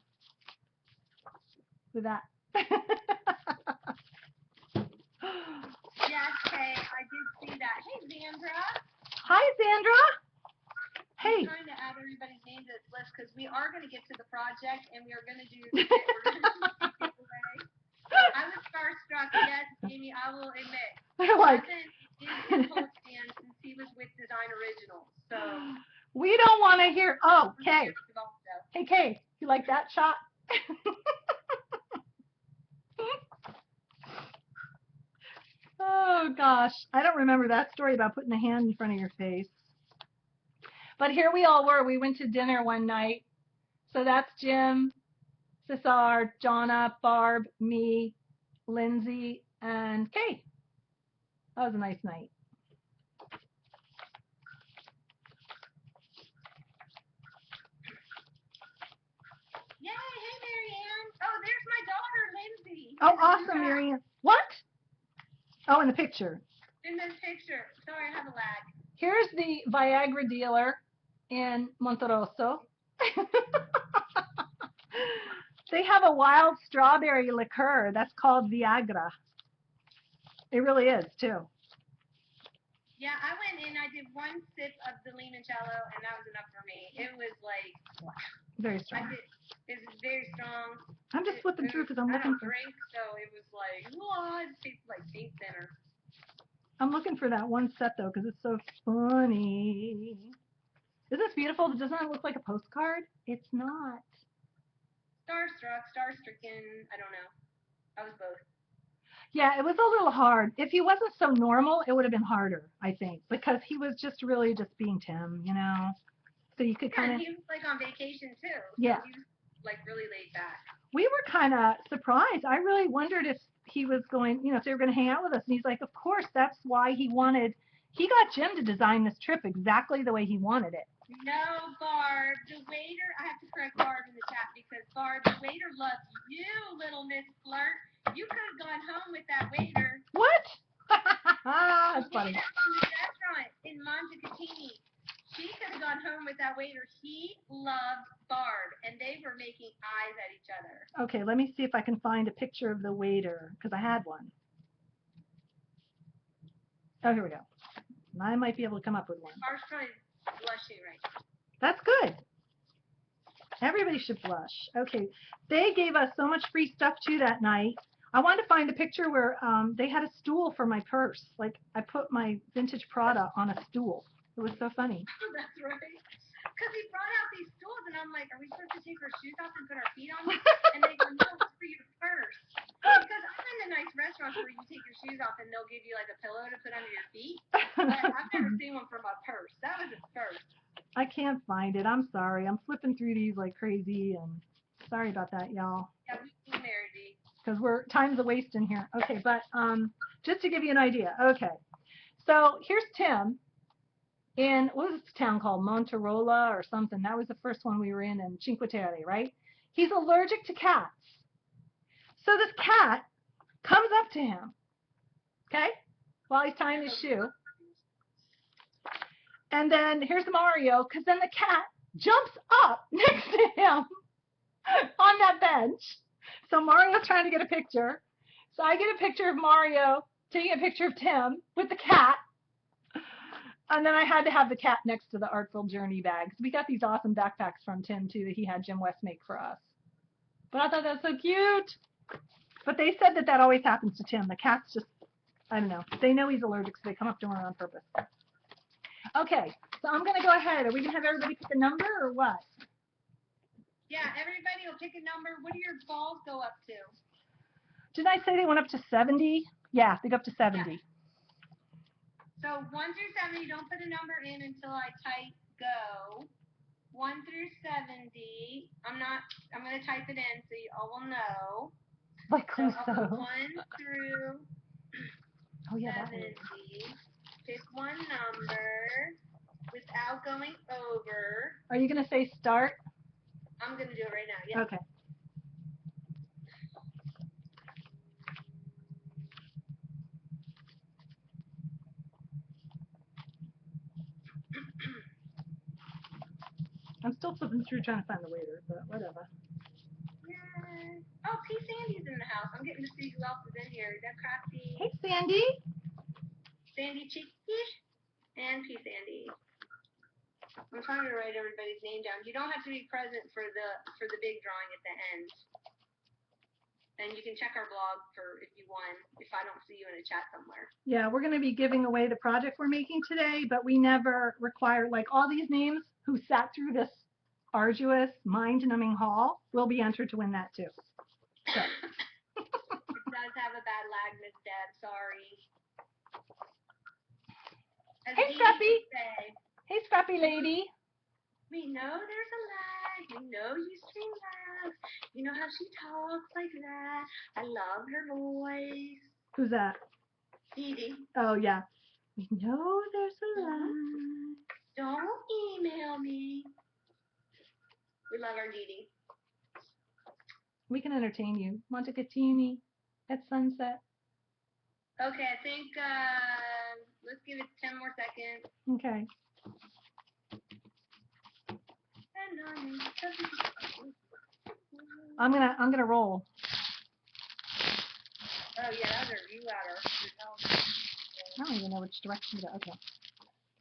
with that. Yes, Kay, I did see that. Hey, Sandra. Hi, Sandra. Hey. I'm trying to add everybody's name to this list because we are going to get to the project and we are going to do giveaway. I was starstruck. Yes, Amy, I will admit. Jonathan is a Holtz fan since he was with Design Originals. So we don't want to hear. Oh, Kay. Hey, Kay, you like that shot? Oh gosh, I don't remember that story about putting a hand in front of your face. But here we all were. We went to dinner one night. So that's Jim, Cesar, Jonna, Barb, me, Lindsay, and Kay. That was a nice night. Yay, hey, Mary Ann. Oh, there's my daughter, Lindsay. Oh, awesome, Mary Ann. What? Oh, in the picture. In this picture. Sorry, I have a lag. Here's the Viagra dealer in Monterosso. They have a wild strawberry liqueur that's called Viagra. It really is, too. Yeah, I went in, I did one sip of the limoncello, and that was enough for me. It was like... Very strong. It was very strong. I'm just flipping through because I'm looking for... I don't drink, so it was like, whoa, it tastes like pink thinner. I'm looking for that one set, though, because it's so funny. Isn't this beautiful? Doesn't it look like a postcard? It's not. Starstruck, starstricken, I don't know. I was both. Yeah, it was a little hard. If he wasn't so normal, it would have been harder, I think, because he was just really just being Tim, So you could kind of... he was like on vacation, too. So yeah. He was like really laid back. We were kind of surprised. I really wondered if he was going, if they were going to hang out with us. And he's like, of course, that's why he wanted He got Jim to design this trip exactly the way he wanted it. No, Barb. The waiter, I have to correct Barb in the chat because Barb, the waiter loves you, little Miss Flirt. You could have gone home with that waiter. What? That's funny. From the restaurant in Montecatini. She could have gone home with that waiter. He loved Barb, and they were making eyes at each other. Okay, let me see if I can find a picture of the waiter, because I had one. Oh, here we go. I might be able to come up with one. Barb's probably blushing right now. That's good. Everybody should blush. Okay, they gave us so much free stuff too that night. I wanted to find a picture where they had a stool for my purse. Like I put my vintage Prada on a stool. It was so funny. Oh, that's right. Because he brought out these stools, and I'm like, are we supposed to take our shoes off and put our feet on them? And they go, no, it's for your purse. Because I'm in the nice restaurants where you take your shoes off and they'll give you like a pillow to put under your feet. But I've never seen one for my purse. That was his first. I can't find it. I'm sorry. I'm flipping through these like crazy, and sorry about that, y'all. Yeah, we can marry G. Because time's a waste in here. Okay, but just to give you an idea. Okay, so here's Tim in, what was this town called? Monterola or something. That was the first one we were in Cinque Terre, right? He's allergic to cats. So this cat comes up to him, okay, while he's tying his shoe. And then here's Mario, because then the cat jumps up next to him on that bench. So Mario's trying to get a picture. So I get a picture of Mario taking a picture of Tim with the cat. And then I had to have the cat next to the Artful Journey bags. We got these awesome backpacks from Tim, too, that he had Jim West make for us. But I thought that was so cute. But they said that that always happens to Tim. The cats just, I don't know. They know he's allergic, so they come up to him on purpose. Okay, so I'm going to go ahead. Are we going to have everybody pick a number or what? Yeah, everybody will pick a number. What do your balls go up to? Didn't I say they went up to 70? Yeah, they go up to 70. Yeah. So 1 through 70, don't put a number in until I type go. 1 through 70. I'm going to type it in so you all will know. Like So Crusoe. I'll put 1 through Oh, yeah, 70. Pick one number without going over. Are you going to say start? I'm going to do it right now. Yeah. Okay. I'm still flipping through trying to find the waiter, but whatever. Yay. Oh, P. Sandy's in the house. I'm getting to see who else is in here. Is that Crafty? Hey, Sandy. Sandy Cheeky and P. Sandy. I'm trying to write everybody's name down. You don't have to be present for the big drawing at the end. And you can check our blog for if you won, if I don't see you in a chat somewhere. Yeah, we're going to be giving away the project we're making today, but we never require, like all these names who sat through this arduous, mind-numbing haul will be entered to win that too. So. It does have a bad lag, Miss Deb. Sorry. As Hey, Scrappy. Hey, Scrappy lady. We know there's a lag. We know you stream live. You know how she talks like that. I love her voice. Who's that? Dee Dee. Oh, yeah. We know there's a lag. Don't email me. We love our Dee Dee. We can entertain you. Montecatini at sunset. Okay, I think let's give it 10 more seconds. Okay. I'm gonna roll. Oh yeah, those are you out of. I don't even know which direction to go. Okay.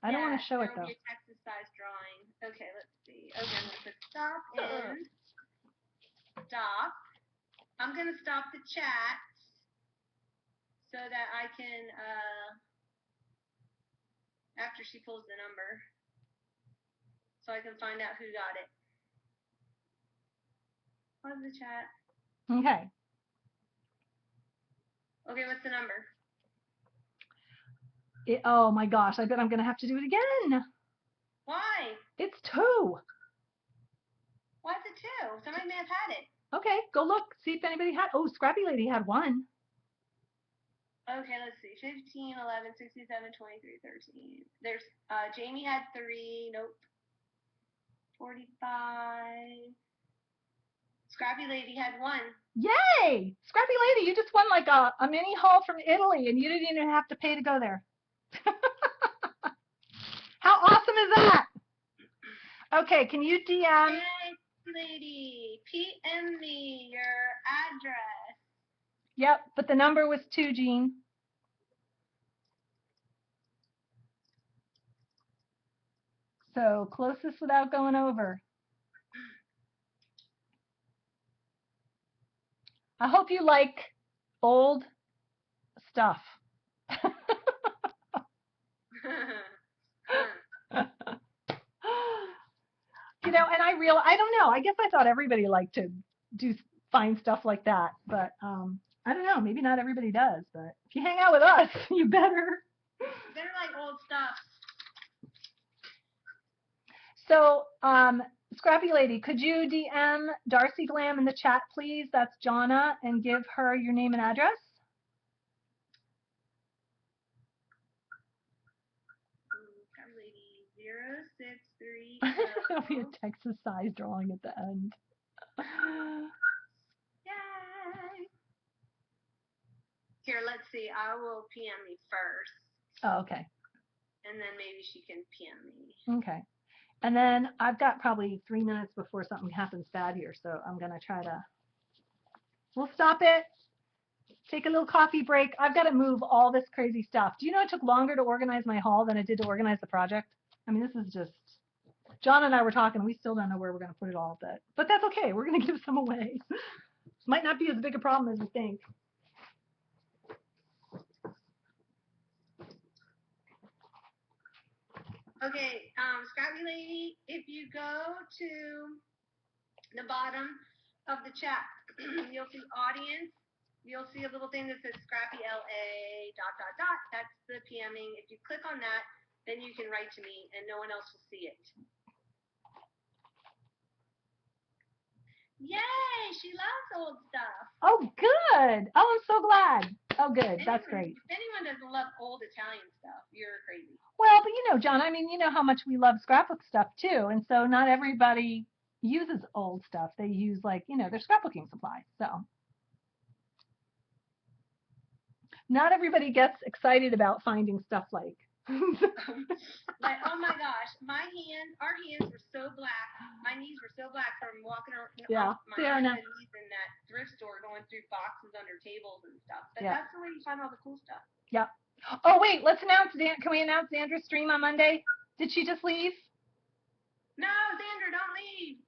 I don't want to show it though. Be a Texas size drawing. Okay, let's see. Okay, I'm gonna put stop and stop. I'm gonna stop the chat so that I can after she pulls the number, so I can find out who got it. Pause the chat. Okay. Okay, what's the number? Oh my gosh, I bet I'm gonna have to do it again. Why? It's 2. Why is it 2? Somebody may have had it. Okay, go look, see if anybody had. Oh, Scrappy Lady had 1. Okay, let's see. 15, 11, 67, 23, 13. There's, Jamie had 3. Nope. 45. Scrappy Lady had 1. Yay! Scrappy Lady, you just won like a mini haul from Italy, and you didn't even have to pay to go there. How awesome is that? Okay, can you DM? Hey, lady, PM me your address. Yep, but the number was 2, Jean. So closest without going over. I hope you like old stuff. You know, and I don't know. I guess I thought everybody liked to find stuff like that, but I don't know. Maybe not everybody does, but if you hang out with us, you better. Better like old stuff. So, Scrappy Lady, could you DM Darcy Glam in the chat, please? That's Jonna, and give her your name and address. Scrappy Lady 063. It'll be a Texas size drawing at the end. Yay! Here, let's see. I will PM me first. Oh, okay. And then maybe she can PM me. Okay. And then I've got probably 3 minutes before something happens bad here, so I'm going to try to. We'll stop it. Take a little coffee break. I've got to move all this crazy stuff. Do you know it took longer to organize my haul than it did to organize the project? I mean, this is just. John and I were talking. We still don't know where we're going to put it all, but that's okay. We're going to give some away. Might not be as big a problem as we think. Okay, Scrappy Lady, if you go to the bottom of the chat, you'll see audience. You'll see a little thing that says Scrappy LA ... That's the PMing. If you click on that, then you can write to me and no one else will see it. Yay! She loves old stuff. Oh, good. Oh, I'm so glad. Oh, good. That's great. If anyone doesn't love old Italian stuff, you're crazy. Well, but you know, John, I mean, you know how much we love scrapbook stuff too. And so not everybody uses old stuff. They use like, you know, their scrapbooking supplies. So not everybody gets excited about finding stuff like. Like, oh my gosh, our hands were so black. My knees were so black from walking around my knees in that thrift store going through boxes under tables and stuff. But that's the way you find all the cool stuff. Yep. Oh, wait, let's announce, can we announce Xandra's stream on Monday? Did she just leave? No, Xandra, don't leave.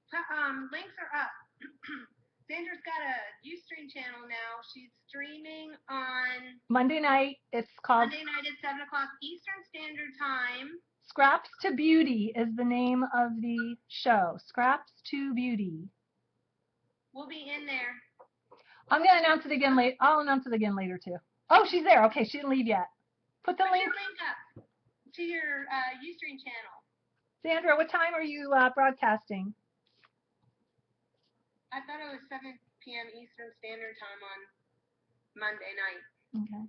Links are up. Xandra's got a Ustream channel now. She's streaming on Monday night. It's called Monday night at 7 o'clock Eastern Standard Time. Scraps to Beauty is the name of the show. Scraps to Beauty. We'll be in there. I'm going to announce it again later. I'll announce it again later, too. Oh, she's there. Okay, she didn't leave yet. Put the link up to your Ustream channel. Xandra, what time are you broadcasting? I thought it was 7 p.m. Eastern Standard Time on Monday night. Okay.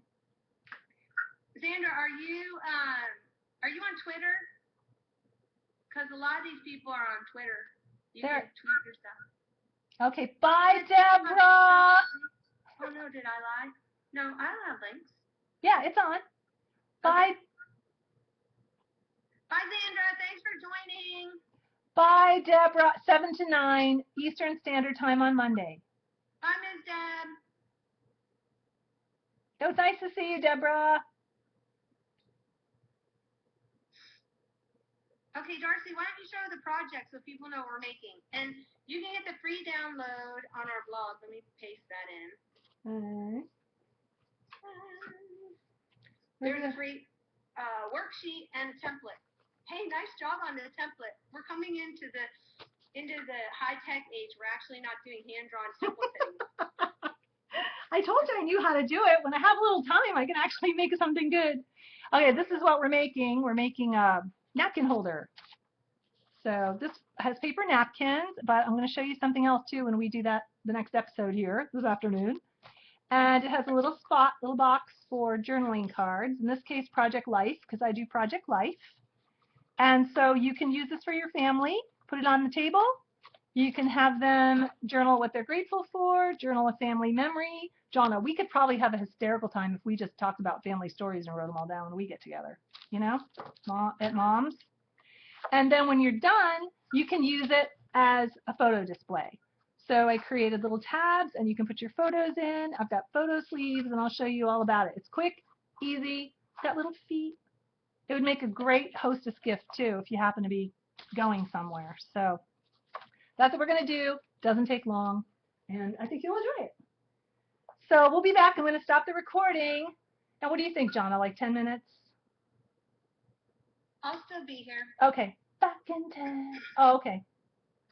Xandra, are you on Twitter? Because a lot of these people are on Twitter. You can tweet your stuff. Okay, bye, Deborah. Oh, no, did I lie? No, I don't have links. Yeah, it's on. Bye. Okay. Bye, Xandra. Thanks for joining. Bye, Deborah. 7 to 9 Eastern Standard Time on Monday. Bye, Ms. Deb. It was nice to see you, Deborah. Okay, Darcy, why don't you show the project so people know what we're making? And you can get the free download on our blog. Let me paste that in. There's a free worksheet and a template. Hey, nice job on the template. We're coming into the high-tech age. We're actually not doing hand-drawn templates anymore. I told you I knew how to do it. When I have a little time, I can actually make something good. Okay, this is what we're making. We're making a napkin holder. So this has paper napkins, but I'm going to show you something else too when we do that the next episode here this afternoon. And it has a little box for journaling cards. In this case, Project Life, because I do Project Life. And so you can use this for your family, put it on the table. You can have them journal what they're grateful for, journal a family memory. Jonna, we could probably have a hysterical time if we just talked about family stories and wrote them all down when we get together, you know, at Mom's. And then when you're done, you can use it as a photo display. So I created little tabs and you can put your photos in. I've got photo sleeves and I'll show you all about it. It's quick, easy, it's got little feet. It would make a great hostess gift too if you happen to be going somewhere. So that's what we're going to do. Doesn't take long and I think you'll enjoy it. So we'll be back. I'm going to stop the recording. And what do you think, Jonna? Like 10 minutes? I'll still be here. Okay. Back in 10. Oh, okay.